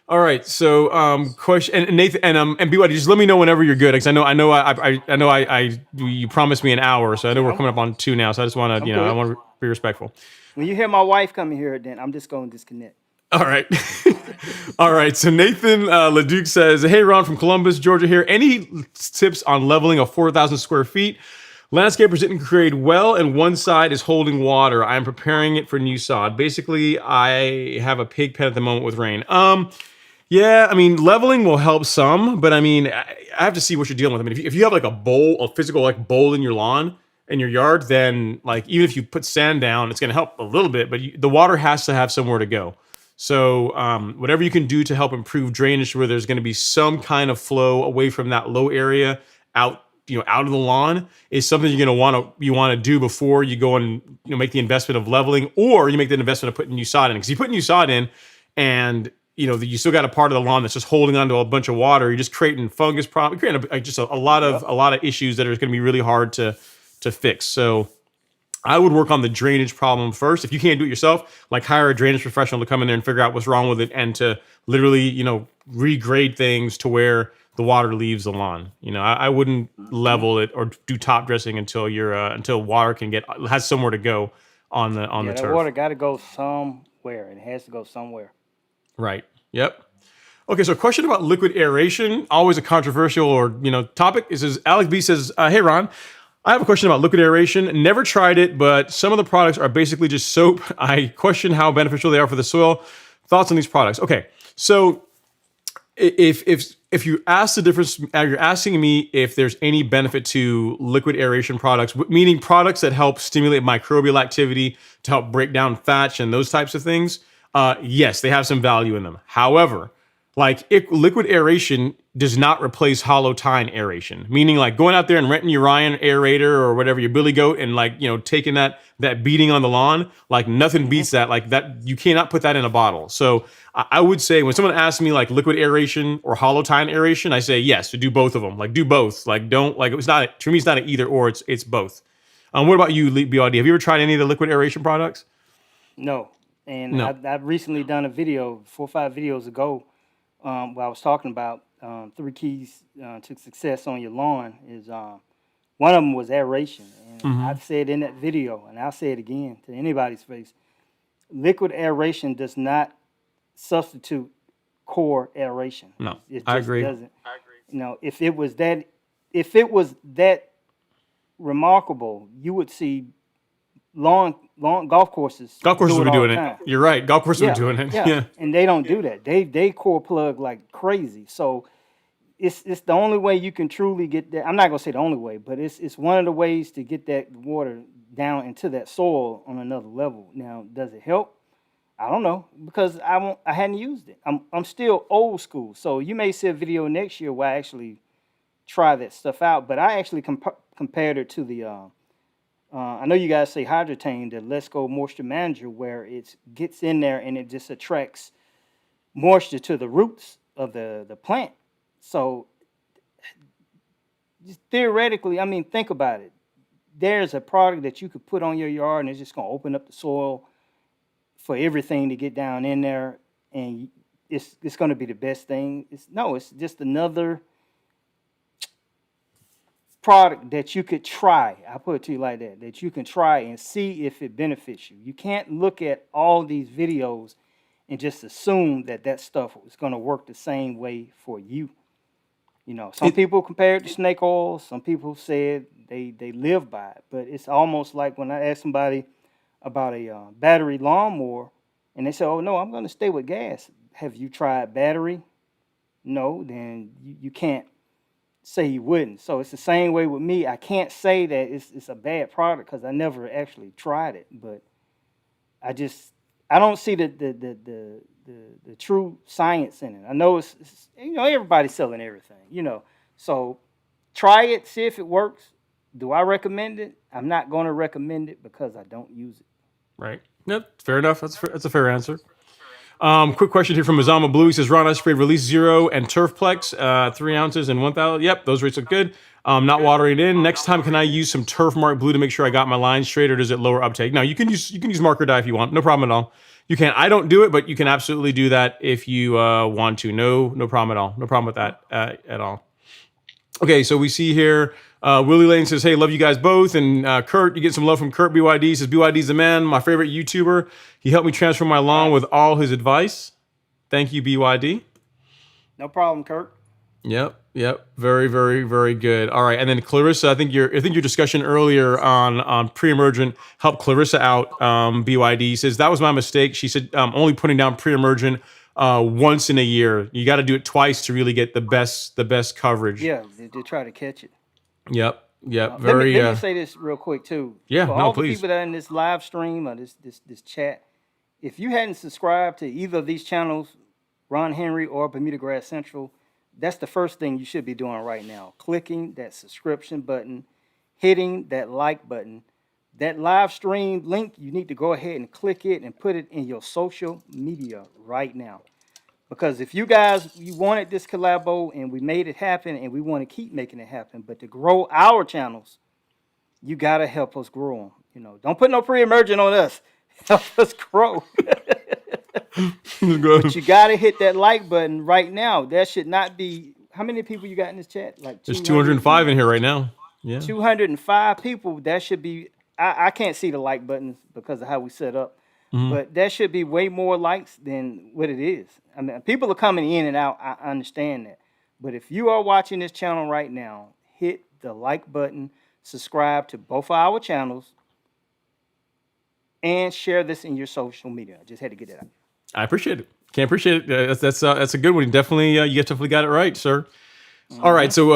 All right, so question and Nathan and BYD, just let me know whenever you're good, because I know you promised me an hour, so I know we're coming up on 2 now, so I just want to I want to be respectful. When you hear my wife coming here, then I'm just going to disconnect. All right, all right. So Nathan Leduc says, "Hey Ron from Columbus, Georgia here. Any tips on leveling a 4,000 square feet? Landscapers didn't grade well, and one side is holding water. I am preparing it for new sod. Basically, I have a pig pen at the moment with rain. Yeah, I mean, leveling will help some, but I mean, I have to see what you're dealing with. I mean, if you have like a bowl, a physical like bowl in your lawn, in your yard, then like even if you put sand down, it's going to help a little bit, but the water has to have somewhere to go. So whatever you can do to help improve drainage, where there's going to be some kind of flow away from that low area out, out of the lawn, is something you're going to want to do before you go and make the investment of leveling, or you make the investment of putting new sod in. Because you put new sod in, and you still got a part of the lawn that's just holding onto a bunch of water. You're just creating fungus problem, creating just a lot of issues that are going to be really hard to fix. So I would work on the drainage problem first. If you can't do it yourself, like hire a drainage professional to come in there and figure out what's wrong with it, and to literally regrade things to where the water leaves the lawn. I wouldn't level it or do top dressing until until water has somewhere to go on the that turf. water got to go somewhere. It has to go somewhere. Right. Yep. Okay, so a question about liquid aeration, always a controversial topic. It says, Alex B says, hey Ron, I have a question about liquid aeration. Never tried it, but some of the products are basically just soap. I question how beneficial they are for the soil. Thoughts on these products? Okay, so if you ask the difference, you're asking me if there's any benefit to liquid aeration products, meaning products that help stimulate microbial activity to help break down fats and those types of things. Yes, they have some value in them. However, liquid aeration does not replace hollow tine aeration, meaning like going out there and renting your Ryan aerator or whatever, your Billy Goat, and taking that beating on the lawn, like nothing beats that. Like that, you cannot put that in a bottle. So I would say when someone asks me like liquid aeration or hollow tine aeration, I say yes, to do both of them. Like do both. Like don't like to me it's not an either or. It's both. What about you, BYD? Have you ever tried any of the liquid aeration products? No. And No. I've recently done a video 4 or 5 videos ago where I was talking about 3 keys to success on your lawn. Is one of them was aeration. And I've said in that video, and I'll say it again to anybody's face, liquid aeration does not substitute core aeration. No, It just I agree. doesn't. I agree. If it was that remarkable, you would see long golf courses. Golf courses do will be all doing the it. time. You're right. Golf courses are doing it. Yeah. And they don't do that. They core plug like crazy. So it's the only way you can truly get that. I'm not gonna say the only way, but it's one of the ways to get that water down into that soil on another level. Now, does it help? I don't know, because I hadn't used it. I'm still old school. So you may see a video next year where I actually try that stuff out. But I actually compared it to the I know you guys say Hydrotain, the Let's Go Moisture Manager, where it gets in there and it just attracts moisture to the roots of the plant. So just theoretically, I mean, think about it. There's a product that you could put on your yard and it's just going to open up the soil for everything to get down in there, and it's going to be the best thing. It's just another product that you could try. I put it to you like that you can try and see if it benefits you. You can't look at all these videos and just assume that stuff is going to work the same way for you. Some people compare it to snake oil. Some people said they live by it. But it's almost like when I ask somebody about a battery lawnmower, and they say, oh, no, I'm going to stay with gas. Have you tried battery? No, then you can't say you wouldn't. So it's the same way with me. I can't say that it's a bad product because I never actually tried it. But I don't see the true science in it. I know it's everybody's selling everything, So try it, see if it works. Do I recommend it? I'm not going to recommend it because I don't use it. Right. Yep. Fair enough. That's a fair answer. Quick question here from Mazama Blue. He says, Ron, I sprayed Release Zero and Turfplex, 3 ounces and 1,000. Yep, those rates look good. Not watering it in. Next time, can I use some Turf Mark Blue to make sure I got my line straight, or does it lower uptake? No, you can use marker dye if you want. No problem at all. You can. I don't do it, but you can absolutely do that if you want to. No problem at all. No problem with that at all. Okay, so we see here, Willie Lane says, hey, love you guys both. And Kurt, you get some love from Kurt BYD. He says, BYD's the man, my favorite YouTuber. He helped me transfer my lawn with all his advice. Thank you, BYD. No problem, Kurt. Yep. Very, very, very good. All right, and then Clarissa, I think your discussion earlier on pre-emergent helped Clarissa out. BYD says that was my mistake. She said only putting down pre-emergent once in a year. You got to do it twice to really get the best coverage. Yeah, they try to catch it. Yep. Let me Very. let me say this real quick too. Yeah. For No, all the please. people that are in this live stream or this chat, if you hadn't subscribed to either of these channels, Ron Henry or Bermuda Grass Central, that's the first thing you should be doing right now. Clicking that subscription button, hitting that like button. That live stream link, you need to go ahead and click it and put it in your social media right now. Because if you wanted this collabo and we made it happen and we want to keep making it happen, but to grow our channels, you got to help us grow them. Don't put no pre-emergent on us. Help us grow. But you got to hit that like button right now. There should not be, how many people you got in this chat? Like There's 205 in here right now. Yeah. 205 people. That should be, I can't see the like buttons because of how we set up. But that should be way more likes than what it is. I mean, people are coming in and out. I understand that. But if you are watching this channel right now, hit the like button, subscribe to both of our channels, and share this in your social media. I just had to get it out. I appreciate it. Can't appreciate it. That's a good one. Definitely, you definitely got it right, sir. All right, so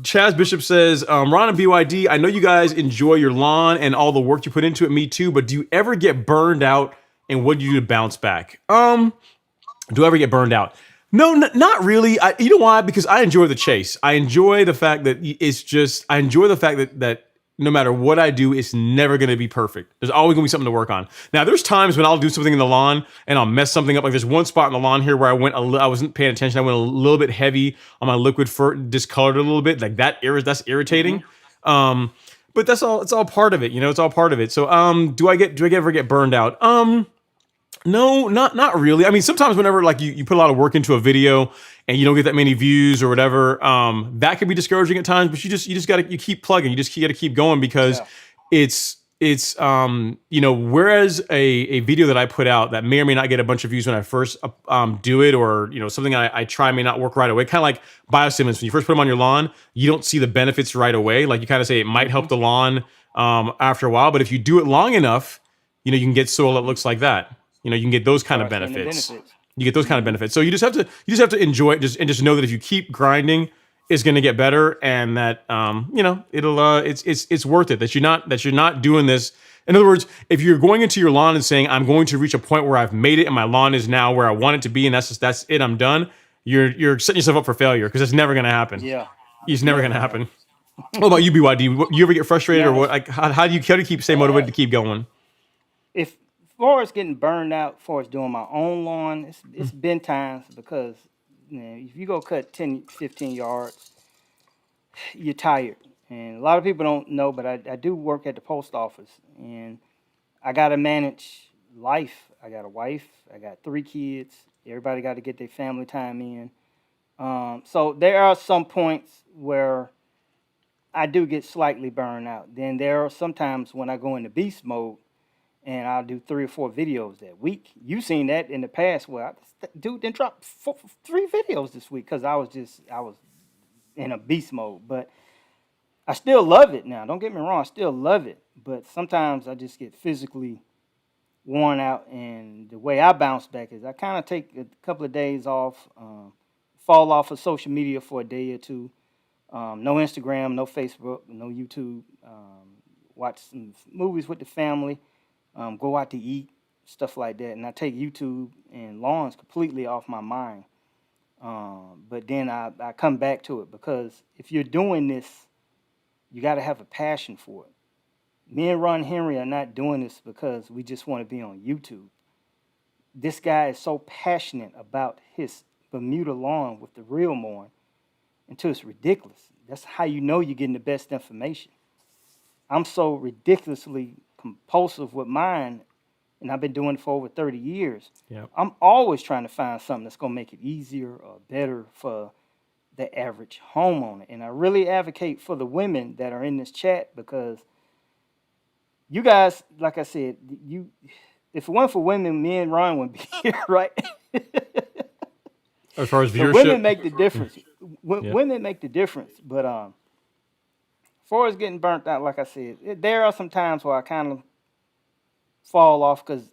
Chaz Bishop says, Ron and BYD, I know you guys enjoy your lawn and all the work you put into it. Me too. But do you ever get burned out? And what do you do to bounce back? Do I ever get burned out? No, not really. You know why? Because I enjoy the chase. I enjoy the fact that I enjoy the fact that no matter what I do, it's never going to be perfect. There's always going to be something to work on. Now, there's times when I'll do something in the lawn and I'll mess something up. Like there's one spot in the lawn here where I wasn't paying attention. I went a little bit heavy on my liquid fert, discolored it a little bit. Like that's irritating. But that's all. It's all part of it. It's all part of it. So, do I ever get burned out? No, not really. I mean, sometimes whenever like you put a lot of work into a video and you don't get that many views or whatever, that can be discouraging at times. But you just got to keep plugging. You got to keep going because it's whereas a video that I put out that may or may not get a bunch of views when I first do it, or something I try may not work right away. Kind of like biostimulants. When you first put them on your lawn, you don't see the benefits right away. Like you kind of say it might help the lawn after a while, but if you do it long enough, you can get soil that looks like that. You can get those kind of benefits. You get those kind of benefits. So you just have to enjoy it, and just know that if you keep grinding, it's going to get better, and that it's worth it. That you're not doing this. In other words, if you're going into your lawn and saying I'm going to reach a point where I've made it and my lawn is now where I want it to be, and that's it, I'm done. You're setting yourself up for failure because it's never going to happen. Yeah, it's never going to happen. What about you, BYD? You ever get frustrated, or what? Like how do you stay motivated to keep going? As far as getting burned out, as far as doing my own lawn, it's been times because if you go cut 10, 15 yards, you're tired. And a lot of people don't know, but I do work at the post office, and I got to manage life. I got a wife. I got 3 kids. Everybody got to get their family time in. So there are some points where I do get slightly burned out. Then there are some times when I go into beast mode, and I'll do 3 or 4 videos that week. You've seen that in the past where dude then dropped 3 videos this week because I was in a beast mode. But I still love it now. Don't get me wrong, I still love it. But sometimes I just get physically worn out, and the way I bounce back is I kind of take a couple of days off, fall off of social media for a day or two. No Instagram, no Facebook, no YouTube. Watch some movies with the family. Go out to eat, stuff like that. And I take YouTube and lawns completely off my mind. But then I come back to it because if you're doing this, you got to have a passion for it. Me and Ron Henry are not doing this because we just want to be on YouTube. This guy is so passionate about his Bermuda lawn with the real mowing until it's ridiculous. That's how you know you're getting the best information. I'm so ridiculously compulsive with mine, and I've been doing it for over 30 years. Yep. I'm always trying to find something that's going to make it easier or better for the average homeowner. And I really advocate for the women that are in this chat because you guys, like I said, if it weren't for women, me and Ron wouldn't be here, right? As far as So viewership, women make the difference. when they make the difference. But as far as getting burnt out, like I said, there are some times where I kind of fall off because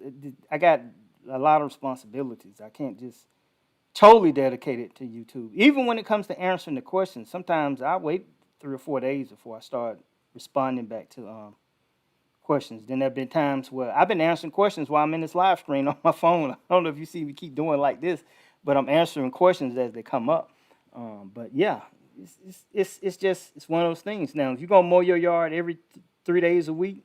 I got a lot of responsibilities. I can't just totally dedicate it to YouTube. Even when it comes to answering the questions, sometimes I wait 3 or 4 days before I start responding back to questions. Then there have been times where I've been answering questions while I'm in this live stream on my phone. I don't know if you see me keep doing like this, but I'm answering questions as they come up. But yeah, it's one of those things. Now, if you're gonna mow your yard every 3 days a week,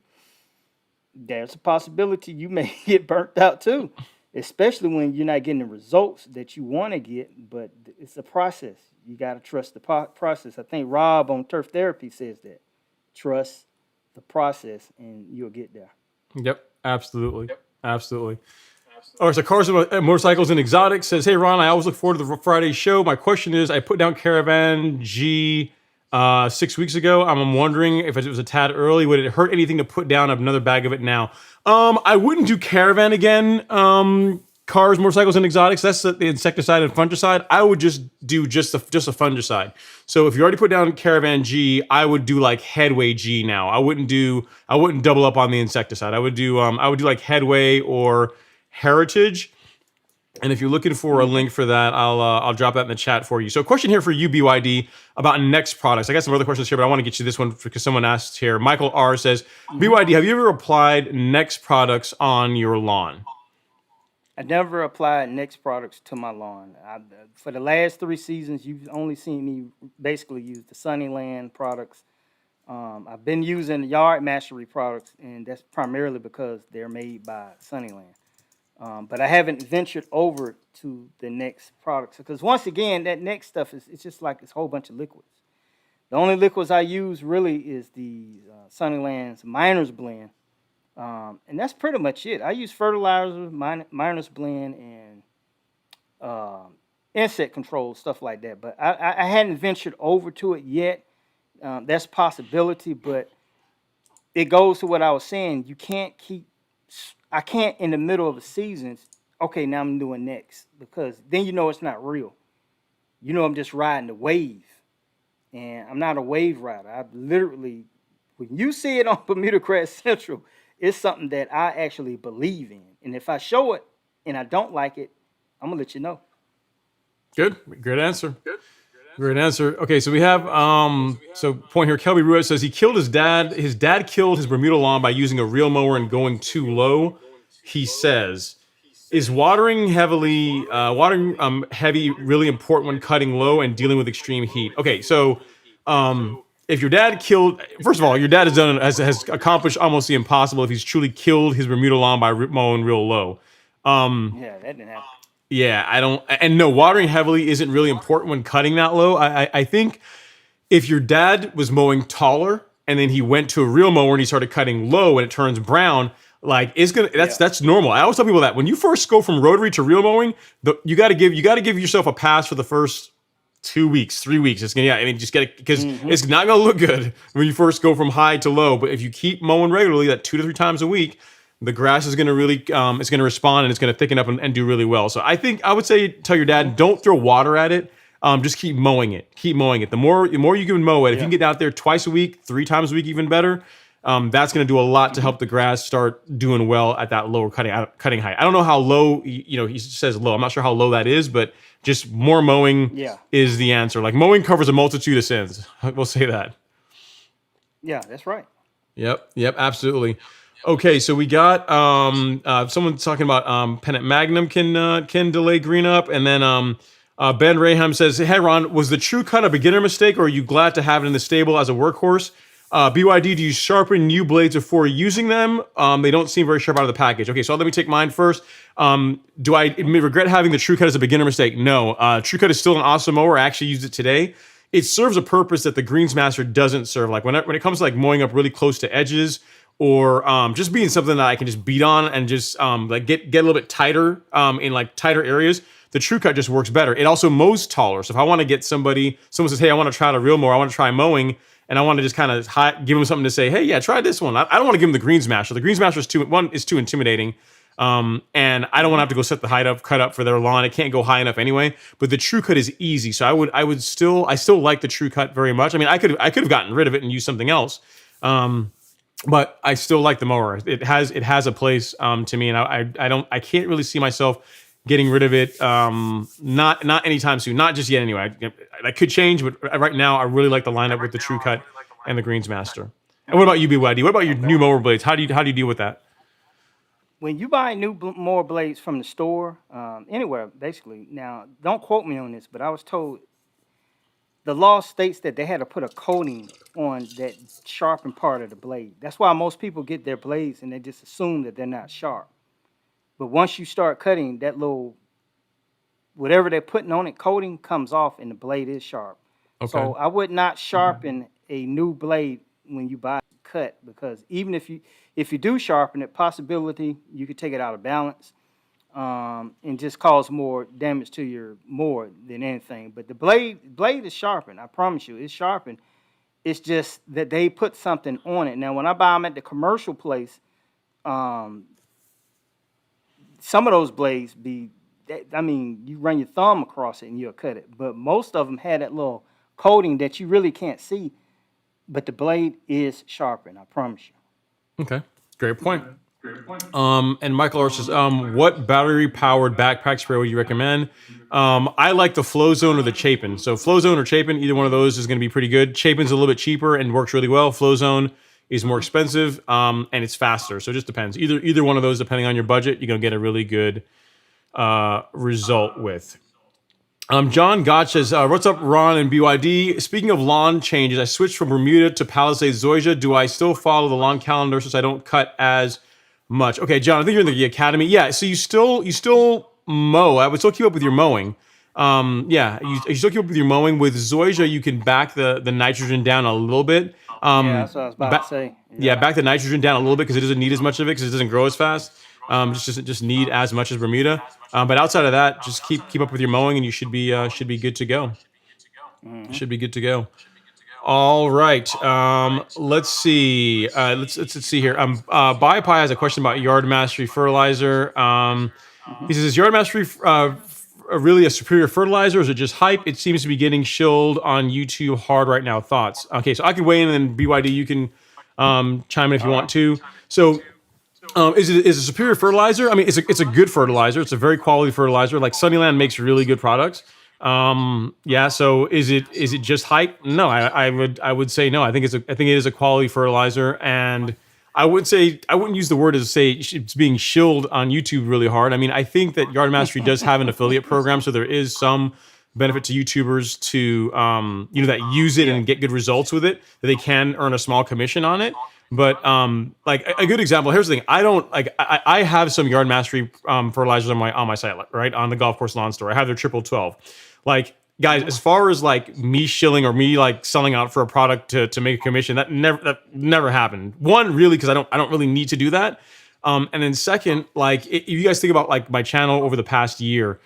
there's a possibility you may get burnt out too, especially when you're not getting the results that you want to get. But it's a process. You got to trust the process. I think Rob on Turf Therapy says that. Trust the process, and you'll get there. Yep, absolutely. Absolutely. All right, so Cars, Motorcycles, and Exotics says, hey, Ron, I always look forward to the Friday show. My question is, I put down Caravan G 6 weeks ago. I'm wondering if it was a tad early. Would it hurt anything to put down another bag of it now? I wouldn't do Caravan again. Cars, Motorcycles, and Exotics, that's the insecticide and fungicide. I would just do just a fungicide. So if you already put down Caravan G, I would do like Headway G now. I wouldn't double up on the insecticide. I would do like Headway or Heritage. And if you're looking for a link for that, I'll drop that in the chat for you. So a question here for you, BYD, about next products. I got some other questions here, but I want to get you this one because someone asked here. Michael R says, BYD, have you ever applied next products on your lawn? I never applied Next products to my lawn. For the last 3 seasons, you've only seen me basically use the Sunnyland products. I've been using Yard Mastery products, and that's primarily because they're made by Sunnyland. But I haven't ventured over to the Next products because once again, that Next stuff it's just like this whole bunch of liquids. The only liquids I use really is the Sunnyland's Miners Blend. And that's pretty much it. I use Fertilizer, Miners Blend, and insect control, stuff like that. But I hadn't ventured over to it yet. That's a possibility, but it goes to what I was saying. I can't in the middle of a season, okay, now I'm doing Next, because then you know it's not real. You know I'm just riding the wave, and I'm not a wave rider. I literally, when you see it on Bermuda Grass Central, it's something that I actually believe in. And if I show it and I don't like it, I'm going to let you know. Good. Great answer. Great answer. Okay, so we have, so point here, Kelby Ruiz says he killed his dad. His dad killed his Bermuda lawn by using a reel mower and going too low. He says, is watering heavy really important when cutting low and dealing with extreme heat? Okay, so, if your dad killed, first of all, your dad has accomplished almost the impossible if he's truly killed his Bermuda lawn by mowing real low. Yeah, that didn't happen. Yeah, and no, watering heavily isn't really important when cutting that low. I think if your dad was mowing taller and then he went to a real mower and he started cutting low and it turns brown, like that's normal. I always tell people that when you first go from rotary to real mowing, you got to give yourself a pass for the first 2 weeks, 3 weeks. Just get it because it's not gonna look good when you first go from high to low. But if you keep mowing regularly, that 2 to 3 times a week, the grass is gonna really, it's gonna respond and it's gonna thicken up and do really well. So I would say tell your dad, don't throw water at it. Just keep mowing it. Keep mowing it. The more you can mow it, if you can get out there twice a week, 3 times a week, even better. That's going to do a lot to help the grass start doing well at that lower cutting height. I don't know how low, he says low. I'm not sure how low that is, but just more mowing is the answer. Like mowing covers a multitude of sins. We'll say that. Yeah, that's right. Yep, absolutely. Okay, so we got someone talking about Pennant Magnum can delay green up, and then Ben Raham says, "Hey Ron, was the True Cut a beginner mistake, or are you glad to have it in the stable as a workhorse? BYD, do you sharpen new blades before using them? They don't seem very sharp out of the package." Okay, so let me take mine first. Do I regret having the True Cut as a beginner mistake? No. True Cut is still an awesome mower. I actually used it today. It serves a purpose that the Greensmaster doesn't serve. Like when it comes to like mowing up really close to edges, or just being something that I can just beat on and just like get a little bit tighter in like tighter areas. The True Cut just works better. It also mows taller. So if I want to get someone says, "Hey, I want to try out a real mower. I want to try mowing." And I want to just kind of give them something to say, "Hey, yeah, try this one." I don't want to give them the Greensmaster. The Greensmaster is too intimidating. And I don't want to have to go set the height up, cut up for their lawn. It can't go high enough anyway. But the True Cut is easy, so I still like the True Cut very much. I mean, I could have gotten rid of it and used something else. But I still like the mower. It has a place to me, and I can't really see myself getting rid of it. Not anytime soon. Not just yet anyway. That could change, but right now I really like the lineup with the True Cut and the Greensmaster. And what about you, BYD? What about your new mower blades? How do you deal with that? When you buy new mower blades from the store, anywhere basically. Now, don't quote me on this, but I was told the law states that they had to put a coating on that sharpened part of the blade. That's why most people get their blades and they just assume that they're not sharp. But once you start cutting, that little whatever they're putting on it, coating comes off and the blade is sharp. Okay. So I would not sharpen a new blade when you buy it cut, because even if you do sharpen it, possibility you could take it out of balance and just cause more damage to your mower than anything. But the blade is sharpened. I promise you, it's sharpened. It's just that they put something on it. Now, when I buy them at the commercial place, some of those blades you run your thumb across it and you'll cut it. But most of them had that little coating that you really can't see. But the blade is sharpened, I promise you. Okay, great point. And Michael R says, what battery-powered backpack spray would you recommend? I like the Flowzone or the Chapin. So Flowzone or Chapin, either one of those is going to be pretty good. Chapin's a little bit cheaper and works really well. Flowzone is more expensive, and it's faster. So it just depends. Either one of those, depending on your budget, you're going to get a really good result with. John Gotch says, what's up, Ron and BYD? Speaking of lawn changes, I switched from Bermuda to Palisades Zoysia. Do I still follow the lawn calendar since I don't cut as much? Okay, John, I think you're in the academy. Yeah, so you still mow. I would still keep up with your mowing. You still keep up with your mowing. With Zoysia, you can back the nitrogen down a little bit. That's what I was about to say. Yeah, back the nitrogen down a little bit because it doesn't need as much of it because it doesn't grow as fast. Just doesn't just need as much as Bermuda. But outside of that, just keep up with your mowing, and you should be good to go. Should be good to go. All right. Let's see. Let's see here. BioPie has a question about Yard Mastery fertilizer. He says, "Is Yard Mastery really a superior fertilizer, or is it just hype? It seems to be getting shilled on YouTube hard right now. Thoughts?" Okay, so I can weigh in, and then BYD, you can chime in if you want to. So. Is it a superior fertilizer? I mean, it's a good fertilizer. It's a very quality fertilizer. Like Sunnyland makes really good products. So is it just hype? No, I would say no. I think it is a quality fertilizer, and I wouldn't use the word as say it's being shilled on YouTube really hard. I mean, I think that Yard Mastery does have an affiliate program, so there is some benefit to YouTubers to that use it and get good results with it, that they can earn a small commission on it. But like a good example, here's the thing: I have some Yard Mastery fertilizers on my site, right, on the golf course lawn store. I have their triple 12. Like, guys, as far as like me shilling or me like selling out for a product to make a commission, that never happened. One, really, because I don't really need to do that. And then second, like if you guys think about like my channel over the past year,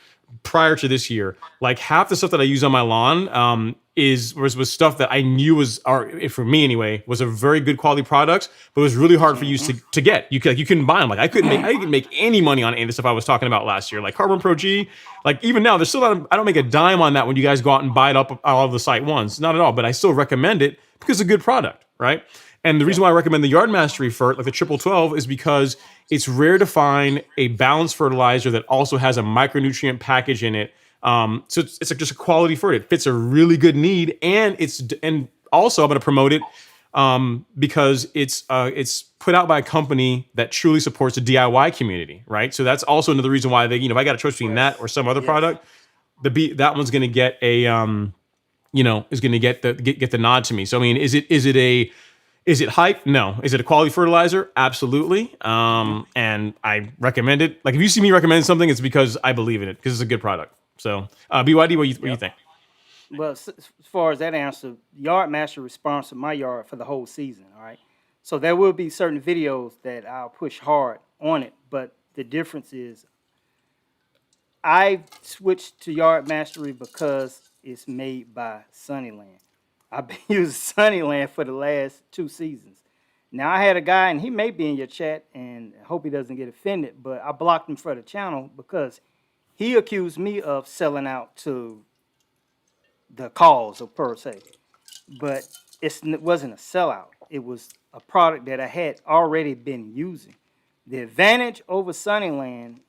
prior to this year, like half the stuff that I use on my lawn was stuff that I knew for me anyway, was a very good quality products, but it was really hard for you to get. You couldn't buy them. Like I couldn't make any money on any of the stuff I was talking about last year, like Carbon Pro G. Like even now, there's still I don't make a dime on that when you guys go out and buy it up all of the site once, not at all. But I still recommend it because it's a good product, right? And the reason why I recommend the Yard Mastery like the triple 12, is because it's rare to find a balanced fertilizer that also has a micronutrient package in it. So it's just a quality for it. It fits a really good need, and also I'm going to promote it because it's put out by a company that truly supports the DIY community, right? So that's also another reason why if I got a choice between that or some other product, that one's going to get is going to get the nod to me. So I mean, is it hype? No. Is it a quality fertilizer? Absolutely. And I recommend it. Like if you see me recommend something, it's because I believe in it, because it's a good product. So, BYD, what do you think? Well, as far as that answer, Yard Master responds to my yard for the whole season, all right? So there will be certain videos that I'll push hard on it, but the difference is I switched to Yard Mastery because it's made by Sunnyland. I've been using Sunnyland for the last 2 seasons. Now I had a guy, and he may be in your chat, and I hope he doesn't get offended, but I blocked him for the channel because he accused me of selling out to the cause of per se. But it wasn't a sellout. It was a product that I had already been using. The advantage over Sunnyland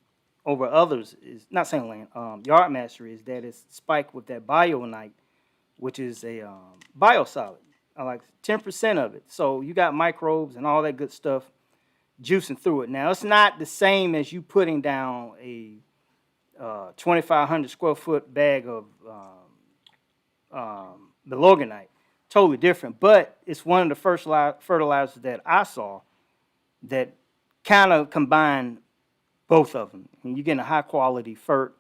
over others is not Sunnyland, Yard Mastery is that it's spiked with that BioNite, which is a biosolid. I like 10% of it. So you got microbes and all that good stuff juicing through it. Now it's not the same as you putting down a 2,500 square foot bag of beloganite. Totally different, but it's one of the first fertilizers that I saw that kind of combine both of them. And you're getting a high quality fert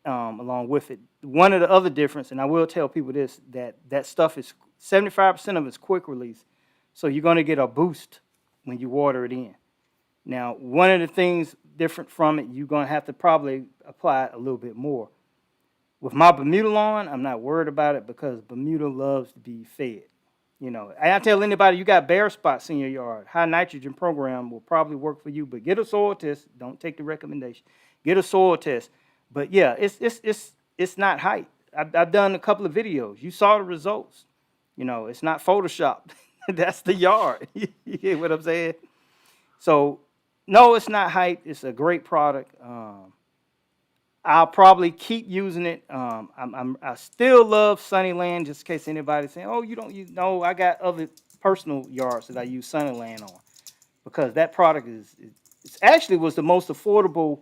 along with it. One of the other difference, and I will tell people this, that stuff is 75% of it's quick release. So you're going to get a boost when you water it in. Now, one of the things different from it, you're going to have to probably apply it a little bit more. With my Bermuda lawn, I'm not worried about it because Bermuda loves to be fed. You know, I tell anybody you got bare spots in your yard, high nitrogen program will probably work for you, but get a soil test. Don't take the recommendation. Get a soil test. But yeah, it's not hype. I've done a couple of videos. You saw the results. You know, it's not Photoshopped. That's the yard. You get what I'm saying? So no, it's not hype. It's a great product. I'll probably keep using it. I still love Sunnyland, just in case anybody's saying, "Oh, you don't use." No, I got other personal yards that I use Sunnyland on because that product it's actually was the most affordable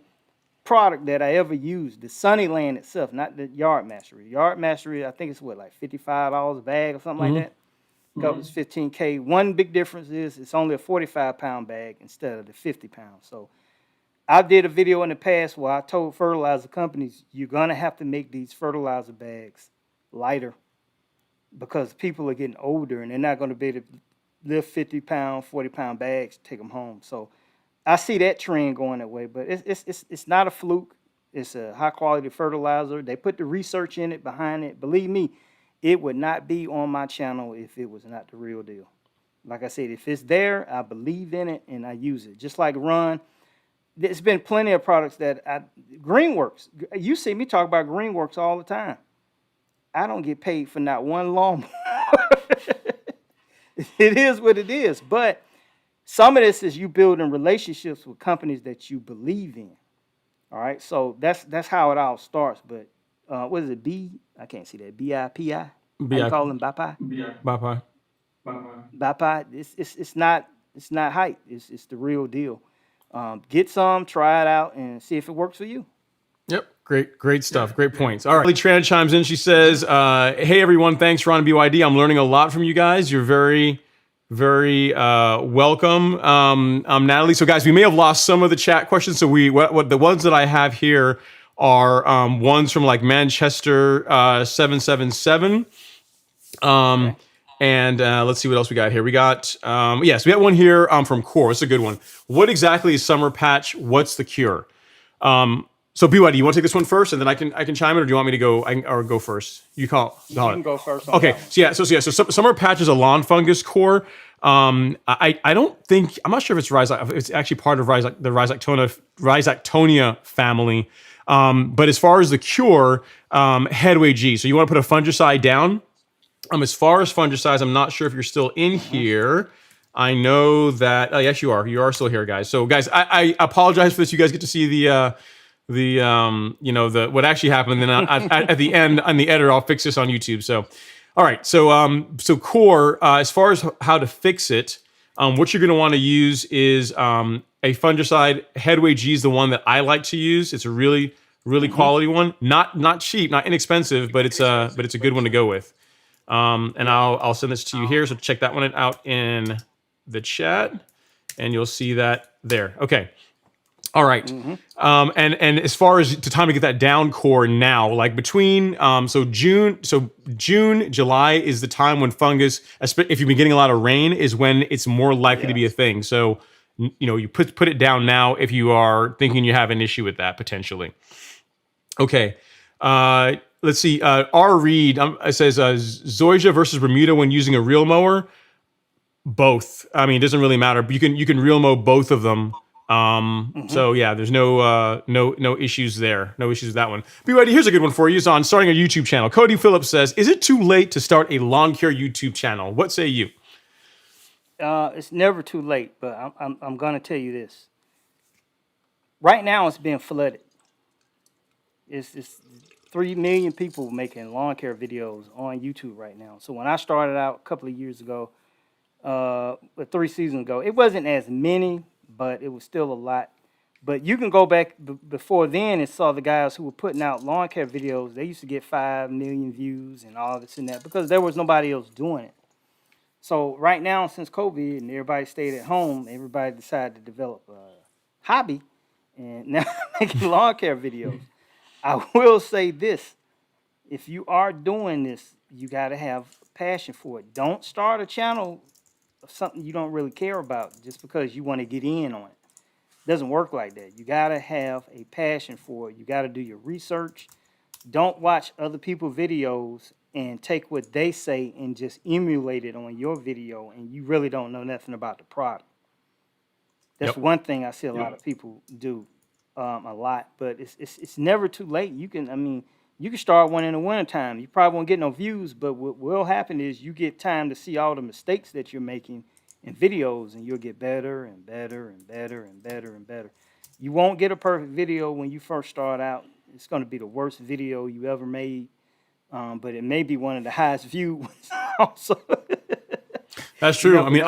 product that I ever used. The Sunnyland itself, not the Yard Mastery. Yard Mastery, I think it's what, like $55 a bag or something like that. Covers 15K. One big difference is it's only a 45-pound bag instead of the 50 pounds. So I did a video in the past where I told fertilizer companies, you're going to have to make these fertilizer bags lighter because people are getting older and they're not going to be able to lift 50-pound, 40-pound bags, take them home. So I see that trend going that way, but it's not a fluke. It's a high-quality fertilizer. They put the research in it, behind it. Believe me, it would not be on my channel if it was not the real deal. Like I said, if it's there, I believe in it and I use it. Just like Ron. There's been plenty of products that Greenworks. You see me talk about Greenworks all the time. I don't get paid for not one lawnmower. It is what it is. But some of this is you building relationships with companies that you believe in. All right, so that's how it all starts. But what is it? I can't see that. BIPI. How you call them? BIPI. Bye-bye. BIPI. It's not hype. It's the real deal. Get some, try it out, and see if it works for you. Yep. Great stuff. Great points. All right. Tran chimes in. She says, hey, everyone. Thanks, Ron and BYD. I'm learning a lot from you guys. You're very, very welcome. Natalie. So, guys, we may have lost some of the chat questions. So what the ones that I have here are ones from like Manchester 777. Okay. And let's see what else we got here. We got, yes, we got one here from Core. It's a good one. What exactly is summer patch? What's the cure? So BYD, you want to take this one first, and then I can chime in, or do you want me to go or go first? You call it. You can go first. Okay. So summer patch is a lawn fungus core. I don't think, I'm not sure if it's actually part of the Rhizoctonia family. But as far as the cure, headway G. So you want to put a fungicide down. As far as fungicides, I'm not sure if you're still in here. I know that, yes, you are. You are still here, guys. So, guys, I apologize for this. You guys get to see the what actually happened. And then at the end, on the editor, I'll fix this on YouTube. So, all right. So core, as far as how to fix it, what you're going to want to use is a fungicide. Headway G is the one that I like to use. It's a really quality one. Not cheap, not inexpensive, but it's a good one to go with. And I'll send this to you here. So check that one out in the chat, and you'll see that there. Okay. All right. And as far as the time to get that down core now, like between June, July is the time when fungus, if you've been getting a lot of rain, is when it's more likely to be a thing. So you put it down now if you are thinking you have an issue with that potentially. Okay. Let's see. R. Reed says Zoysia versus Bermuda when using a reel mower. Both. I mean, it doesn't really matter. You can real mow both of them. So yeah, there's no issues there. No issues with that one. BYD, here's a good one for you. It's on starting a YouTube channel. Cody Phillips says, "Is it too late to start a lawn care YouTube channel? What say you?" It's never too late, but I'm gonna tell you this. Right now, it's being flooded. It's 3 million people making lawn care videos on YouTube right now. So when I started out a couple of years ago, 3 seasons ago, it wasn't as many, but it was still a lot. But you can go back before then and saw the guys who were putting out lawn care videos. They used to get 5 million views and all this and that because there was nobody else doing it. So right now, since COVID and everybody stayed at home, everybody decided to develop a hobby and now making lawn care videos. I will say this. If you are doing this, you got to have passion for it. Don't start a channel of something you don't really care about just because you want to get in on it. It doesn't work like that. You got to have a passion for it. You got to do your research. Don't watch other people's videos and take what they say and just emulate it on your video, and you really don't know nothing about the product. That's one thing I see a lot of people do a lot, but it's never too late. You can start one in the wintertime. You probably won't get no views, but what will happen is you get time to see all the mistakes that you're making in videos, and you'll get better and better and better and better and better. You won't get a perfect video when you first start out. It's going to be the worst video you ever made. But it may be one of the highest viewed ones also. That's true. I mean,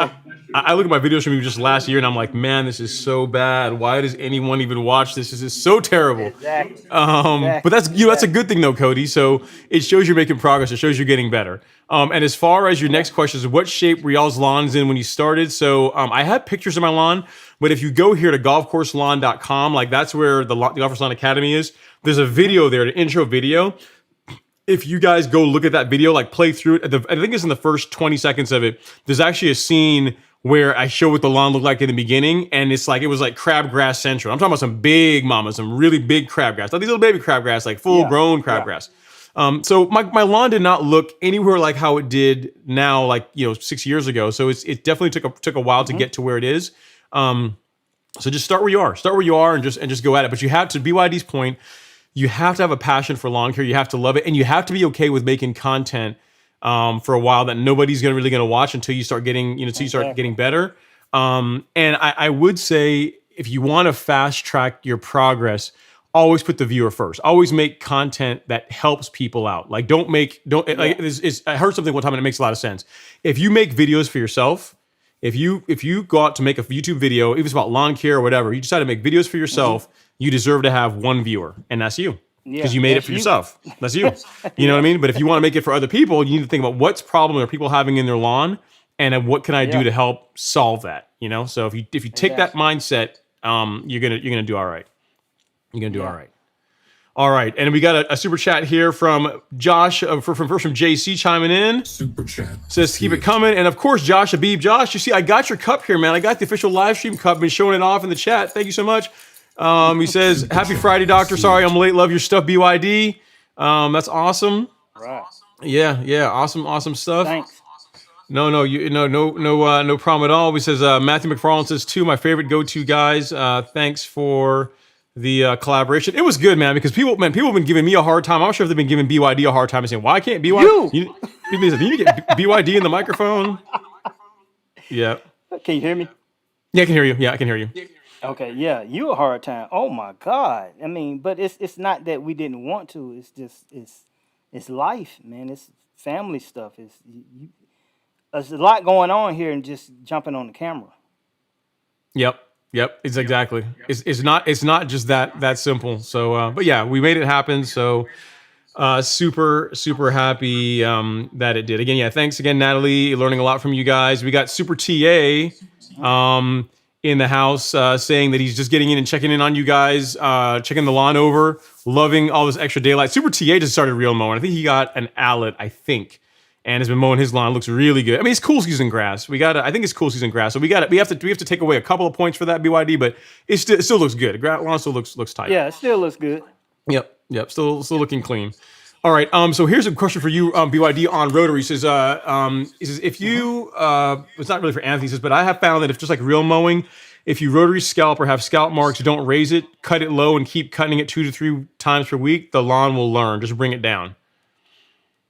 I look at my videos from you just last year, and I'm like, man, this is so bad. Why does anyone even watch this? This is so terrible. Exactly. But that's that's a good thing though, Cody. So it shows you're making progress. It shows you're getting better. And as far as your next question is, what shape were y'all's lawns in when you started? So I had pictures of my lawn, but if you go here to golfcourselawn.com, like that's where the Golf Course Lawn Academy is. There's a video there, the intro video. If you guys go look at that video, like play through it, I think it's in the first 20 seconds of it, there's actually a scene where I show what the lawn looked like in the beginning, and it was like crabgrass central. I'm talking about some big mamas, some really big crabgrass, not these little baby crabgrass, like full grown crabgrass. So my lawn did not look anywhere like how it did now, like 6 years ago. So it definitely took a while to get to where it is. So just start where you are, and just go at it. But you have to, BYD's point, you have to have a passion for lawn care. You have to love it, and you have to be okay with making content for a while that nobody's really going to watch until you start getting, getting better. And I would say if you want to fast track your progress, always put the viewer first. Always make content that helps people out. Like I heard something one time and it makes a lot of sense. If you make videos for yourself, if you go out to make a YouTube video, if it's about lawn care or whatever, you decide to make videos for yourself, you deserve to have one viewer, and that's you. Because you made it for yourself. That's you. You know what I mean? But if you want to make it for other people, you need to think about what's problem are people having in their lawn, and what can I do to help solve that? So if you take that mindset, you're gonna do all right. You're gonna do all right. All right, and we got a super chat here from Josh, from JC chiming in. Super chat Says, keep it coming. And of course, Josh Habib. Josh, you see, I got your cup here, man. I got the official live stream cup. Been showing it off in the chat. Thank you so much. He says, happy Friday, doctor. Sorry I'm late. Love your stuff, BYD. That's awesome. Right. Yeah. Awesome stuff. Thanks. No problem at all. He says, Matthew McFarland says, too, my favorite go-to guys. Thanks for the collaboration. It was good, man, because people have been giving me a hard time. I'm not sure if they've been giving BYD a hard time and saying, why can't BYD? You need to get BYD in the microphone. Yeah. Can you hear me? Yeah, I can hear you. Yeah, I can hear you. Okay, yeah, you a hard time. Oh my God. I mean, but it's not that we didn't want to. It's just it's life, man. It's family stuff. There's a lot going on here and just jumping on the camera. Yep. It's exactly. It's not just that simple. So, but yeah, we made it happen. So, super happy that it did. Again, yeah. Thanks again, Natalie. Learning a lot from you guys. We got Super TA in the house saying that he's just getting in and checking in on you guys, checking the lawn over, loving all this extra daylight. Super TA just started real mowing. I think he got an Allet, and has been mowing his lawn. Looks really good. I mean, it's cool season grass. I think it's cool season grass. So we have to take away a couple of points for that BYD, but it still looks good. Lawn still looks tight. Yeah, it still looks good. Yep. Still looking clean. All right. So here's a question for you, BYD on Rotaries. He says if you, it's not really for Anthony, he says, but I have found that if just like real mowing, if you rotary scalp or have scalp marks, don't raise it, cut it low, and keep cutting it 2 to 3 times per week, the lawn will learn. Just bring it down.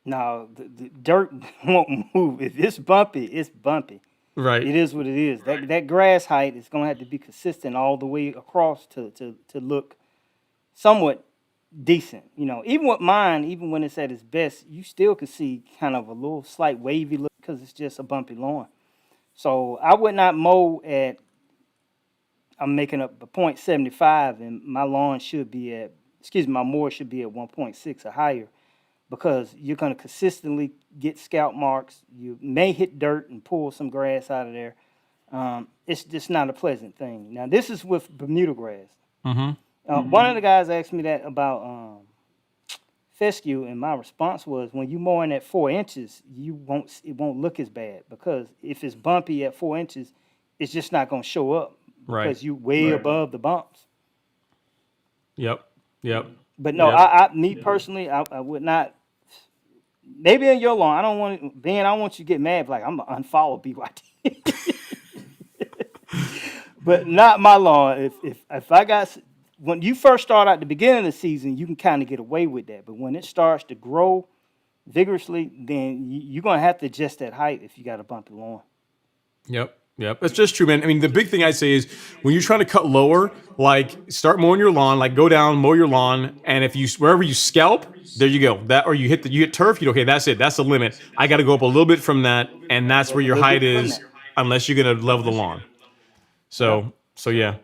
Now, the dirt won't move. If it's bumpy, it's bumpy. Right. It is what it is. That grass height is going to have to be consistent all the way across to look somewhat decent. You know, even with mine, even when it's at its best, you still can see kind of a little slight wavy look because it's just a bumpy lawn. So I would not mow at, I'm making up a 0.75, and my lawn should be at, my mower should be at 1.6 or higher, because you're going to consistently get scalp marks. You may hit dirt and pull some grass out of there. It's just not a pleasant thing. Now, this is with Bermuda grass. One of the guys asked me that about fescue, and my response was, when you mowing at 4 inches, it won't look as bad, because if it's bumpy at 4 inches, it's just not going to show up because you way above the bumps. Yep. But no, Yep. me personally, I would not. Maybe in your lawn, I don't want you to get mad like I'm gonna unfollow BYD. But not my lawn. If I got, when you first start out at the beginning of the season, you can kind of get away with that. But when it starts to grow vigorously, then you're gonna have to adjust that height if you got a bumpy lawn. Yep. That's just true, man. I mean, the big thing I'd say is when you're trying to cut lower, like start mowing your lawn, like go down, mow your lawn, and if you wherever you scalp, there you go. That, or you hit turf, okay, that's it. That's the limit. I got to go up a little bit from that, and that's where your height is, unless you're gonna level the lawn. So yeah.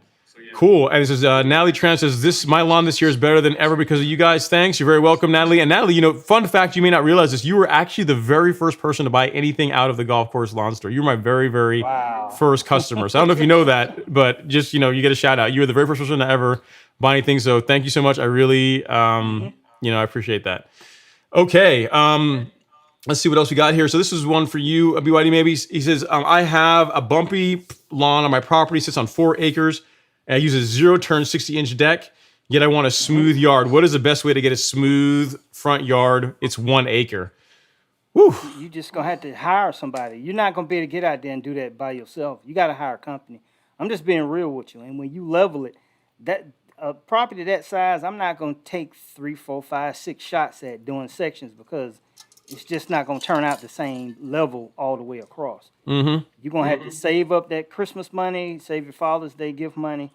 Cool. And it says, Natalie Tran says, my lawn this year is better than ever because of you guys. Thanks. You're very welcome, Natalie. And Natalie, fun fact, you may not realize this, you were actually the very first person to buy anything out of the golf course lawn store. You were my very, very first customer. So I don't know if you know that, but just, you get a shout out. You were the very first person to ever buy anything. So thank you so much. I really, I appreciate that. Okay. Let's see what else we got here. So this is one for you, BYD maybe. He says, I have a bumpy lawn on my property, sits on 4 acres. I use a 0-turn 60-inch deck, yet I want a smooth yard. What is the best way to get a smooth front yard? It's 1 acre. Woo. You just going to have to hire somebody. You're not going to be able to get out there and do that by yourself. You got to hire a company. I'm just being real with you. And when you level it, that a property that size, I'm not going to take 3, 4, 5, 6 shots at doing sections, because it's just not going to turn out the same level all the way across. You're going to have to save up that Christmas money, save your Father's Day gift money,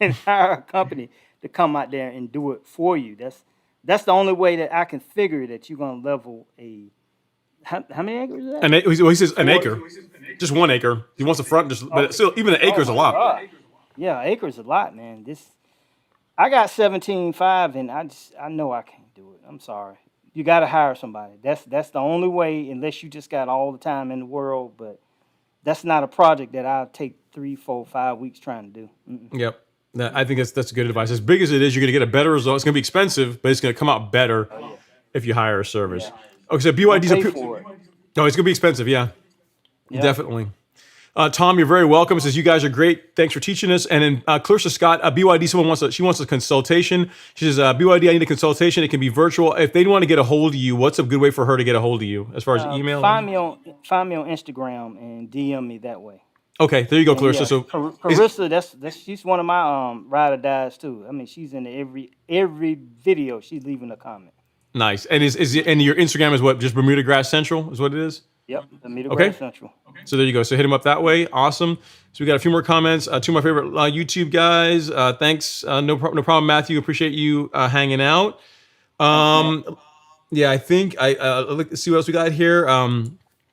and hire a company to come out there and do it for you. That's the only way that I can figure that you're going to level a... How many acres is that? He says an acre. Just 1 acre. He wants the front, but still, even an acre is a lot. God. Yeah, an acre is a lot, man. I got 17.5, and I know I can't do it. I'm sorry. You got to hire somebody. That's the only way, unless you just got all the time in the world. But that's not a project that I'll take 3, 4, 5 weeks trying to do. Yep. I think that's good advice. As big as it is, you're going to get a better result. It's going to be expensive, but it's going to come out better if you hire a service. Yeah. Okay, so BYD's pay for it. No, it's going to be expensive. Yeah. Definitely. Tom, you're very welcome. It says, you guys are great. Thanks for teaching us. And then Clarissa Scott, BYD, she wants a consultation. She says, BYD, I need a consultation. It can be virtual. If they want to get a hold of you, what's a good way for her to get a hold of you as far as email? Find me on Instagram and DM me that way. Okay, there you go, Clarissa. So Clarissa, she's one of my ride or dies too. I mean, she's in every video. She's leaving a comment. Nice. And and your Instagram is what? Just Bermuda Grass Central is what it is? Yep, Bermuda Grass Central. So there you go. So hit him up that way. Awesome. So we got a few more comments. 2 of my favorite YouTube guys. Thanks. No problem, Matthew. Appreciate you hanging out. Yeah, I think let's see what else we got here.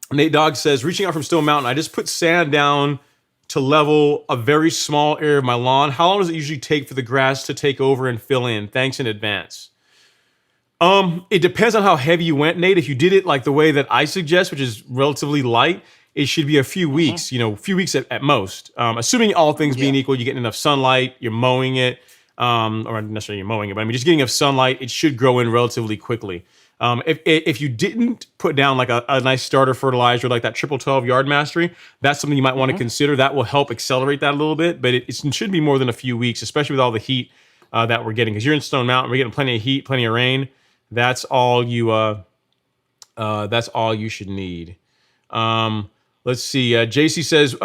Nate Dogg says, reaching out from Stone Mountain, I just put sand down to level a very small area of my lawn. How long does it usually take for the grass to take over and fill in? Thanks in advance. It depends on how heavy you went, Nate. If you did it like the way that I suggest, which is relatively light, it should be a few weeks, a few weeks at most. Assuming all things being equal, you get enough sunlight, you're mowing it, or not necessarily you're mowing it, but I mean, just getting enough sunlight, it should grow in relatively quickly. If you didn't put down like a nice starter fertilizer, like that 12 Yard Mastery, that's something you might want to consider. That will help accelerate that a little bit, but it shouldn't be more than a few weeks, especially with all the heat that we're getting. Because you're in Stone Mountain, we're getting plenty of heat, plenty of rain. That's all you. That's all you should need. Let's see. JC says,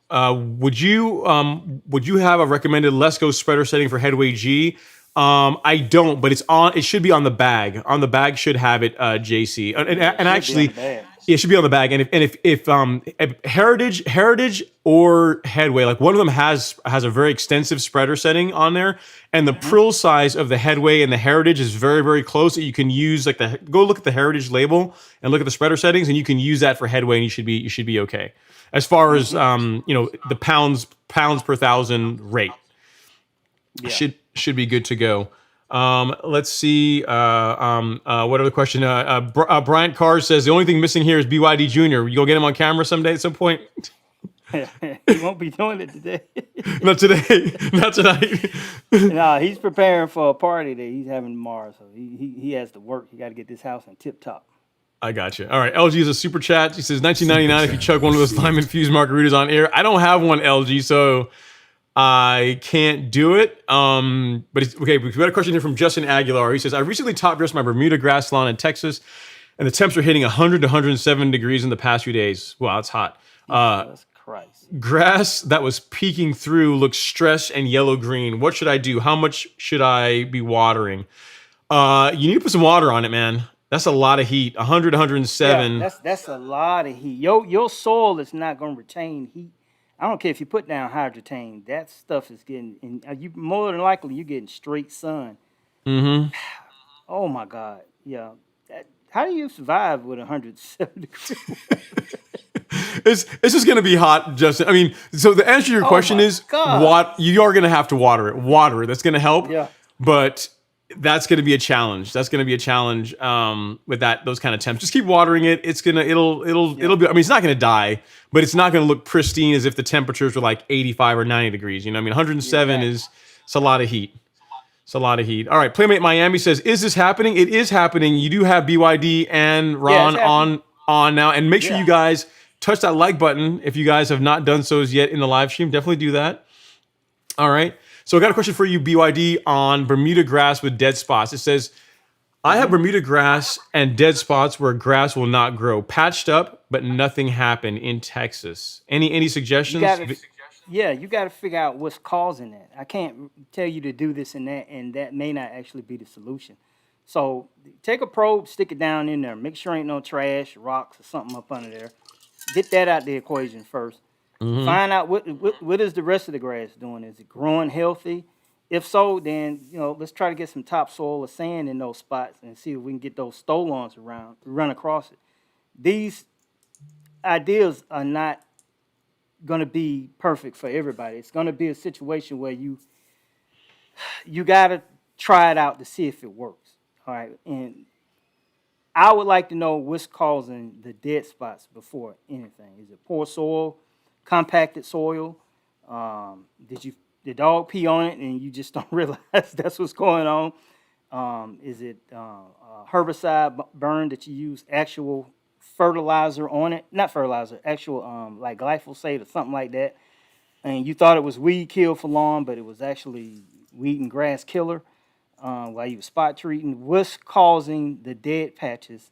would you have a recommended Let's Go spreader setting for Headway G? I don't, but it's on. It should be on the bag. On the bag should have it, JC. And Should be on actually, the bag. yeah, it should be on the bag. And if Heritage or Headway, like one of them has a very extensive spreader setting on there, and the prill size of the Headway and the Heritage is very, very close. That you can use like go look at the Heritage label and look at the spreader settings, and you can use that for Headway, and you should be okay. As far as the pounds per thousand rate Yeah. should be good to go. Let's see. What other question? Bryant Carr says the only thing missing here is BYD Jr. You go get him on camera someday at some point. He won't be doing it today. Not today. Not tonight. No, he's preparing for a party that he's having tomorrow, so he has to work. He got to get this house in tip top. I got you. All right. LG is a super chat. He says 1999 if you chug one of those lime infused margaritas on air. I don't have one, LG, so I can't do it. But it's okay. We got a question here from Justin Aguilar. He says, I recently top dressed my Bermuda grass lawn in Texas, and the temps are hitting 100 to 107 degrees in the past few days. Wow, it's hot. Jesus Christ. Grass that was peeking through looks stressed and yellow green. What should I do? How much should I be watering? You need to put some water on it, man. That's a lot of heat. 100, 107. Yeah, that's a lot of heat. Your soil is not going to retain heat. I don't care if you put down hydrotain. That stuff is getting, and you more than likely you're getting straight sun. Mm-hmm. Oh my God. Yeah. How do you survive with 107 degrees? It's just gonna be hot, Justin. I mean, so the answer to your question is God. what you are gonna have to water it. Water it. That's gonna help. Yeah. But that's gonna be a challenge. That's gonna be a challenge with those kind of temps. Just keep watering it. It'll be. I mean, it's not gonna die, but it's not gonna look pristine as if the temperatures were like 85 or 90 degrees. You know, what I mean, 107 it's a lot of heat. It's a lot of heat. All right, Playmate Miami says, "Is this happening? It is happening. You do have BYD and Ron on now, and make sure you guys touch that like button if you guys have not done so as yet in the live stream. Definitely do that. All right. So I got a question for you, BYD, on Bermuda grass with dead spots. It says, I have Bermuda grass and dead spots where grass will not grow. Patched up, but nothing happened in Texas. Any suggestions? You got to figure out what's causing that. I can't tell you to do this and that may not actually be the solution. So take a probe, stick it down in there. Make sure ain't no trash, rocks, or something up under there. Get that out the equation first. Mm-hmm. Find out what is the rest of the grass doing. Is it growing healthy? If so, then let's try to get some topsoil or sand in those spots and see if we can get those stolons around, run across it. These ideas are not going to be perfect for everybody. It's going to be a situation where you got to try it out to see if it works. All right, and I would like to know what's causing the dead spots before anything. Is it poor soil, compacted soil? Did the dog pee on it and you just don't realize that's what's going on? Is it herbicide burn that you use actual fertilizer on it? Not fertilizer, actual like glyphosate or something like that. And you thought it was weed kill for lawn, but it was actually weed and grass killer. While you were spot treating, what's causing the dead patches?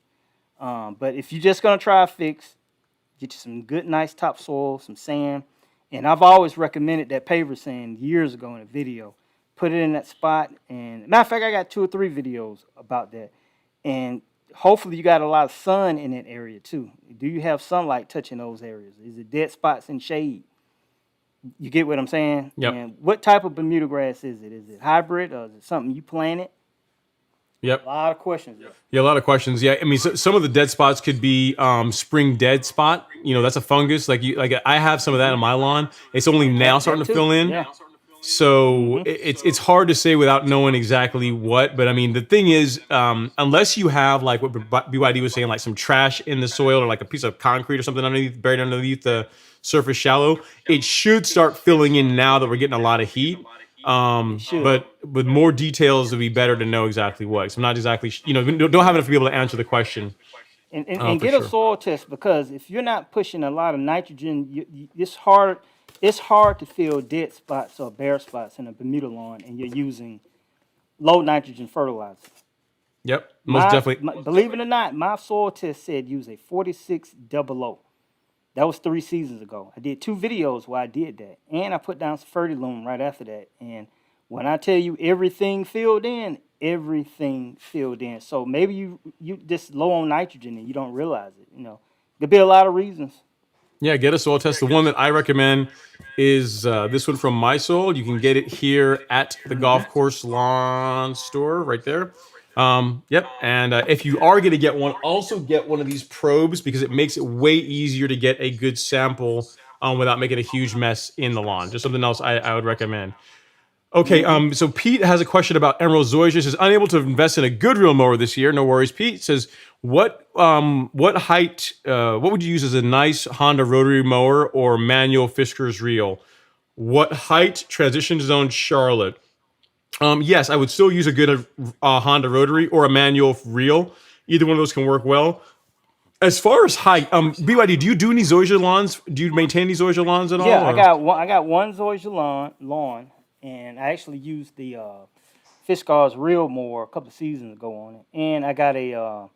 But if you're just gonna try a fix, get you some good, nice topsoil, some sand, and I've always recommended that paver sand years ago in a video. Put it in that spot, and matter of fact, I got 2 or 3 videos about that. And hopefully, you got a lot of sun in that area too. Do you have sunlight touching those areas? Is it dead spots in shade? You get what I'm saying? Yep. And what type of Bermuda grass is it? Is it hybrid or is it something you planted? Yep. A lot of questions. Yeah, a lot of questions. Yeah, I mean, some of the dead spots could be spring dead spot. That's a fungus. Like I have some of that on my lawn. It's only now starting to fill in. Yeah. So it's hard to say without knowing exactly what. But I mean, the thing is, unless you have like what BYD was saying, like some trash in the soil or like a piece of concrete or something buried underneath the surface shallow, it should start filling in now that we're getting a lot of heat. But with more details, it would be better to know exactly what. So I'm not exactly, don't have enough to be able to answer the question. And get a soil test, because if you're not pushing a lot of nitrogen, it's hard to fill dead spots or bare spots in a Bermuda lawn, and you're using low nitrogen fertilizer. Yep, most definitely. Believe it or not, my soil test said use a 4600. That was 3 seasons ago. I did 2 videos where I did that, and I put down some Fertilume right after that. And when I tell you everything filled in, everything filled in. So maybe you just low on nitrogen and you don't realize it. There'd be a lot of reasons. Yeah, get a soil test. The one that I recommend is this one from My Soil. You can get it here at the golf course lawn store right there. Yep. And if you are going to get one, also get one of these probes because it makes it way easier to get a good sample without making a huge mess in the lawn. Just something else I would recommend. Okay, so Pete has a question about Emerald Zoysia. Says unable to invest in a good reel mower this year. No worries, Pete. Says what height? What would you use as a nice Honda rotary mower or manual Fisker's reel? What height? Transition zone Charlotte. Yes, I would still use a good Honda rotary or a manual reel. Either one of those can work well. As far as height, BYD, do you do any Zoysia lawns? Do you maintain any Zoysia lawns at all? Yeah, or- I got one Zoysia lawn, and I actually used the Fiskars reel mower a couple of seasons ago on it. And I got a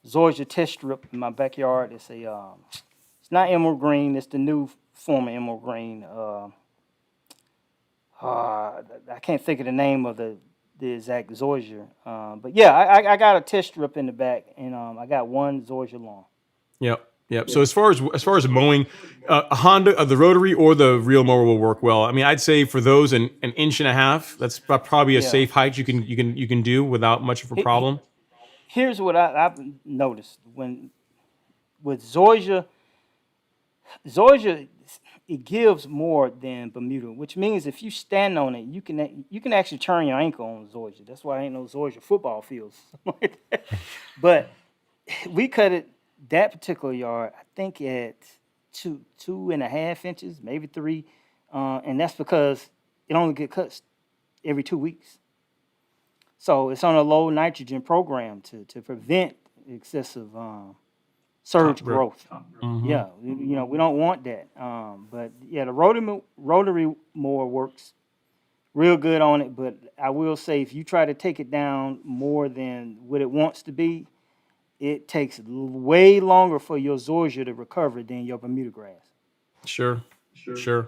Zoysia test strip in my backyard. It's not emerald green. It's the new form of emerald green. I can't think of the name of the exact Zoysia. But yeah, I got a test strip in the back, and I got one Zoysia lawn. Yep. So as far as mowing, a Honda, the rotary or the reel mower will work well. I mean, I'd say for those an inch and a half. That's probably a safe height you can do without much of a problem. Here's what I've noticed with Zoysia, it gives more than Bermuda, which means if you stand on it, you can actually turn your ankle on Zoysia. That's why ain't no Zoysia football fields. But we cut it that particular yard, I think at 2.5 inches, maybe 3, and that's because it only get cut every 2 weeks. So it's on a low nitrogen program to prevent excessive surge growth. Mm-hmm. Yeah, we don't want that. But yeah, the rotary mower works real good on it. But I will say, if you try to take it down more than what it wants to be, it takes way longer for your Zoysia to recover than your Bermuda grass. Sure,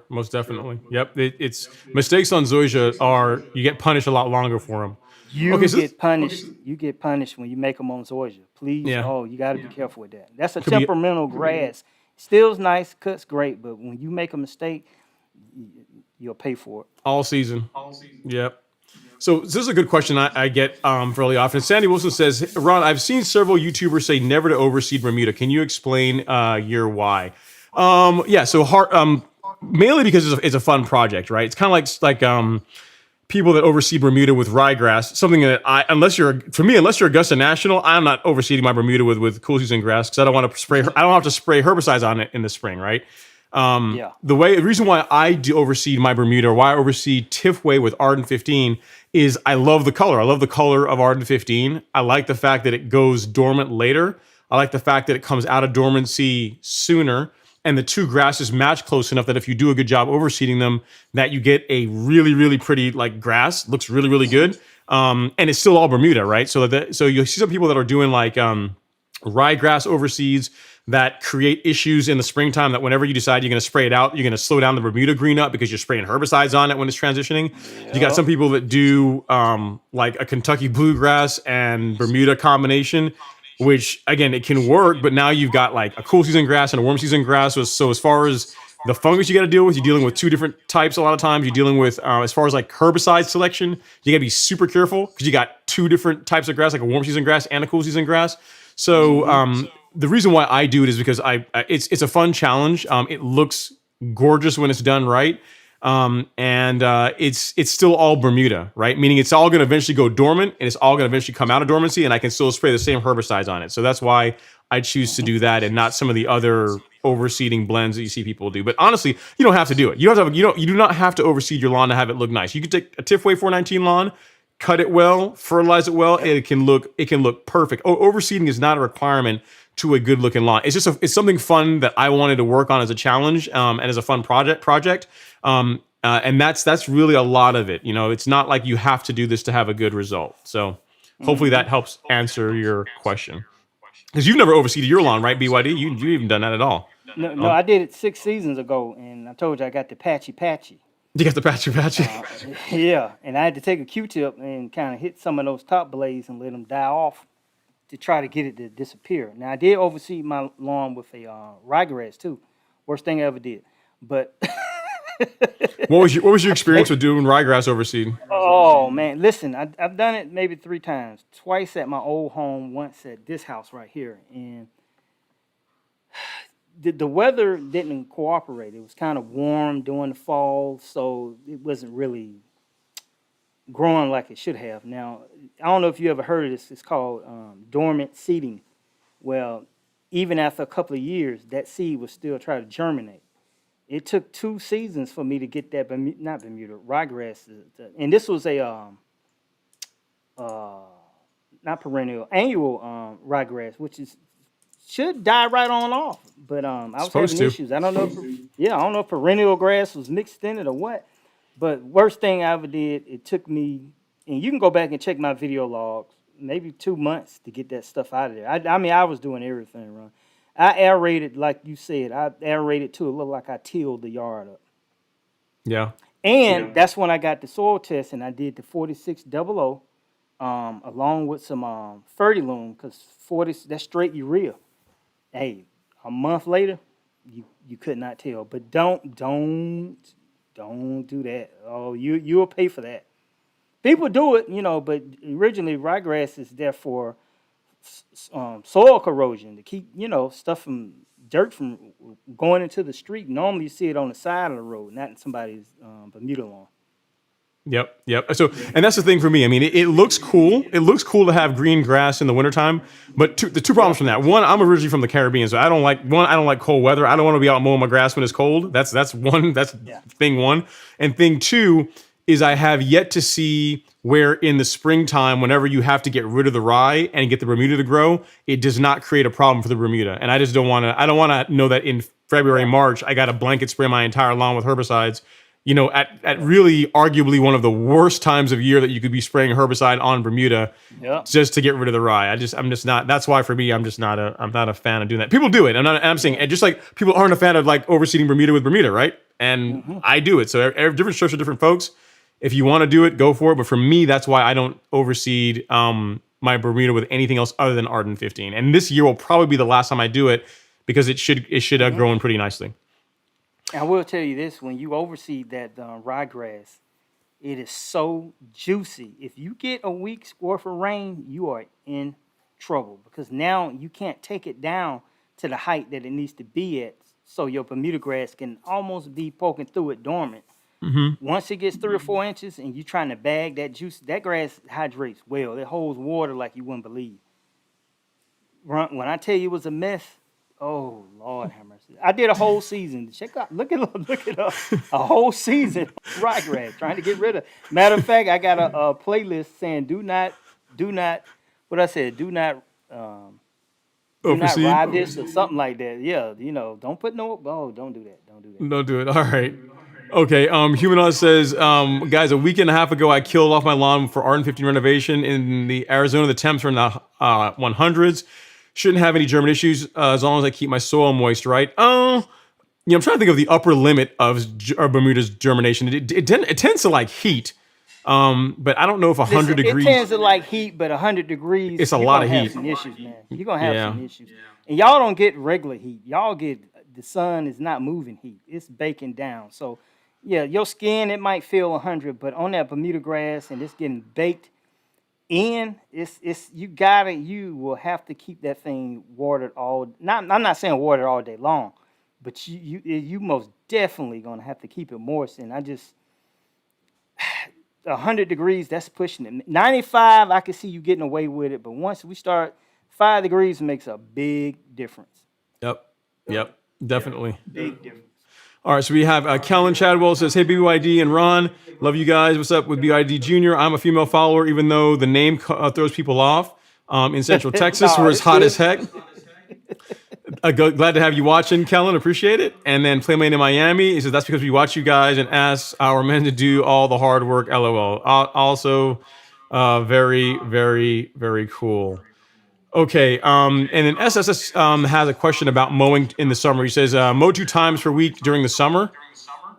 most definitely. Yep, it's mistakes on Zoysia are you get punished a lot longer for them. You get punished. You get punished when you make them on Zoysia. Please, you got to be careful with that. That's a temperamental grass. Still's nice, cuts great, but when you make a mistake, you'll pay for it. All season. Yep. So this is a good question I get fairly often. Sandy Wilson says, Ron, I've seen several YouTubers say never to overseed Bermuda. Can you explain your why? So mainly because it's a fun project, right? It's kind of like people that overseed Bermuda with ryegrass. Something that unless you're Augusta National, I'm not overseeding my Bermuda with cool season grass because I don't want to spray. I don't have to spray herbicides on it in the spring, right? The reason why I do overseed my Bermuda or why I overseed Tifway with Arden 15 is I love the color. I love the color of Arden 15. I like the fact that it goes dormant later. I like the fact that it comes out of dormancy sooner. And the two grasses match close enough that if you do a good job overseeding them, that you get a really, really pretty like grass. Looks really, really good. And it's still all Bermuda, right? So you'll see some people that are doing like ryegrass overseeds that create issues in the springtime that whenever you decide you're going to spray it out, you're going to slow down the Bermuda green up because you're spraying herbicides on it when it's transitioning. Yep. You got some people that do like a Kentucky bluegrass and Bermuda combination, which again, it can work, but now you've got like a cool season grass and a warm season grass. So as far as the fungus you got to deal with, you're dealing with two different types a lot of times. You're dealing with, as far as like herbicide selection, you got to be super careful because you got two different types of grass, like a warm season grass and a cool season grass. So the reason why I do it is because it's a fun challenge. It looks gorgeous when it's done right. And it's still all Bermuda, right? Meaning it's all going to eventually go dormant and it's all going to eventually come out of dormancy and I can still spray the same herbicides on it. So that's why I choose to do that and not some of the other overseeding blends that you see people do. But honestly, you don't have to do it. You do not have to overseed your lawn to have it look nice. You can take a Tifway 419 lawn, cut it well, fertilize it well, and it can look perfect. Overseeding is not a requirement to a good looking lawn. It's just it's something fun that I wanted to work on as a challenge and as a fun project. And that's really a lot of it. It's not like you have to do this to have a good result. So Hopefully that helps answer your question. Because you've never overseeded your lawn, right, BYD? You even done that at all? No, I did it 6 seasons ago, and I told you I got the patchy. You got the patchy. Yeah, and I had to take a Q-tip and kind of hit some of those top blades and let them die off to try to get it to disappear. Now I did overseed my lawn with a ryegrass too. Worst thing I ever did. But What was your experience with doing ryegrass overseed? oh man, listen, I've done it maybe 3 times. Twice at my old home, once at this house right here, and the weather didn't cooperate. It was kind of warm during the fall, so it wasn't really growing like it should have. Now, I don't know if you ever heard of this. It's called dormant seeding. Well, even after a couple of years, that seed was still trying to germinate. It took 2 seasons for me to get that not Bermuda ryegrass, and this was a not perennial, annual ryegrass, which should die right on off. But I was Supposed having to. issues. I don't know if perennial grass was mixed in it or what. But worst thing I ever did, it took me, and you can go back and check my video logs, maybe 2 months to get that stuff out of there. I mean, I was doing everything wrong. I aerated, like you said, I aerated too. It looked like I tilled the yard up. Yeah. And that's when I got the soil test, and I did the 4600 along with some Fertilume, because 40 that's straight urea. Hey, a month later, you could not tell. But don't do that. Oh, you'll pay for that. People do it, but originally ryegrass is there for soil corrosion to keep stuff from dirt from going into the street. Normally you see it on the side of the road, not in somebody's Bermuda lawn. Yep. So, and that's the thing for me. I mean, it looks cool. It looks cool to have green grass in the wintertime. But the 2 problems from that. One, I'm originally from the Caribbean, so I don't like cold weather. I don't want to be out mowing my grass when it's cold. That's thing one. And thing 2 is I have yet to see where in the springtime, whenever you have to get rid of the rye and get the Bermuda to grow, it does not create a problem for the Bermuda. And I just don't want to. I don't want to know that in February, March, I got to blanket spray my entire lawn with herbicides. At really arguably one of the worst times of year that you could be spraying herbicide on Bermuda, just to get rid of the rye. I'm just not. That's why for me, I'm not a fan of doing that. People do it, and I'm saying, and just like people aren't a fan of like overseeding Bermuda with Bermuda, right? And I do it. So different strokes for different folks. If you want to do it, go for it. But for me, that's why I don't overseed my Bermuda with anything else other than Arden 15. And this year will probably be the last time I do it because it should grow in pretty nicely. I will tell you this: when you overseed that ryegrass, it is so juicy. If you get a week's worth of rain, you are in trouble because now you can't take it down to the height that it needs to be at, so your Bermuda grass can almost be poking through it dormant. Once it gets 3 or 4 inches and you're trying to bag that juice, that grass hydrates well. It holds water like you wouldn't believe. When I tell you it was a mess, oh Lord have mercy. I did a whole season. Look it up. A whole season ryegrass trying to get rid of. Matter of fact, I got a playlist saying do not what I said, do not ride this or something like that. Yeah, don't put don't do that. Don't do it. All right. Okay, Humanoid says, guys, a week and a half ago, I killed off my lawn for Arden 15 renovation in the Arizona. The temps are in the 100s. Shouldn't have any German issues as long as I keep my soil moist, right? I'm trying to think of the upper limit of Bermuda's germination. It tends to like heat, but I don't know if 100 degrees. It tends to like heat, but 100 degrees. It's a lot of heat. Some issues, man. You're gonna have some issues, and y'all don't get regular heat. Y'all get the sun is not moving heat. It's baking down. So, yeah, your skin it might feel 100, but on that Bermuda grass and it's getting baked in, you will have to keep that thing watered all. I'm not saying watered all day long, but you most definitely gonna have to keep it moist. And 100 degrees, that's pushing it. 95, I can see you getting away with it, but once we start 5 degrees makes a big difference. Yep, definitely. Big difference. All right, so we have Kellen Chadwell says, hey, BYD and Ron, love you guys. What's up with BYD Jr.? I'm a female follower, even though the name throws people off in Central Texas, where it's hot as heck. Glad to have you watching, Kellen. Appreciate it. And then Playmate in Miami, he says, that's because we watch you guys and ask our men to do all the hard work, LOL. Also, Very, very, very cool. Okay, and then SSS has a question about mowing in the summer. He says, mow 2 times per week during the summer.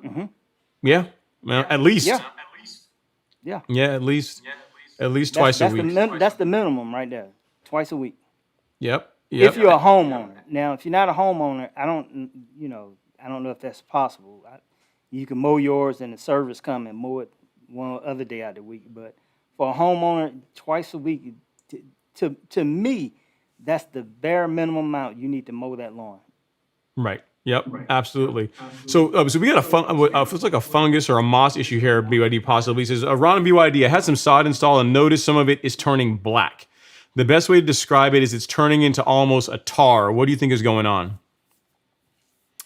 Hmm. Yeah, well, at least. Yeah, yeah. Yeah, at least That's twice a that's the week. that's the minimum right there. Twice a week. Yep, If yep. you're a homeowner. Now, if you're not a homeowner, I don't know if that's possible. You can mow yours and the service come and mow it one other day out of the week. But for a homeowner, twice a week, to me, that's the bare minimum amount you need to mow that lawn. Right. Yep. Absolutely. So we got it's like a fungus or a moss issue here. BYD possibly says, Ron and BYD, I had some sod installed and noticed some of it is turning black. The best way to describe it is it's turning into almost a tar. What do you think is going on?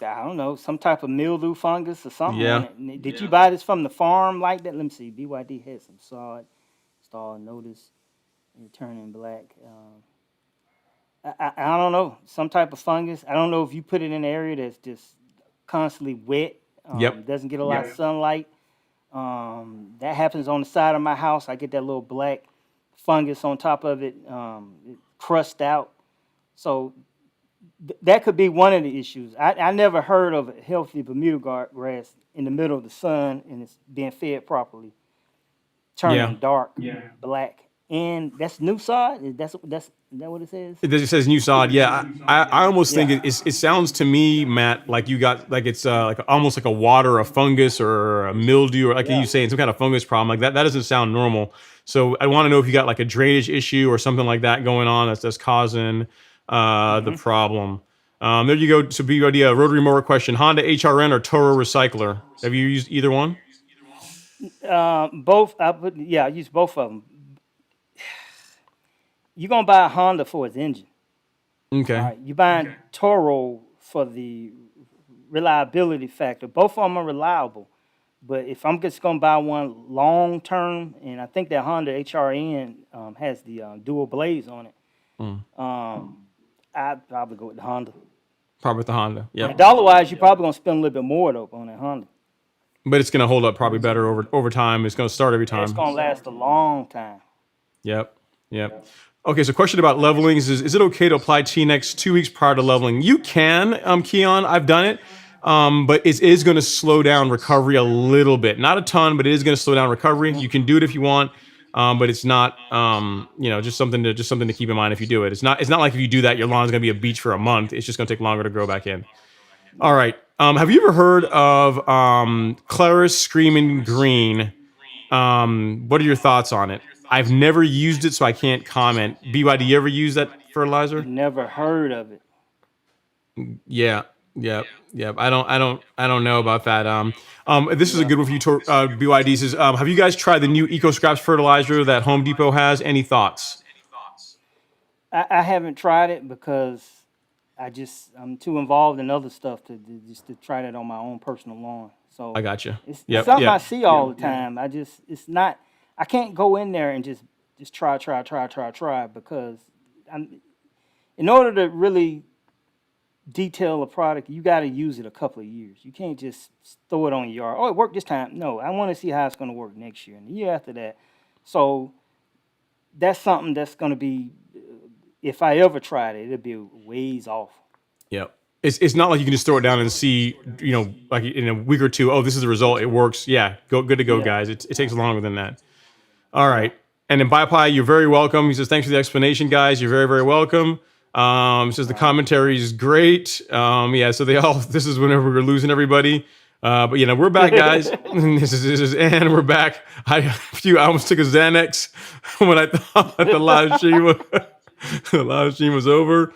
I don't know, some type of mildew fungus or something Yeah. on it. Did you buy this from the farm like that? Let me see. BYD had some sod installed. Notice it turning black. I don't know, some type of fungus. I don't know if you put it in an area that's just constantly wet. Yep. Doesn't get a lot of sunlight. That happens on the side of my house. I get that little black fungus on top of it, it crushed out. So that could be one of the issues. I never heard of a healthy Bermuda grass in the middle of the sun and it's being fed properly, turning Yeah. dark, black. And that's new sod? Is that what it says? It says new sod. Yeah, I almost think Yeah. it sounds to me, Matt, like you got like it's like almost like a water, a fungus, or a mildew, or like you saying some kind of fungus problem. Like that doesn't sound normal. So I want to know if you got like a drainage issue or something like that going on that's causing the problem. There you go. So BYD, rotary mower question: Honda HRN or Toro Recycler? Have you used either one? Both. I use both of them. You're gonna buy a Honda for its engine. Okay. All right, you buying Toro for the reliability factor. Both of them are reliable, but if I'm just gonna buy one long term, and I think that Honda HRN has the dual blades on it, I'd probably go with the Honda. Probably with the Honda. Yep. Dollar wise, you're probably gonna spend a little bit more though on that Honda. But it's going to hold up probably better over time. It's going to start every time. It's gonna last a long time. Yep. Yep. Okay, so question about leveling is it okay to apply T-Nex 2 weeks prior to leveling? You can, Keon. I've done it. But it is going to slow down recovery a little bit. Not a ton, but it is going to slow down recovery. You can do it if you want, but it's not, just something to keep in mind if you do it. It's not like if you do that, your lawn's going to be a beach for a month. It's just going to take longer to grow back in. All right. Have you ever heard of Claris Screaming Green? What are your thoughts on it? I've never used it, so I can't comment. BYD, you ever use that fertilizer? Never heard of it. Yeah. I don't know about that. This is a good one for you, BYD says. Have you guys tried the new Eco Scraps fertilizer that Home Depot has? Any thoughts? I haven't tried it because I'm too involved in other stuff to try that on my own personal lawn. So I got you. it's Yep, something yep. I see all the time. It's not. I can't go in there and just try because in order to really detail a product, you got to use it a couple of years. You can't just throw it on your yard. Oh, it worked this time. No, I want to see how it's going to work next year and the year after that. So that's something that's going to be, if I ever tried it, it'll be ways off. Yep. It's not like you can just throw it down and see, like in a week or two, oh, this is the result. It works. Yeah, good to go, guys. It takes longer than that. All right. And then BiPi, you're very welcome. He says, thanks for the explanation, guys. You're very, very welcome. Says the commentary is great. So this is whenever we're losing everybody. But we're back, guys. This is and we're back. I almost took a Xanax when I thought that the live stream was over.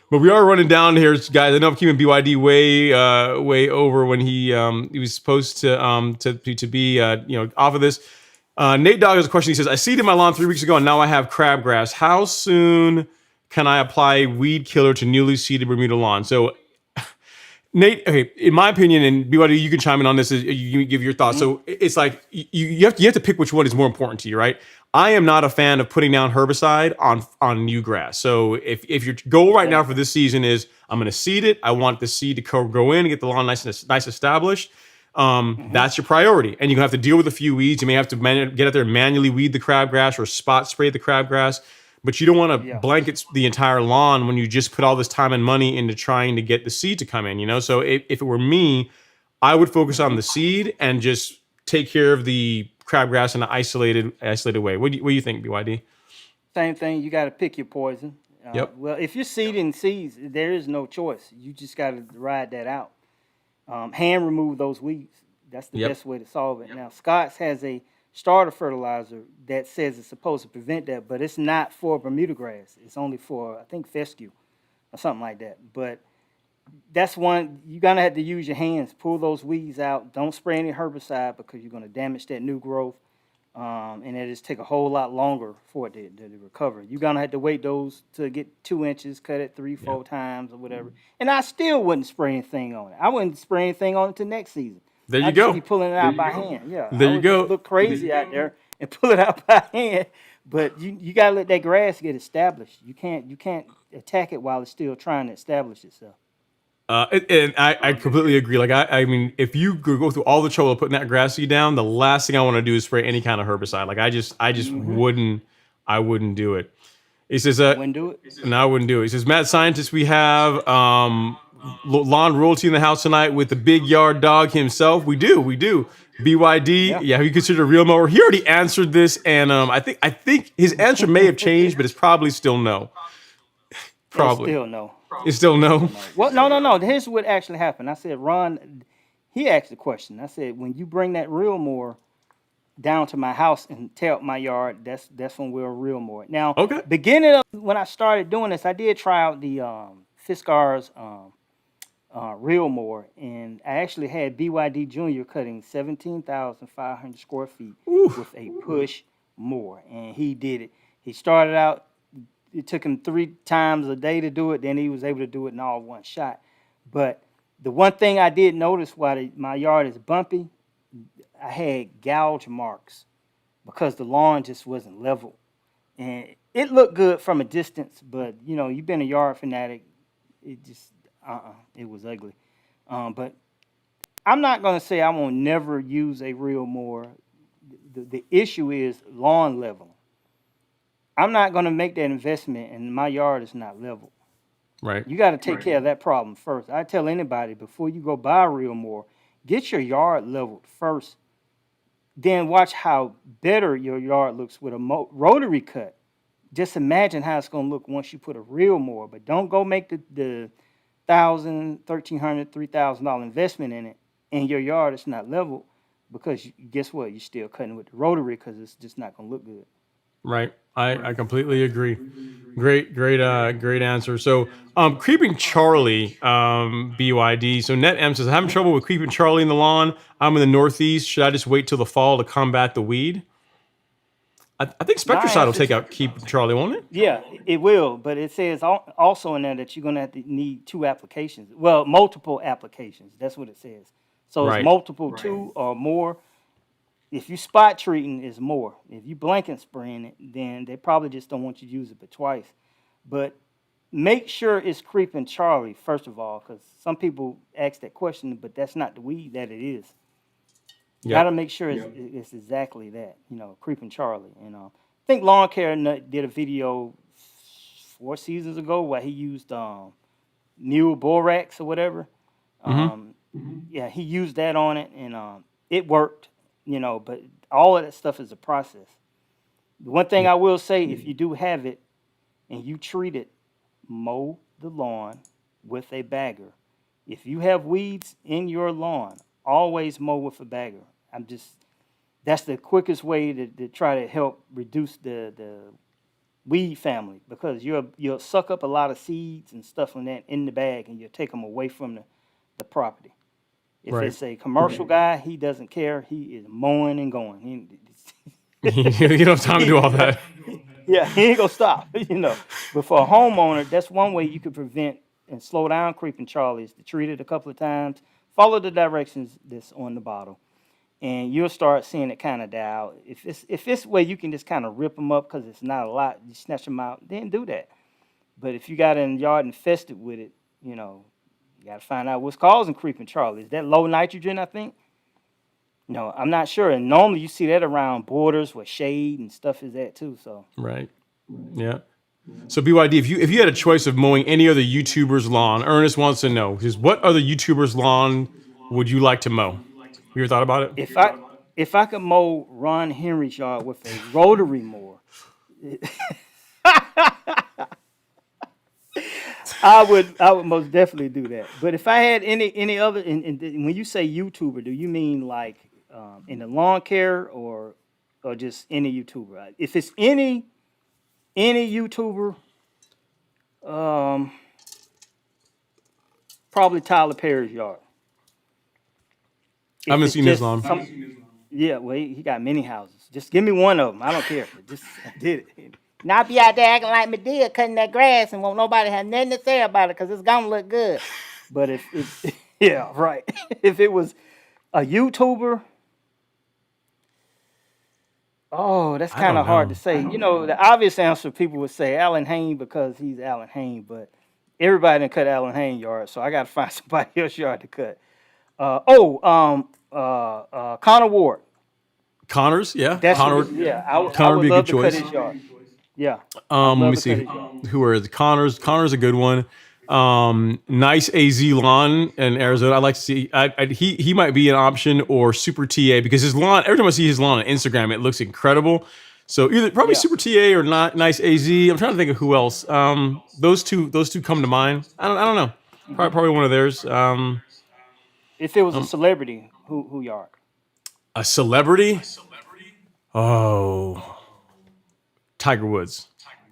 But we are running down here, guys. I know I'm keeping BYD way over when he was supposed to be off of this. Nate Dogg has a question. He says, I seeded my lawn 3 weeks ago and now I have crabgrass. How soon can I apply weed killer to newly seeded Bermuda lawn? So, Nate, okay, in my opinion, and BYD, you can chime in on this. You give your thoughts. So it's like you have to pick which one is more important to you, right? I am not a fan of putting down herbicide on new grass. So if your goal right now for this season is I'm going to seed it, I want the seed to grow in and get the lawn nice established. That's your priority. And you have to deal with a few weeds. You may have to get out there and manually weed the crabgrass or spot spray the crabgrass. But you don't want to Yeah. blanket the entire lawn when you just put all this time and money into trying to get the seed to come in, you know? So if it were me, I would focus on the seed and just take care of the crabgrass in an isolated way. What do you think, BYD? Same thing. You got to pick your poison. Yep. Well, if you're seeding seeds, there is no choice. You just got to ride that out. Hand remove those weeds. That's the Yep. best way to solve it. Now, Scott's has a starter fertilizer that says it's supposed to prevent that, but it's not for Bermuda grass. It's only for, I think, fescue or something like that. But that's one, you're going to have to use your hands. Pull those weeds out. Don't spray any herbicide because you're going to damage that new growth. And it just take a whole lot longer for it to recover. You're going to have to wait those to get 2 inches, cut it 3-4 times or whatever. And I still wouldn't spray anything on it. I wouldn't spray anything on it till next season. There you I'd go. just be pulling it out by hand. Yeah. There I you would go. just look crazy out there and pull it out by hand. But you got to let that grass get established. You can't attack it while it's still trying to establish itself. And I completely agree. Like I mean, if you go through all the trouble of putting that grass seed down, the last thing I want to do is spray any kind of herbicide. Like I just I wouldn't do it. He says, Wouldn't do it. no, I wouldn't do it. He says, Mad Scientist, we have lawn royalty in the house tonight with the big yard dog himself. We do. BYD, yeah, who you consider a real mower? He already answered this, and I think his answer may have changed, but it's probably still no. Probably. Still no. It's still no. Well, no. Here's what actually happened. I said, Ron, he asked the question. I said, when you bring that real mower down to my house and tear up my yard, that's when we'll real mower. Now, Okay. beginning of when I started doing this, I did try out the Fiskars real mower, and I actually had BYD Junior cutting 17,500 square feet with a push mower, and he did it. He started out. It took him 3 times a day to do it. Then he was able to do it in all one shot. But the one thing I did notice while my yard is bumpy, I had gouge marks because the lawn just wasn't level. And it looked good from a distance, but, you know, you've been a yard fanatic. It just, it was ugly. But I'm not going to say I won't never use a real mower. The issue is lawn level. I'm not going to make that investment, and my yard is not level. Right. You got to take care of that problem first. I tell anybody, before you go buy a real mower, get your yard leveled first. Then watch how better your yard looks with a rotary cut. Just imagine how it's going to look once you put a real mower. But don't go make the $1,000, $1,300, $3,000 investment in it, and your yard is not leveled, because guess what? You're still cutting with the rotary because it's just not going to look good. Right. I completely agree. Great answer. So, Creeping Charlie, BYD. So Net M says, I'm having trouble with Creeping Charlie in the lawn. I'm in the Northeast. Should I just wait till the fall to combat the weed? I think Spectracide will take out Creeping Charlie, won't it? Yeah, it will, but it says also in there that you're going to have to need 2 applications. Well, multiple applications. That's what it says. So Right. it's multiple 2 or more. If you spot treating, it's more. If you blanket spraying it, then they probably just don't want you to use it but twice. But make sure it's Creeping Charlie, first of all, because some people ask that question, but that's not the weed that it is. You got to make sure it's exactly that, you know, Creeping Charlie. And I think Lawn Care Nut did a video 4 seasons ago where he used mule borax or whatever. Yeah, he used that on it, and it worked. You know, but all of that stuff is a process. The one thing I will say, if you do have it and you treat it, mow the lawn with a bagger. If you have weeds in your lawn, always mow with a bagger. That's the quickest way to try to help reduce the weed family, because you'll suck up a lot of seeds and stuff like that in the bag, and you'll take them away from the property. If it's a commercial guy, he doesn't care. He is mowing and going. You don't have time to do all that. Yeah, he ain't gonna stop, you know. But for a homeowner, that's one way you could prevent and slow down Creeping Charlie, is to treat it a couple of times, follow the directions that's on the bottle, and you'll start seeing it kind of die out. If it's where you can just kind of rip them up because it's not a lot, you snatch them out, then do that. But if you got it in the yard infested with it, you know, you got to find out what's causing Creeping Charlie. Is that low nitrogen, I think? No, I'm not sure. And normally you see that around borders where shade and stuff is at too. So Right. Yeah. So BYD, if you had a choice of mowing any other YouTuber's lawn, Ernest wants to know, is what other YouTuber's lawn would you like to mow? You ever thought about it? if I could mow Ron Henry's yard with a rotary mower, I would most definitely do that. But if I had any other, and when you say YouTuber, do you mean like in the lawn care or just any YouTuber? If it's any YouTuber, probably Tyler Perry's yard. I haven't If it's seen his just lawn. yeah, well, he got many houses. Just give me one of them. I don't care. Just I did it. Not be out there acting like Medea cutting that grass and won't nobody have nothing to say about it because it's gonna look good. But if yeah, right. If it was a YouTuber, oh, that's I kind don't of hard know. to say. You know, the obvious answer people would say Alan Hain because he's Alan Hain, but everybody didn't cut Alan Hain yard, so I got to find somebody else's yard to cut. Connor Ward. Connors, yeah. That's Connor, yeah. I Connor would would be a love good to cut choice. his yard. Yeah. Let Love me to cut see. his yard. Who are the Connors? Connor's a good one. Nice AZ lawn in Arizona. I like to see. He might be an option, or Super TA, because his lawn. Every time I see his lawn on Instagram, it looks incredible. So either probably Yeah. Super TA or not Nice AZ. I'm trying to think of who else. Those two come to mind. I don't know. Probably one of theirs. If it was a celebrity, who yard? A celebrity. Oh, Tiger Woods.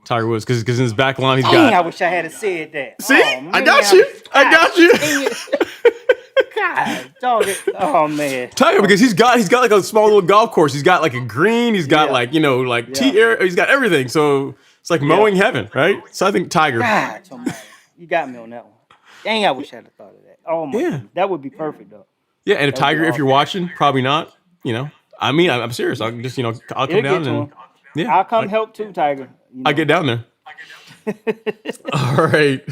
Tiger Woods, because in his back lawn he's Dang, I got. wish I had said that. See, Oh, I man. got you. I got you. Dang it. God, dog it. Oh man. Tiger, because he's got like a small little golf course. He's got like a green. He's got Yeah. like like Yeah. tee air. He's got everything. So it's like mowing heaven, right? So I think Tiger. God, almighty. You got me on that one. Dang, I wish I had thought of that. Oh my, Yeah. goodness. That would be perfect though. Yeah, and a That would be Tiger, if you're awesome. watching, probably not. I mean, I'm serious. I'll just I'll come It'll down get to and him. yeah, I'll come help too, Tiger. You I know. get down there. All right.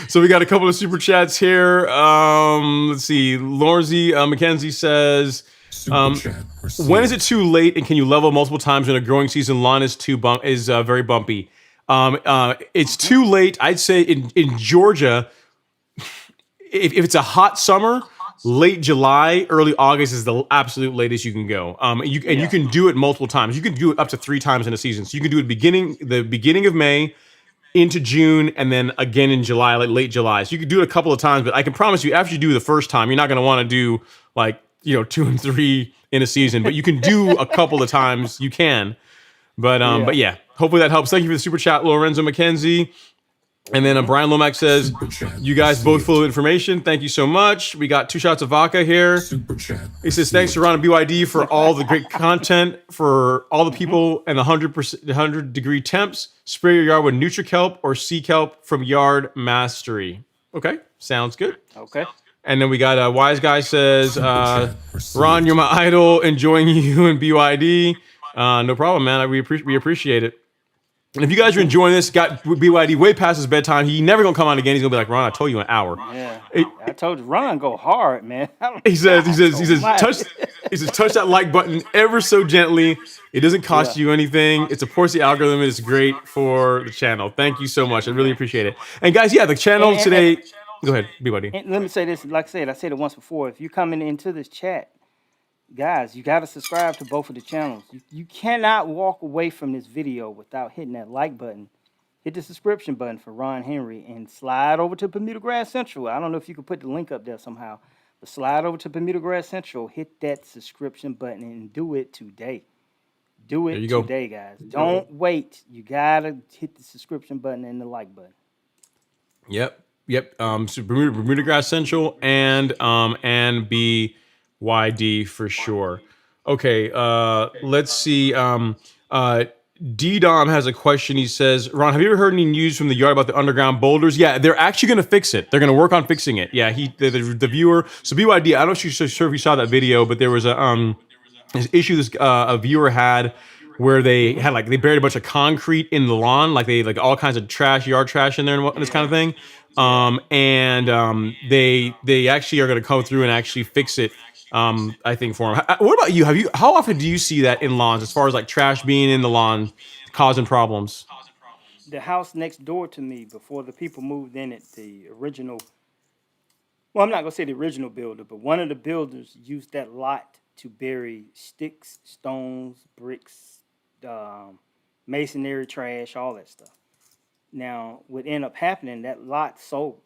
So we got a couple of super chats here. Let's see. Lawrence McKenzie says, Super chat received. when is it too late, and can you level multiple times in a growing season? Lawn is very bumpy. It's too late. I'd say in Georgia, if it's a hot summer, late July, early August is the absolute latest you can go. You can do it multiple times. You can do it up to 3 times in a season. So you can do it the beginning of May into June, and then again in July, like late July. So you can do it a couple of times, but I can promise you, after you do the first time, you're not going to want to do like 2 and 3 in a season. But you can do a couple of times. You can. But yeah, hopefully that helps. Thank you for the super chat, Lorenzo McKenzie. And then Brian Lomax says, Super chat you guys both received. full of information. Thank you so much. We got 2 shots of vodka here. Super chat. He says, thanks to Ron and BYD for all the great content, for all the people and the 100 degree temps. Spray your yard with NutriKelp or Sea Kelp from Yard Mastery. Okay, sounds good. Okay. And then we got a Wise Guy says, chat received. Ron, you're my idol. Enjoying you and BYD. No problem, man. We appreciate it. And if you guys are enjoying this, got BYD way past his bedtime. He never gonna come on again. He's gonna be like, Ron, I told you an hour. Yeah. It- I told you, Ron, go hard, man. He says, almighty. touch that like button ever so gently. It doesn't cost you anything. It supports the algorithm. It's great for the channel. Thank you so much. I really appreciate it. And guys, yeah, the channel today. Go ahead, BYD. And let me say this, like I said it once before. If you're coming into this chat, guys, you got to subscribe to both of the channels. You cannot walk away from this video without hitting that like button. Hit the subscription button for Ron Henry and slide over to Bermuda Grass Central. I don't know if you could put the link up there somehow, but slide over to Bermuda Grass Central, hit that subscription button, and do it today. Do it There you go. today, guys. Don't wait. You got to hit the subscription button and the like button. Yep. So Bermuda Grass Central and BYD for sure. Okay. Let's see. D-Dom has a question. He says, Ron, have you ever heard any news from the yard about the underground boulders? Yeah, they're actually going to fix it. They're going to work on fixing it. Yeah, the viewer. So BYD, I don't know if you're sure if you saw that video, but there was this issue a viewer had where they buried a bunch of concrete in the lawn, like all kinds of yard trash in there and this kind of thing. They actually are going to come through and actually fix it I think for them. What about you? How often do you see that in lawns, as far as like trash being in the lawn causing problems? The house next door to me, before the people moved in it, the original, well, I'm not gonna say the original builder, but one of the builders used that lot to bury sticks, stones, bricks, um, masonry, trash, all that stuff. Now, what ended up happening, that lot sold.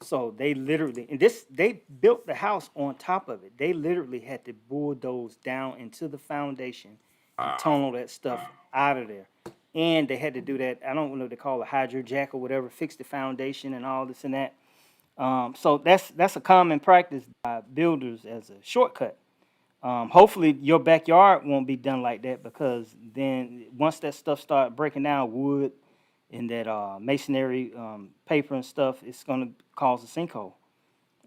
So they literally, and this, they built the house on top of it. They literally had to bulldoze down into the foundation and tunnel that stuff out of there. And they had to do that, I don't know what they call it, hydro jack or whatever, fix the foundation and all this and that. So that's a common practice by builders as a shortcut. Hopefully your backyard won't be done like that, because then once that stuff start breaking down, wood and that masonry paper and stuff, it's going to cause a sinkhole.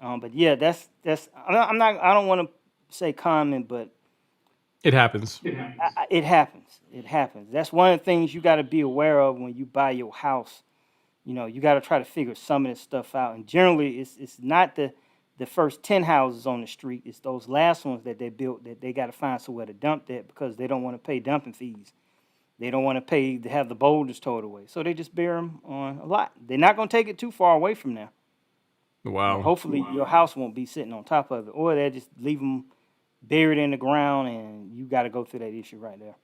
But yeah, I don't want to say common, but It happens. it happens. It happens. That's one of the things you got to be aware of when you buy your house. You know, you got to try to figure some of this stuff out. And generally, it's not the first 10 houses on the street. It's those last ones that they built that they got to find somewhere to dump that, because they don't want to pay dumping fees. They don't want to pay to have the boulders towed away. So they just bury them on a lot. They're not going to take it too far away from there. Wow. Hopefully your house won't be sitting on top of it, or they'll just leave them buried in the ground, and you got to go through that issue right there.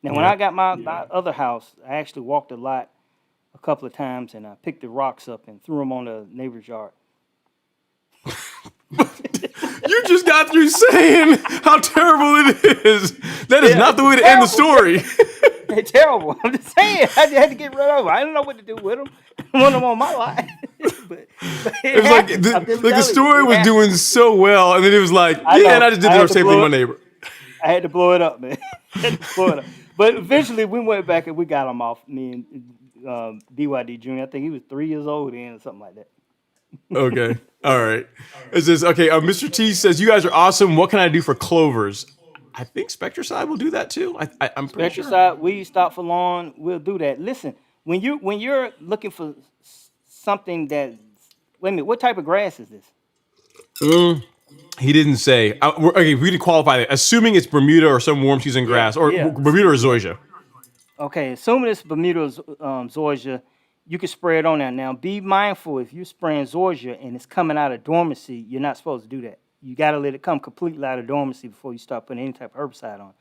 Now, when I got my other house, I actually walked a lot a couple of times, and I picked the rocks up and threw them on the neighbor's yard. You just got through saying how terrible it is. That is not the way to end the story. They're terrible. I'm just saying. I had to get rid of them. I didn't know what to do with them. I want them on my lot. but It was like the story was doing so well, and then it was like, and I just did the same thing to my neighbor. I had to blow it up, man. I had to blow it up. But eventually, we went back and we got him off. Me and BYD Jr. I think he was 3 years old then, or something like that. Okay. All right. It says, okay, Mr. T says, you guys are awesome. What can I do for clovers? I think Spectricide will do that too. I'm pretty sure. Spectricide, weed stop for lawn, we'll do that. Listen, when you're looking for something that, wait a minute, what type of grass is this? He didn't say. Okay, we did qualify it. Assuming it's Bermuda or some warm season grass, or Bermuda or Zoysia. Okay, assuming it's Bermuda Zoysia, you can spray it on there. Now, be mindful, if you're spraying Zoysia and it's coming out of dormancy, you're not supposed to do that. You got to let it come completely out of dormancy before you start putting any type of herbicide on.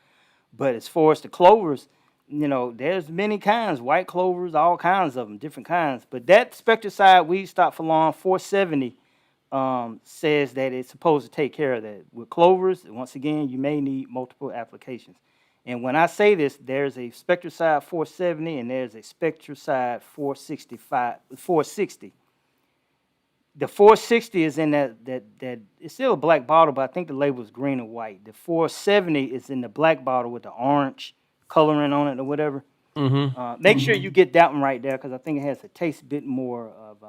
But as far as the clovers, you know, there's many kinds, white clovers, all kinds of them, different kinds. But that Spectricide Weed Stop for Lawn 470 says that it's supposed to take care of that. With clovers, once again, you may need multiple applications. And when I say this, there's a Spectricide 470 and there's a Spectricide 460. The 460 is in that it's still a black bottle, but I think the label is green and white. The 470 is in the black bottle with the orange coloring on it or whatever. Make sure you get that one right there, because I think it has a taste bit more of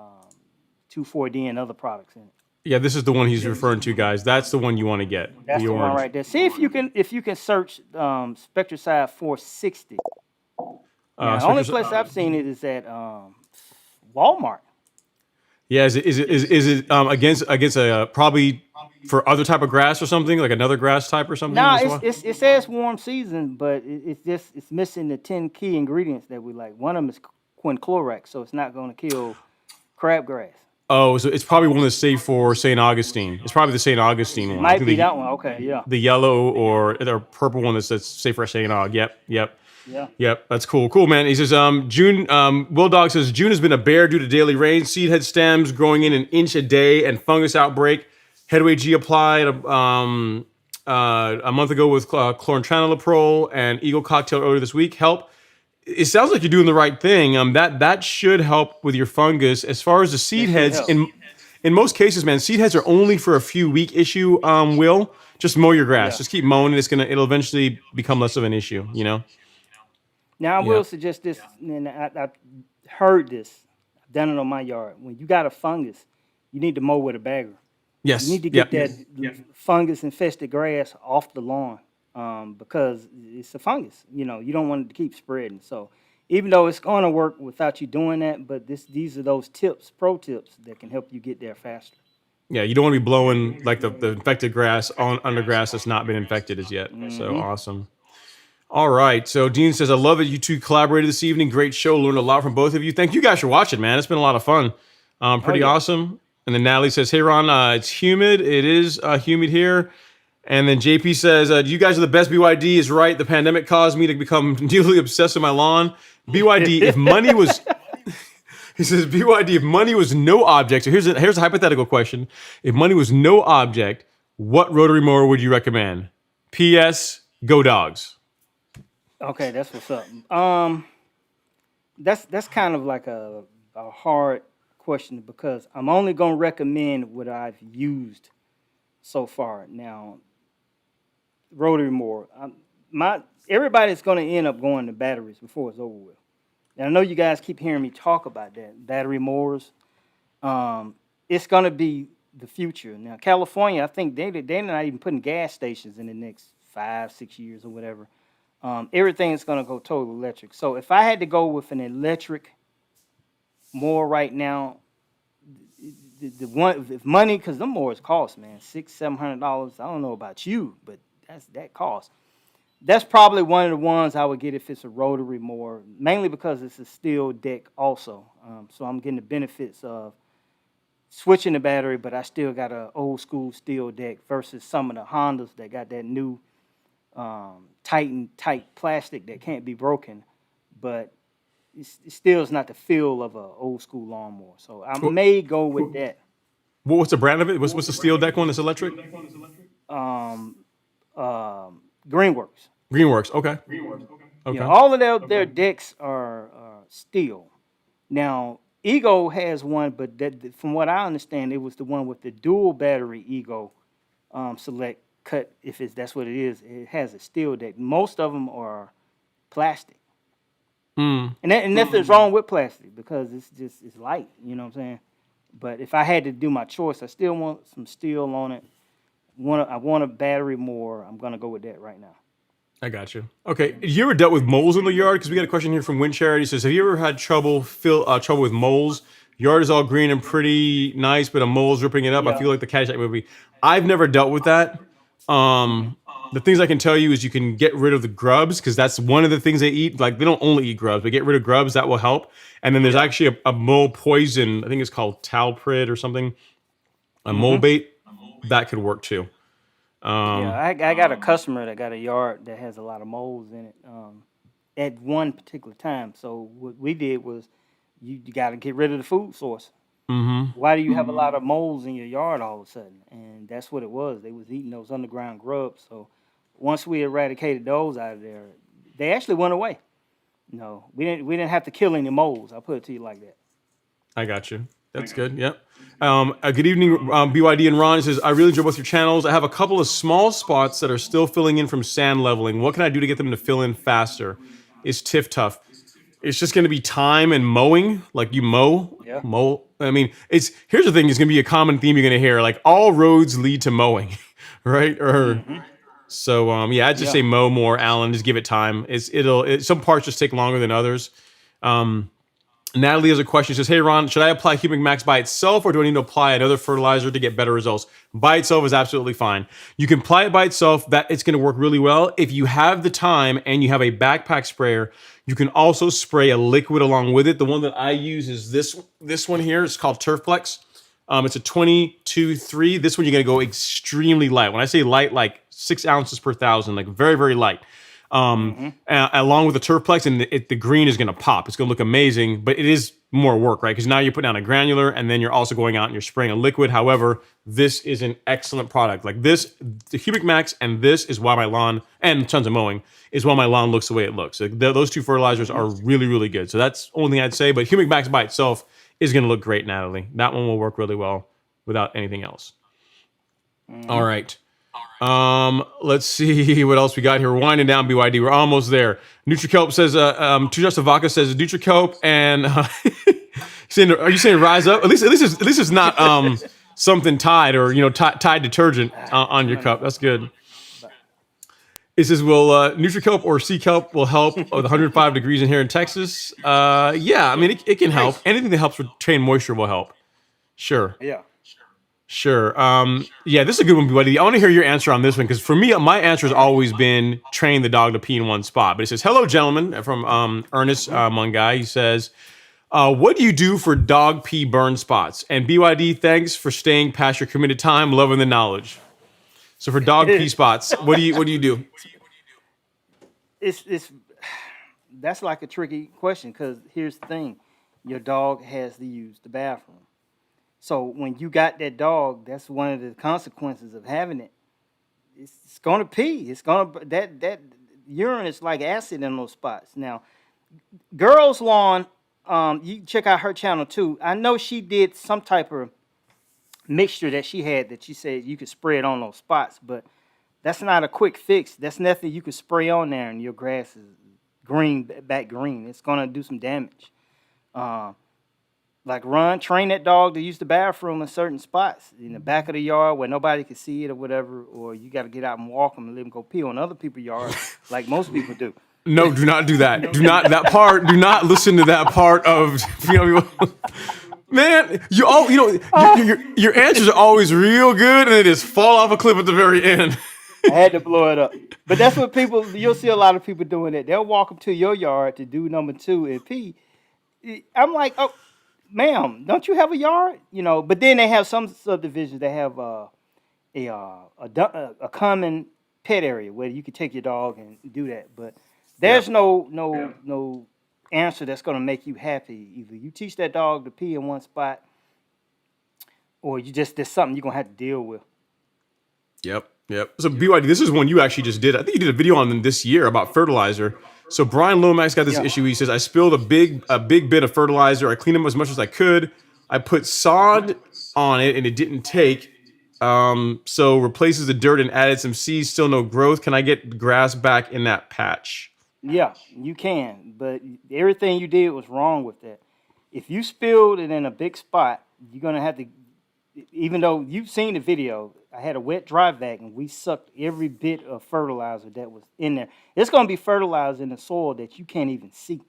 2,4-D and other products in it. Yeah, this is the one he's referring to, guys. That's the one you want to get. That's the one right there. See if you can search Spectricide 460. The only place I've seen it is at Walmart. Yeah, is it against a probably for other type of grass or something, like another grass type or something? No, it says warm season, but it's missing the 10 key ingredients that we like. One of them is quinclorac, so it's not going to kill crabgrass. Oh, so it's probably one that's safe for St. Augustine. It's probably the St. Augustine one. Might be that one. Okay, yeah. The yellow or the purple one that's safe for St. Aug. Yep. Yeah. Yep, that's cool, man. He says, June, Will Dog says, June has been a bear due to daily rain, seed head stems growing in an inch a day, and fungus outbreak. Headway G applied a month ago with chlorantraniliprole and Eagle Cocktail earlier this week. Help. It sounds like you're doing the right thing. That should help with your fungus. As far as the seed heads, in most cases, man, seed heads are only for a few week issue. Will, just mow your grass. Yeah. Just keep mowing. It'll eventually become less of an issue. You know. Now I will suggest this, and I've heard this. I've done it on my yard. When you got a fungus, you need to mow with a bagger. Yes. You need to get that fungus infested grass off the lawn, because it's a fungus. You know, you don't want it to keep spreading. So even though it's going to work without you doing that, but these are those tips, pro tips that can help you get there faster. Yeah, you don't want to be blowing like the infected grass on under grass that's not been infected as yet. So awesome. All right. So Dean says, I love that you two collaborated this evening. Great show. Learned a lot from both of you. Thank you guys for watching, man. It's been a lot of fun. Pretty yeah. awesome. And then Natalie says, hey, Ron, it's humid. It is humid here. And then JP says, you guys are the best. BYD is right. The pandemic caused me to become newly obsessed with my lawn. BYD, if money was... He says, BYD, if money was no object... So here's a hypothetical question. If money was no object, what rotary mower would you recommend? P.S. Go Dogs. Okay, that's what's up. That's kind of like a hard question because I'm only gonna recommend what I've used so far. Now, rotary mower, everybody's gonna end up going to batteries before it's over with. And I know you guys keep hearing me talk about that battery mowers. It's gonna be the future. Now, California, I think they're not even putting gas stations in the next 5-6 years or whatever. Everything is going to go total electric. So if I had to go with an electric mower right now, the one if money, because them mowers cost, man, $600-700. I don't know about you, but that cost. That's probably one of the ones I would get if it's a rotary mower, mainly because it's a steel deck also. So I'm getting the benefits of switching the battery, but I still got an old school steel deck versus some of the Hondas that got that new tight plastic that can't be broken, but it still is not the feel of an old school lawnmower. So I may go with that. What's the brand of it? What's the steel deck one that's electric? Greenworks. Greenworks. Okay. Okay. All of their decks are steel. Now, Ego has one, but from what I understand, it was the one with the dual battery Ego Select cut. If that's what it is, it has a steel deck. Most of them are plastic. And nothing's wrong with plastic because it's light. You know what I'm saying? But if I had to do my choice, I still want some steel on it. I want a battery more. I'm gonna go with that right now. I got you. Okay, you ever dealt with moles in the yard? Because we got a question here from Wind Charity. It says, have you ever had trouble with moles? Yard is all green and pretty nice, but a mole's ripping it up. Yeah. I feel like the Caddyshack movie. I've never dealt with that. The things I can tell you is you can get rid of the grubs because that's one of the things they eat. Like they don't only eat grubs, but get rid of grubs. That will help. And then there's actually a mole poison. I think it's called Talprid or something. A mole bait that could work too. I got a customer that got a yard that has a lot of moles in it at one particular time. So what we did was you got to get rid of the food source. Why do you have a lot of moles in your yard all of a sudden? And that's what it was. They was eating those underground grubs. So once we eradicated those out of there, they actually went away. No, we didn't have to kill any moles. I'll put it to you like that. I got you. That's good. Yep. Good evening, BYD and Ron. It says, I really enjoy both your channels. I have a couple of small spots that are still filling in from sand leveling. What can I do to get them to fill in faster? Is TIF tough? It's just going to be time and mowing. Like you mow. I mean, here's the thing. It's going to be a common theme you're going to hear. Like all roads lead to mowing, right? So I'd just say mow more, Alan. Just give it time. Some parts just take longer than others. Natalie has a question. She says, hey, Ron, should I apply Humic Max by itself or do I need to apply another fertilizer to get better results? By itself is absolutely fine. You can apply it by itself. It's going to work really well. If you have the time and you have a backpack sprayer, you can also spray a liquid along with it. The one that I use is this one here. It's called Turflex. It's a 22.3. This one you're going to go extremely light. When I say light, like 6 ounces per 1,000, like very, very light. Along with the Turflex, and the green is going to pop. It's going to look amazing, but it is more work, right? Because now you put down a granular, and then you're also going out and you're spraying a liquid. However, this is an excellent product. Like this, the Humic Max, and this is why my lawn, and tons of mowing, is why my lawn looks the way it looks. Like those two fertilizers are really, really good. So that's the only thing I'd say. But Humic Max by itself is going to look great, Natalie. That one will work really well without anything else. All right. Let's see what else we got here. We're winding down, BYD. We're almost there. NutriKelp says, Tujasta says NutriKelp, and are you saying rise up? At least it's not something tied or Tide detergent on your cup. That's good. It says, will NutriKelp or C-Kelp will help with 105 degrees in here in Texas? Yeah, I mean it can help. Anything that helps retain moisture will help. Sure. Yeah. Sure. Yeah, this is a good one, BYD. I want to hear your answer on this one because for me, my answer has always been train the dog to pee in one spot. But it says, "Hello, gentlemen," from Ernest Mungai. He says, "What do you do for dog pee burn spots?" And BYD, thanks for staying past your committed time, loving the knowledge. So for dog pee spots, what do you do? It's that's like a tricky question because here's the thing: your dog has to use the bathroom. So when you got that dog, that's one of the consequences of having it. It's gonna pee. It's gonna that urine is like acid in those spots. Now, girls' lawn, you can check out her channel too. I know she did some type of mixture that she had that she said you could spray it on those spots, but that's not a quick fix. That's nothing you can spray on there and your grass is back green. It's gonna do some damage. Um, like train that dog to use the bathroom in certain spots in the back of the yard where nobody can see it or whatever, or you got to get out and walk them and let them go pee on other people's yards like most people do. No, do not do that. Do not that part. Do not listen to that part of man. Your answers are always real good, and they just fall off a cliff at the very end. I had to blow it up. But that's what you'll see a lot of people doing that. They'll walk up to your yard to do number 2 and pee. I'm like, oh, ma'am, don't you have a yard? But then they have some subdivisions that have a common pet area where you can take your dog and do that. But there's no answer that's going to make you happy. Either you teach that dog to pee in one spot, or there's something you're going to have to deal with. Yep. So BYD, this is one you actually just did. I think you did a video on them this year about fertilizer. So Brian Lomax got this issue. He says, I spilled a big bit of fertilizer. I cleaned them as much as I could. I put sod on it and it didn't take. So replaces the dirt and added some seeds. Still no growth. Can I get grass back in that patch? Yeah, you can. But everything you did was wrong with that. If you spilled it in a big spot, you're going to have to, even though you've seen the video, I had a wet dry vac and we sucked every bit of fertilizer that was in there. It's going to be fertilizer in the soil that you can't even see.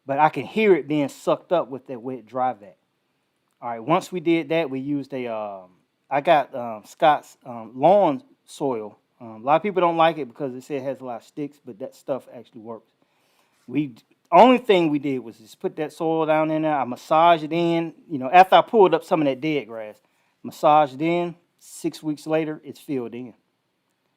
But I can hear it being sucked up with that wet dry vac. All right, once we did that, we used I got Scott's lawn soil. A lot of people don't like it because they say it has a lot of sticks, but that stuff actually works. Only thing we did was just put that soil down in there. I massaged it in, after I pulled up some of that dead grass, massaged it in. 6 weeks later, it's filled in.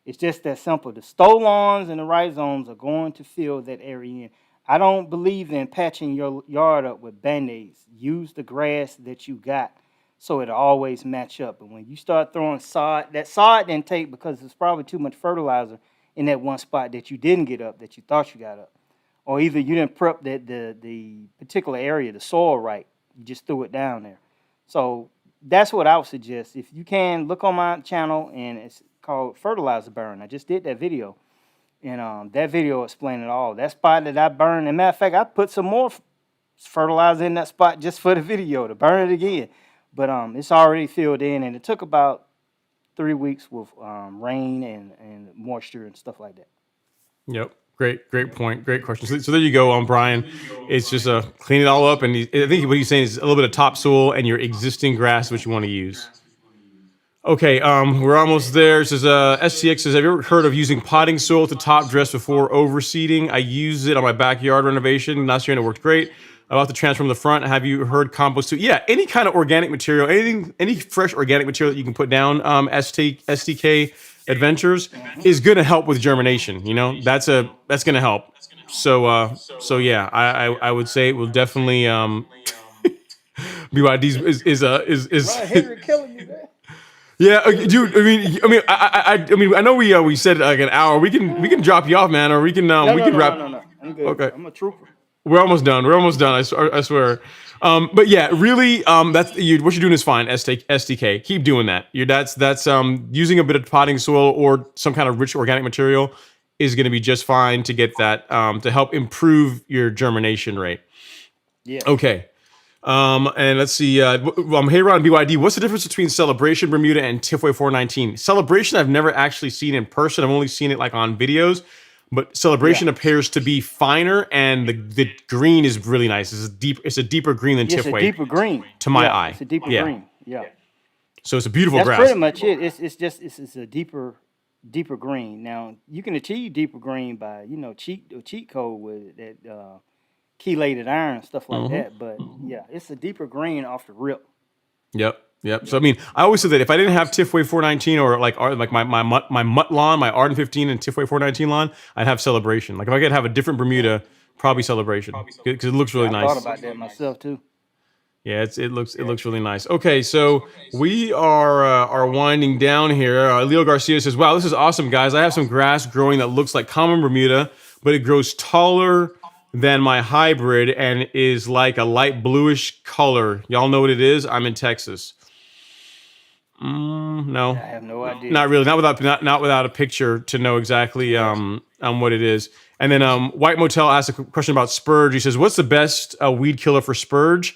It's just that simple. The Stolons and the Rhizomes are going to fill that area in. I don't believe in patching your yard up with Band-Aids. Use the grass that you got so it'll always match up. And when you start throwing sod, that sod didn't take because there's probably too much fertilizer in that one spot that you didn't get up, that you thought you got up. Or either you didn't prep the particular area, the soil right. You just threw it down there. So that's what I would suggest. If you can, look on my channel, and it's called Fertilizer Burn. I just did that video, and that video explained it all. That spot that I burned, as a matter of fact, I put some more fertilizer in that spot just for the video to burn it again. But it's already filled in, and it took about 3 weeks with rain and moisture and stuff like that. Yep. Great point. Great question. So there you go, Brian. It's just clean it all up, and I think what he's saying is a little bit of topsoil and your existing grass, which you want to use. Okay, we're almost there. It says STX says, have you ever heard of using potting soil to top dress before overseeding? I used it on my backyard renovation last year, and it worked great. About to transform the front. Have you heard compost too? Yeah, any kind of organic material, any fresh organic material that you can put down, STK Adventures is going to help with germination. That's going to help. So yeah, I would say it will definitely BYD is Henry killing me, man. Yeah, dude. I mean, I know we said like an hour. We can drop you off, man, or we can wrap. No. I'm good. Okay, I'm a trooper. We're almost done. I swear. But yeah, really, what you're doing is fine. STK, keep doing that. That's using a bit of potting soil or some kind of rich organic material is going to be just fine to get that to help improve your germination rate. Yeah. Okay. And let's see. Hey Ron, BYD, what's the difference between Celebration Bermuda and Tifway 419? Celebration I've never actually seen in person. I've only seen it like on videos. But Celebration appears to be finer, and the green is really nice. It's a deeper green than Tifway. It's a deeper green to my eye. It's a deeper green. Yeah. So it's a beautiful That's grass. pretty much it. It's a deeper green. Now you can achieve deeper green by cheat code with that chelated iron and stuff like that. But yeah, it's a deeper green off the rip. Yep. Yep. So I mean, I always said that if I didn't have Tifway 419 or like my Mutt lawn, my Arden 15 and Tifway 419 lawn, I'd have Celebration. Like if I could have a different Bermuda, probably Celebration because it looks really I nice. thought about that myself too. Yeah, it looks really nice. Okay, so we are winding down here. Leo Garcia says, "Wow, this is awesome, guys. I have some grass growing that looks like common Bermuda, but it grows taller than my hybrid and is like a light bluish color. Y'all know what it is? I'm in Texas. No, I have no idea. not really. Not without a picture to know exactly what it is. And then White Motel asked a question about spurge. He says, "What's the best weed killer for spurge?"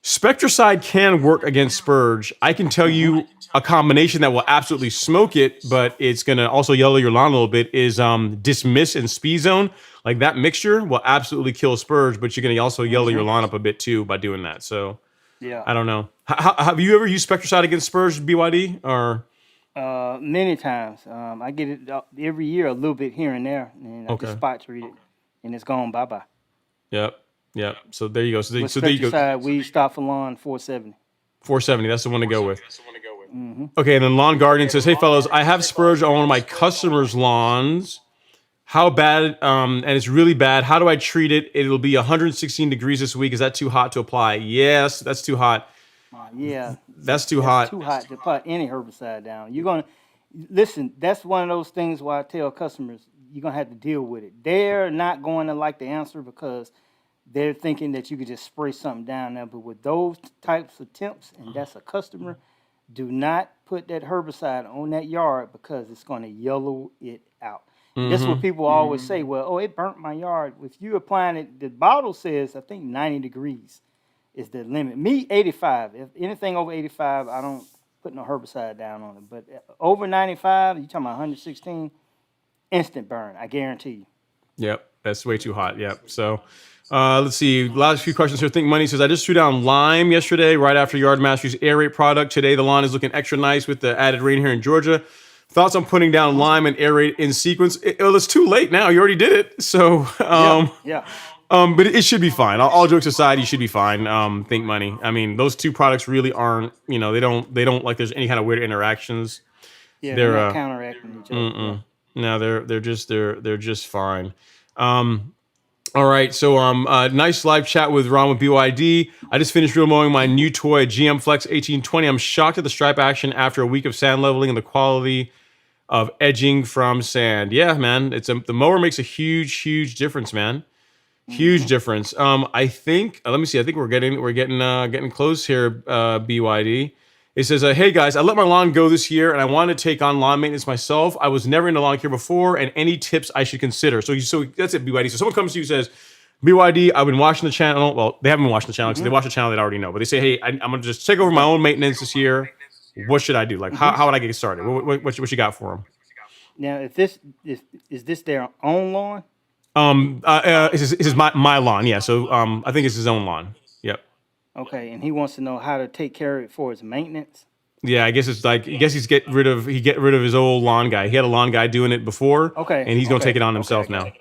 Spectricide can work against spurge. I can tell you a combination that will absolutely smoke it, but it's going to also yellow your lawn a little bit, is Dismiss and Speed Zone. Like that mixture will absolutely kill spurge, but you're going to also yellow your lawn up a bit too by doing that. So Yeah. I don't know. Have you ever used Spectricide against spurge, BYD? Or Many times. I get it every year a little bit here and there, and I just spot treat it, and it's gone bye-bye. Yep. So there you go. So With there you go. Spectricide, we stop for lawn 470. 470. That's the one to go with. Okay, and then Lawn Guardian says, "Hey fellas, I have spurge on one of my customers' lawns. How bad? And it's really bad. How do I treat it? It'll be 116 degrees this week. Is that too hot to apply? Yes, that's too hot. Yeah, That's too hot. too hot to put any herbicide down. You're gonna listen. That's one of those things where I tell customers you're gonna have to deal with it. They're not going to like the answer because they're thinking that you could just spray something down there. But with those types of temps, and that's a customer, do not put that herbicide on that yard because it's going to yellow it out. That's what people always say. Well, oh, it burnt my yard. If you applying it, the bottle says I think 90 degrees is the limit. Me, 85. If anything over 85, I don't put no herbicide down on it. But over 95, you talking about 116, instant burn. I guarantee you. Yep, that's way too hot. Yep. So let's see. Last few questions here. Think Money says, I just threw down lime yesterday right after Yard Mastery's aerate product. Today the lawn is looking extra nice with the added rain here in Georgia. Thoughts on putting down lime and aerate in sequence? It's too late now. You already did it. So Yeah. but it should be fine. All jokes aside, you should be fine. Think Money. I mean, those two products really aren't. They don't like there's any kind of weird interactions. Yeah, They're they're not counteracting each other. No, they're just fine. All right, so nice live chat with Ron with BYD. I just finished real mowing my new toy GM Flex 1820. I'm shocked at the stripe action after a week of sand leveling and the quality of edging from sand. Yeah, man, the mower makes a huge difference, man. Huge difference. I think. Let me see. I think we're getting close here. BYD. It says, "Hey guys, I let my lawn go this year, and I want to take on lawn maintenance myself. I was never into lawn care before, and any tips I should consider." So that's it, BYD. So someone comes to you and says, "BYD, I've been watching the channel." Well, they haven't been watching the channel because they watch the channel they already know. But they say, "Hey, I'm gonna just take over my own maintenance this year. What should I do? Like, how would I get started? What you got for them?" Now, if this is this their own lawn? This is my lawn. Yeah. So I think it's his own lawn. Yep. Okay, and he wants to know how to take care of it for his maintenance. Yeah, I guess it's like he's get rid of his old lawn guy. He had a lawn guy doing it before. Okay, And he's gonna take it on himself now.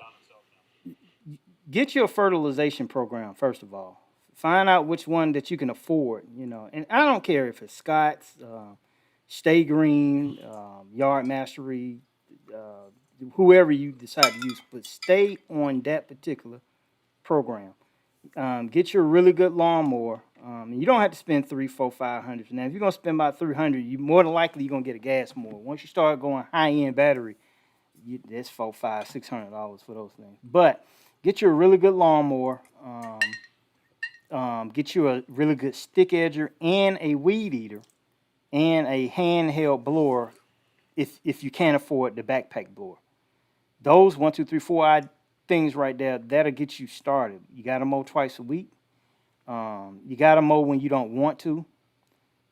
Get your fertilization program first of all. Find out which one that you can afford. And I don't care if it's Scott's, Stay Green, Yard Mastery, whoever you decide to use, but stay on that particular program. Get you a really good lawnmower. You don't have to spend $300, $400, $500. Now, if you're gonna spend about $300, you more than likely you're gonna get a gas mower. Once you start going high end battery, that's $400, $500, $600 for those things. But get you a really good lawnmower. Get you a really good stick edger and a weed eater, and a handheld blower. If you can't afford the backpack blower, those 1, 2, 3, 4 things right there, that'll get you started. You got to mow twice a week. You got to mow when you don't want to.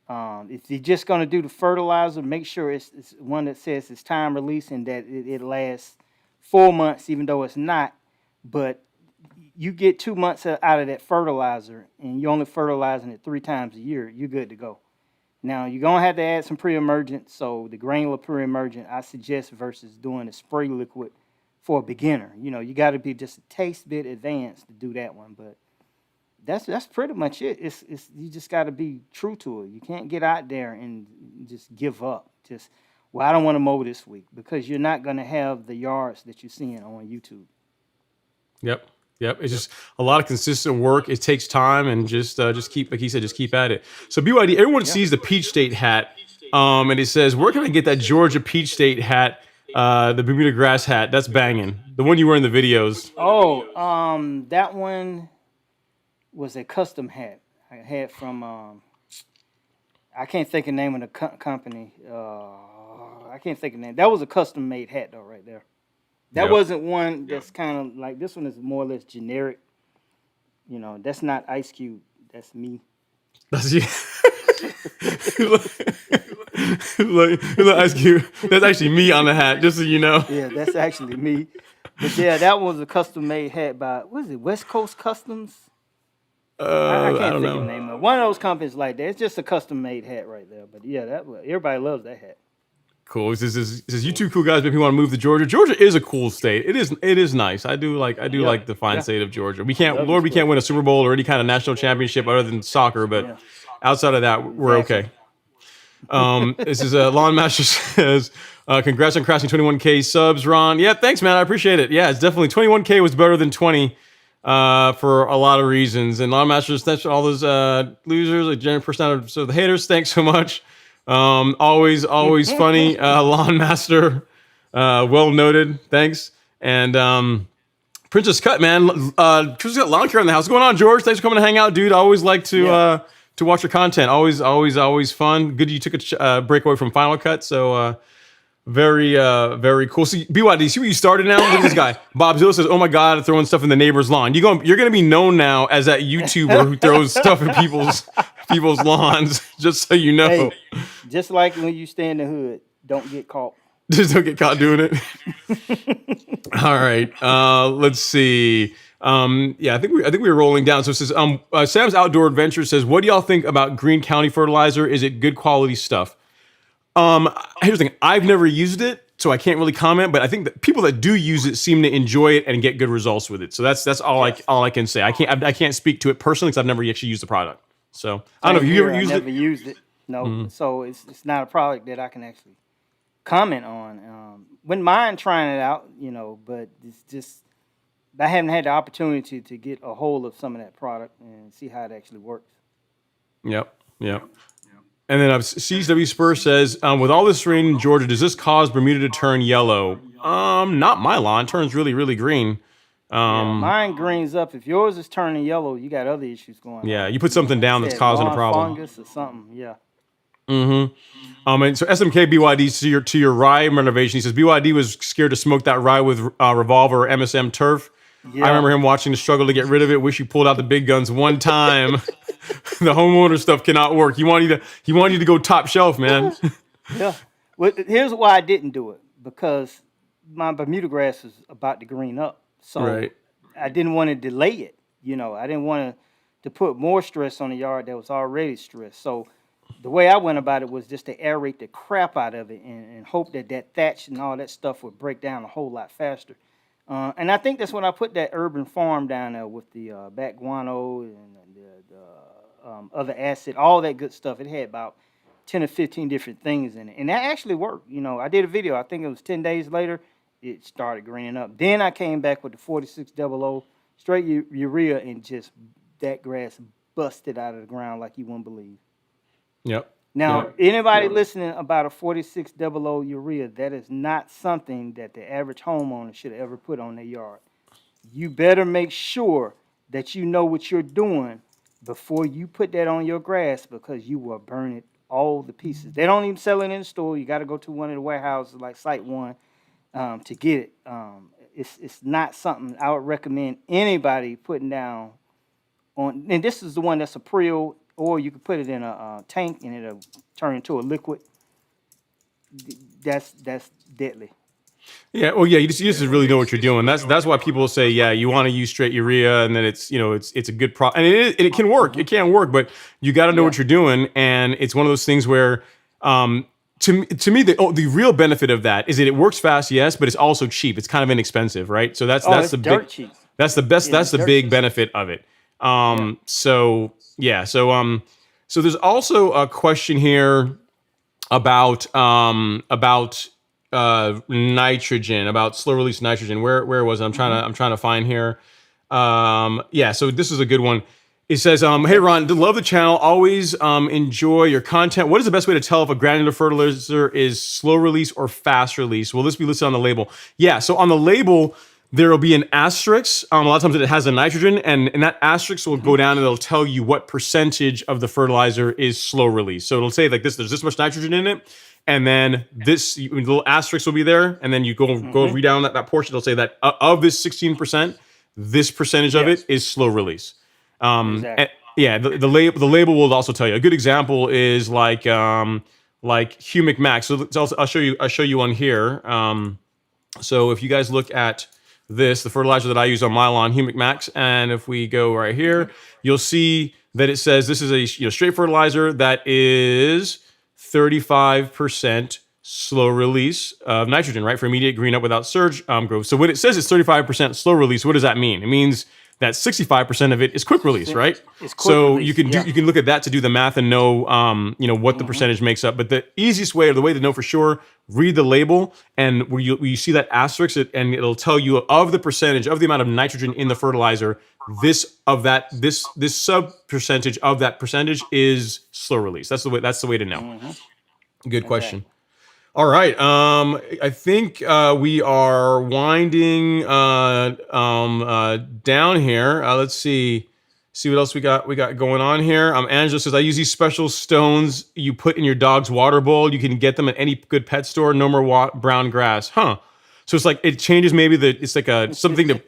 If you're just going to do the fertilizer, make sure it's one that says it's time release and that it lasts 4 months, even though it's not. But you get 2 months out of that fertilizer and you're only fertilizing it 3 times a year, you're good to go. Now, you're going to have to add some pre-emergent. So the granular pre-emergent, I suggest versus doing a spray liquid for a beginner. You got to be just a taste bit advanced to do that one. But that's pretty much it. It's you just got to be true to it. You can't get out there and just give up. I don't want to mow this week, because you're not going to have the yards that you're seeing on YouTube. Yep. It's just a lot of consistent work. It takes time, and just keep, like he said, just keep at it. So BYD, everyone sees the Peach State hat, and it says, where can I get that Georgia Peach State hat? The Bermuda Grass hat. That's banging. The one you wear in the videos. Oh, that one was a custom hat. I had from I can't think of the name of the company. I can't think of the name. That was a custom made hat though, right there. That wasn't one that's kind of like, this one is more or less generic. That's not Ice Cube. That's me. That's you. like Ice Cube. That's actually me on the hat, just so you know. Yeah, that's actually me. But yeah, that was a custom made hat by, what is it, West Coast Customs? I can't think of the name of it. One of those companies like that. It's just a custom made hat right there. But yeah, everybody loves that hat. Cool. It says you two cool guys make me want to move to Georgia. Georgia is a cool state. It is nice. I do like the fine state of Georgia. We can't win a Super Bowl or any kind of national championship other than soccer, but outside of that, we're okay. This is Lawn Master says, congrats on crossing 21K subs, Ron. Yeah, thanks, man. I appreciate it. Yeah, it's definitely 21K was better than 20 for a lot of reasons. And Lawn Masters, thanks for all those losers, like 10% of the haters. Thanks so much. Always funny. Lawn Master, well noted. Thanks. And Princess Cut, man. Princess Cut Lawn Care in the house. What's going on, George? Thanks for coming to hang out, dude. I always like to watch your content. Always fun. Good you took a break away from Final Cut. So very cool. See, BYD, see where you started now? Look at this guy. Bob Zilla says, "Oh my God, throwing stuff in the neighbor's lawn." You're gonna be known now as that YouTuber who throws stuff in people's lawns. Just so you know. Hey, just like when you stay in the hood, don't get caught. Just don't get caught doing it. All right. Let's see. I think we were rolling down. So it says, Sam's Outdoor Adventure says, "What do y'all think about Green County fertilizer? Is it good quality stuff?" Here's the thing. I've never used it, so I can't really comment. But I think that people that do use it seem to enjoy it and get good results with it. So that's all I can say. I can't speak to it personally because I've never actually used the product. So I don't know if you ever used it. I never used it. No. So it's not a product that I can actually comment on. Wouldn't mind trying it out, but it's just I haven't had the opportunity to get a hold of some of that product and see how it actually works. Yep. And then CSW Spur says, with all this rain in Georgia, does this cause Bermuda to turn yellow? Not my lawn. It turns really, really green. Mine greens up. If yours is turning yellow, you got other issues going on. Yeah, you put something down that's causing a problem. Fungus or something, yeah. And so SMK BYD to your rye renovation, he says BYD was scared to smoke that rye with Revolver or MSM turf. Yeah. I remember him watching the struggle to get rid of it. Wish he pulled out the big guns one time. The homeowner stuff cannot work. He wanted you to go top shelf, man. Yeah. Well, here's why I didn't do it, because my Bermuda grass is about to green up. So I didn't want to delay it. I didn't want to put more stress on the yard that was already stressed. So the way I went about it was just to aerate the crap out of it and hope that thatch and all that stuff would break down a whole lot faster. And I think that's when I put that urban farm down there with the back guano and the other acid, all that good stuff. It had about 10 or 15 different things in it. And that actually worked. I did a video. I think it was 10 days later. It started greening up. Then I came back with the 4600, straight urea, and just that grass busted out of the ground like you wouldn't believe. Yep. Now, anybody listening about a 4600 urea, that is not something that the average homeowner should ever put on their yard. You better make sure that you know what you're doing before you put that on your grass, because you will burn it all to pieces. They don't even sell it in the store. You got to go to one of the warehouses like Site One to get it. It's not something I would recommend anybody putting down on. And this is the one that's a pre-o, or you can put it in a tank and it'll turn into a liquid. That's deadly. Yeah, well, yeah, you just really know what you're doing. That's why people say, yeah, you want to use straight urea, and then it's it's a good and it can work. It can work, but you got to know Yeah. what you're doing, and it's one of those things where, to me, the real benefit of that is that it works fast, yes, but it's also cheap. It's kind of inexpensive, right? So that's Oh, it's the dirt big cheap. that's the best It's that's the dirt big cheap. benefit of it. Yeah. So yeah, so there's also a question here about nitrogen, about slow release nitrogen. Where was it? I'm trying to find here. Yeah, so this is a good one. It says, "Hey Ron, love the channel. Always enjoy your content. What is the best way to tell if a granular fertilizer is slow release or fast release? Will this be listed on the label?" Yeah, so on the label there will be an asterisk. A lot of times it has a nitrogen, and that asterisk will go down and it'll tell you what percentage of the fertilizer is slow release. So it'll say like this: there's this much nitrogen in it, and then this little asterisk will be there, and then you go read down that portion. It'll say that of this 16%, this percentage of Yes. it is slow release. Exactly. Yeah, the label will also tell you. A good example is like Humic Max. So I'll show you one here. So if you guys look at this, the fertilizer that I use on my lawn, Humic Max, and if we go right here, you'll see that it says this is a straight fertilizer that is 35% slow release of nitrogen, right, for immediate green up without surge growth. So when it says it's 35% slow release, what does that mean? It means that 65% of it is quick release, right? It's quick So release, you can yeah. you can look at that to do the math and know what the percentage makes up. But the easiest way, or the way to know for sure, read the label, and where you see that asterisk, and it'll tell you of the percentage of the amount of nitrogen in the fertilizer. This sub percentage of that percentage is slow release. That's the way. That's the way to know. Good question. Exactly. All right. I think we are winding down here. Let's see what else we got going on here. Angela says, I use these special stones you put in your dog's water bowl. You can get them at any good pet store. No more brown grass. Huh. So it's like it changes maybe it's like a something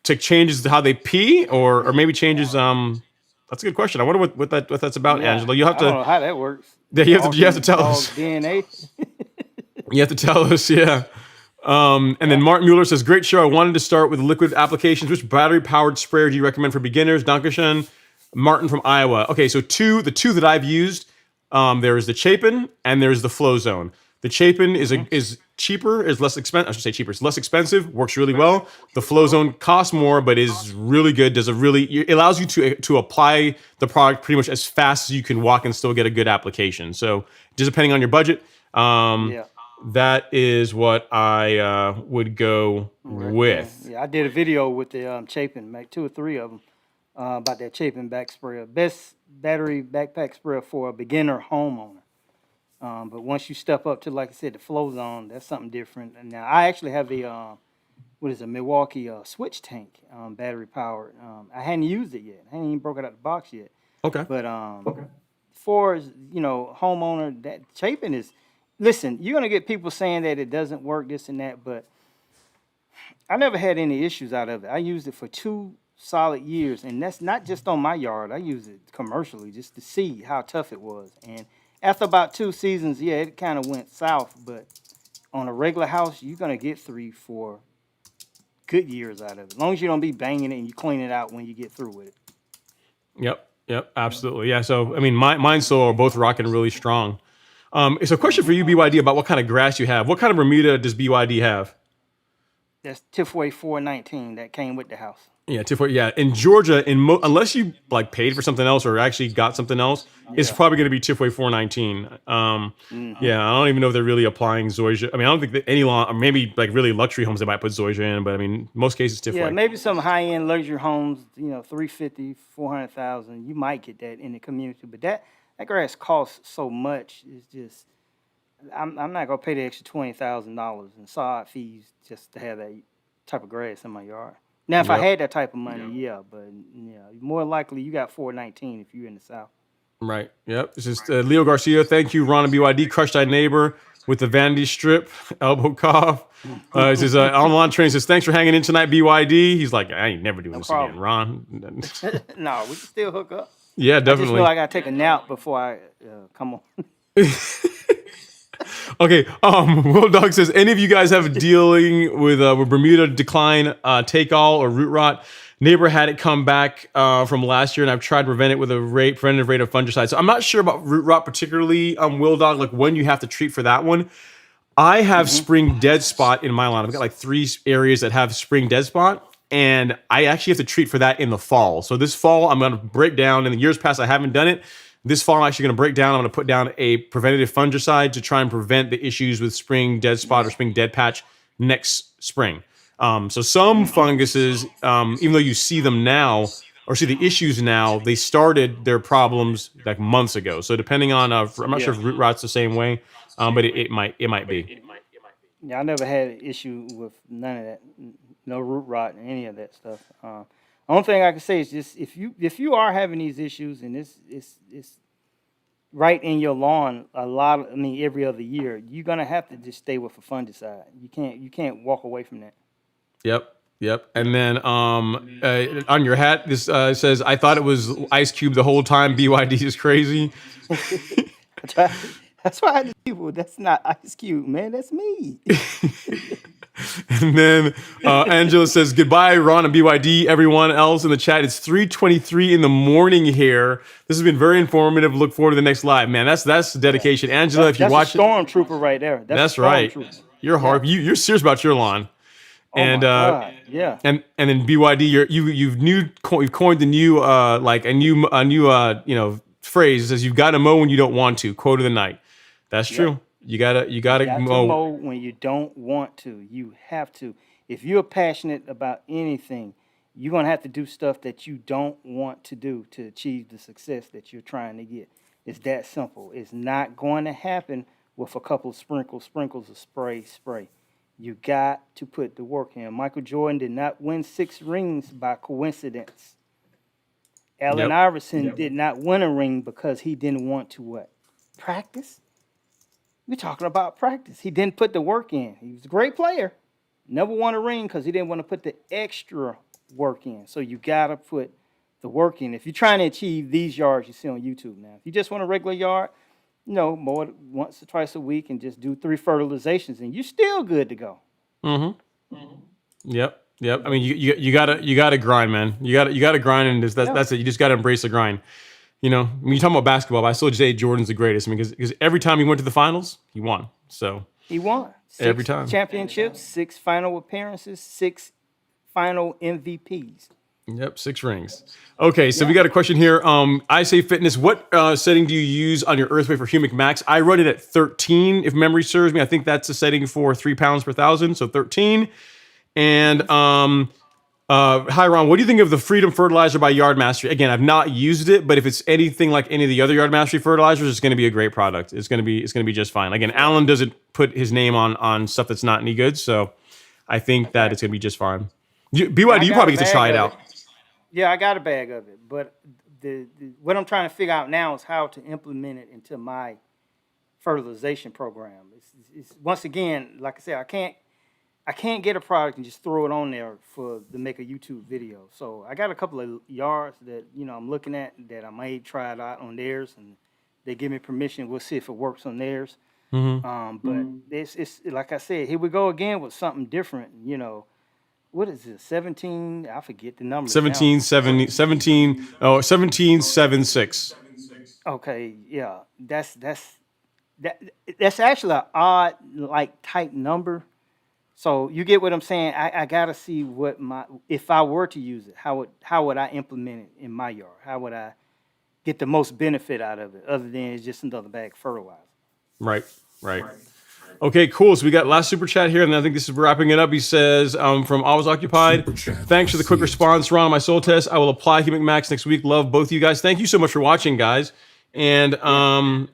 to changes how they pee, or maybe changes that's a good question. I wonder what that's about, Yeah. Angela. You'll have I don't to know how that works. yeah, you have to tell Dog us. DNA. You have to tell us, yeah. And then Martin Mueller says, great show. I wanted to start with liquid applications. Which battery-powered sprayer do you recommend for beginners? Dankeschön. Martin from Iowa. Okay, so the two that I've used, there is the Chapin and there's the Flow Zone. The Chapin is cheaper, is less expensive. I should say cheaper. It's less expensive, works really well. The Flow Zone costs more, but is really good. It allows you to apply the product pretty much as fast as you can walk and still get a good application. So just depending on your budget, Yeah. that is what I would go with. Yeah, I did a video with the Chapin, make 2 or 3 of them, about that Chapin back sprayer. Best battery backpack sprayer for a beginner homeowner. But once you step up to, like I said, the Flow Zone, that's something different. And now I actually have a Milwaukee switch tank, battery powered. I hadn't used it yet. I hadn't even broke it out of the box yet. Okay. But for homeowner, that Chapin is. Listen, you're gonna get people saying that it doesn't work, this and that, but I never had any issues out of it. I used it for 2 solid years, and that's not just on my yard. I used it commercially just to see how tough it was. And after about 2 seasons, yeah, it kind of went south, but on a regular house, you're gonna get 3, 4 good years out of it. As long as you don't be banging it and you clean it out when you get through with it. Yep, absolutely. Yeah, so I mean, mine still are both rocking really strong. It's a question for you, BYD, about what kind of grass you have. What kind of Bermuda does BYD have? That's Tifway 419 that came with the house. Yeah, yeah. In Georgia, unless you like paid for something else or actually got something else, it's probably going to be Tifway 419. Yeah, I don't even know if they're really applying Zoysia. I mean, I don't think that any lawn, or maybe like really luxury homes, they might put Zoysia in, but I mean, most cases Tifway. Yeah, maybe some high-end luxury homes, 350, 400,000. You might get that in the community, but that grass costs so much. It's just, I'm not gonna pay the extra $20,000 in sod fees just to have that type of grass in my yard. Now, if I had that type of money, yeah, but more likely you got 419 if you're in the South. Right. Yep. This is Leo Garcia. Thank you, Ron and BYD. Crushed thy neighbor with the vanity strip, elbow cough. This is online training. Says thanks for hanging in tonight, BYD. He's like, I ain't never doing this again, Ron. No, we can still hook up. Yeah, I just definitely. feel like I gotta take a nap before I come on. Okay. Will Dog says, any of you guys have dealing with Bermuda decline, take all, or root rot? Neighbor had it come back from last year, and I've tried to prevent it with a preventative rate of fungicide. So I'm not sure about root rot particularly, Will Dog, like when you have to treat for that one. I have spring dead spot in my lawn. I've got like 3 areas that have spring dead spot, and I actually have to treat for that in the fall. So this fall, I'm going to break down. In the years past, I haven't done it. This fall, I'm actually going to break down. I'm going to put down a preventative fungicide to try and prevent the issues with spring dead spot or spring dead patch next spring. So some funguses, even though you see them now or see the issues now, they started their problems like months ago. So depending on, I'm not sure if root rot's the same way, but it might be. Yeah, I never had an issue with none of that, no root rot and any of that stuff. Only thing I can say is just if you are having these issues and it's right in your lawn every other year, you're gonna have to just stay with a fungicide. You can't walk away from that. Yep. And then on your hat, this says, I thought it was Ice Cube the whole time. BYD is crazy. That's why I tell people that's not Ice Cube, man. That's me. And then Angela says, goodbye, Ron and BYD. Everyone else in the chat, it's 3:23 in the morning here. This has been very informative. Look forward to the next live. Man, that's dedication. Angela, if you watch it. That's a stormtrooper right there. That's right. You're hard. You're serious about your lawn. Oh and my God. Yeah. And then BYD, you've coined the new like a new phrase. It says you've got to mow when you don't want to. Quote of the night. That's true. You gotta mow when you don't want to. You have to. If you're passionate about anything, you're gonna have to do stuff that you don't want to do to achieve the success that you're trying to get. It's that simple. It's not going to happen with a couple of sprinkles of spray. You got to put the work in. Michael Jordan did not win 6 rings by coincidence. Allen Iverson did not win a ring because he didn't want to what? Practice? We're talking about practice. He didn't put the work in. He was a great player. Never won a ring because he didn't want to put the extra work in. So you got to put the work in. If you're trying to achieve these yards you see on YouTube now, if you just want a regular yard, mow it once or twice a week and just do 3 fertilizations and you're still good to go. Yep. I mean, you gotta grind, man. You gotta grind, and that's it. You just gotta embrace the grind. When you're talking about basketball, I still say Jordan's the greatest. I mean, because every time he went to the finals, he won. So he won 6 every time championships, 6 final appearances, 6 final MVPs. Yep, 6 rings. Okay, so we got a question here. I say fitness. What setting do you use on your Earthway for humic max? I run it at 13, if memory serves me. I think that's a setting for 3 pounds per thousand, so 13. And hi, Ron. What do you think of the Freedom Fertilizer by Yard Mastery? Again, I've not used it, but if it's anything like any of the other Yard Mastery fertilizers, it's going to be a great product. It's going to be just fine. Again, Alan doesn't put his name on stuff that's not any good, so I think that it's going to be just fine. BYD, you probably get to try it out. Yeah, I got a bag of it, but what I'm trying to figure out now is how to implement it into my fertilization program. It's once again, like I said, I can't get a product and just throw it on there to make a YouTube video. So I got a couple of yards that I'm looking at that I may try it out on theirs, and they give me permission. We'll see if it works on theirs. But it's like I said, here we go again with something different. What is it? 17? I forget the number. 1776. Okay, yeah, that's actually an odd type number. So you get what I'm saying? I gotta see if I were to use it, how would I implement it in my yard? How would I get the most benefit out of it, other than it's just another bag of fertilizer? Right. Okay, cool. So we got last super chat here, and I think this is wrapping it up. He says, from Always Occupied, thanks for the quick response, Ron, on my soil test. I will apply Humic Max next week. Love both of you guys. Thank you so much for watching, guys. And I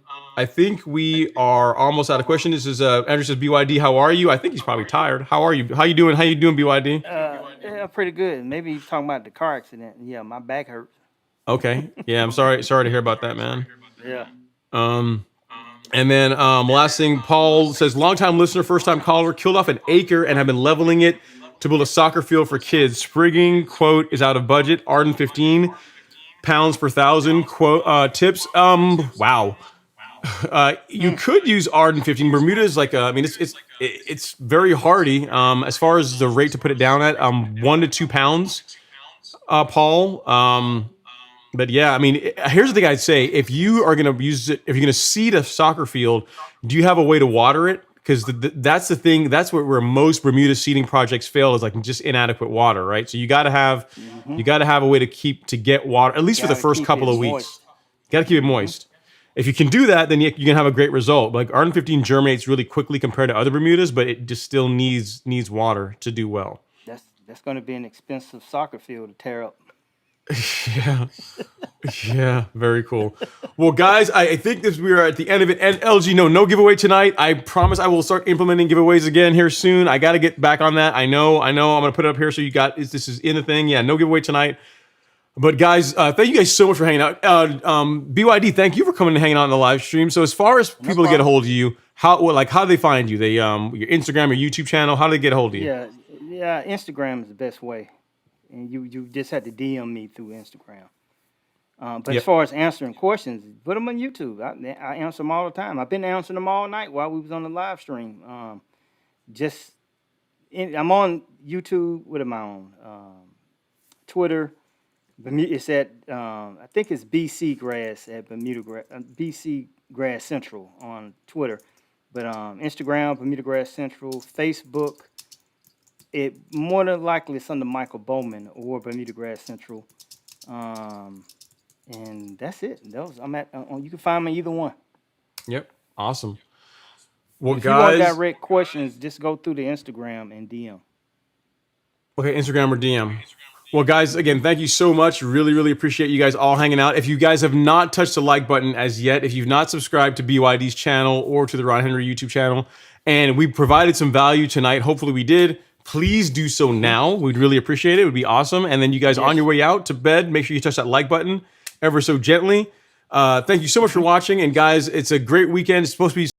think we are almost out of questions. This is Andrew says, BYD, how are you? I think he's probably tired. How are you? How you doing, BYD? Yeah, pretty good. Maybe he's talking about the car accident. Yeah, my back hurts. Okay. Yeah, I'm sorry to hear about that, man. Yeah. And then last thing, Paul says, longtime listener, first time caller, killed off an acre and have been leveling it to build a soccer field for kids. Sprigging, quote, is out of budget. Arden 15 pounds per thousand, quote, tips. Wow. You could use Arden 15. Bermuda is like I mean, it's very hardy. As far as the rate to put it down at, 1 to 2 pounds, Paul. But yeah, I mean, here's the thing I'd say: if you are going to use it, if you're going to seed a soccer field, do you have a way to water it? Because that's the thing. That's where most Bermuda seeding projects fail, is like just inadequate water, right? So you got to have a way to get water, at least for the Gotta first keep couple it of weeks. moist. Got to keep it moist. If you can do that, then you can have a great result. Like Arden 15 germinates really quickly compared to other Bermudas, but it just still needs water to do well. That's going to be an expensive soccer field to tear up. Yeah. Yeah, very cool. Well, guys, I think we are at the end of it. And LG, no giveaway tonight. I promise I will start implementing giveaways again here soon. I got to get back on that. I know. I'm going to put it up here so you got this is in the thing. Yeah, no giveaway tonight. But guys, thank you guys so much for hanging out. BYD, thank you for coming and hanging out on the live stream. So as far as people to get a hold of you, how do they find you? They your Instagram or YouTube channel. How do they get a hold of you? Yeah. Instagram is the best way, and you just have to DM me through Instagram. But as far as answering questions, put them on YouTube. I answer them all the time. I've been answering them all night while we was on the live stream. I'm on YouTube. What am I on? Twitter. It's at I think it's BC Grass at BC Grass Central on Twitter, but Instagram Bermuda Grass Central, Facebook. It more than likely it's under Michael Bowman or Bermuda Grass Central, and that's it. I'm at. You can find me either one. Yep, awesome. Well, If guys, you want direct questions, just go through the Instagram and DM. Okay, Instagram or DM. Well, guys, again, thank you so much. Really, really appreciate you guys all hanging out. If you guys have not touched the like button as yet, if you've not subscribed to BYD's channel or to the Ron Henry YouTube channel, and we provided some value tonight, hopefully we did, please do so now. We'd really appreciate it. It would be awesome. And then you guys on your way out to bed, make sure you touch that like button ever so gently. Thank you so much for watching. And guys, it's a great weekend. It's supposed to be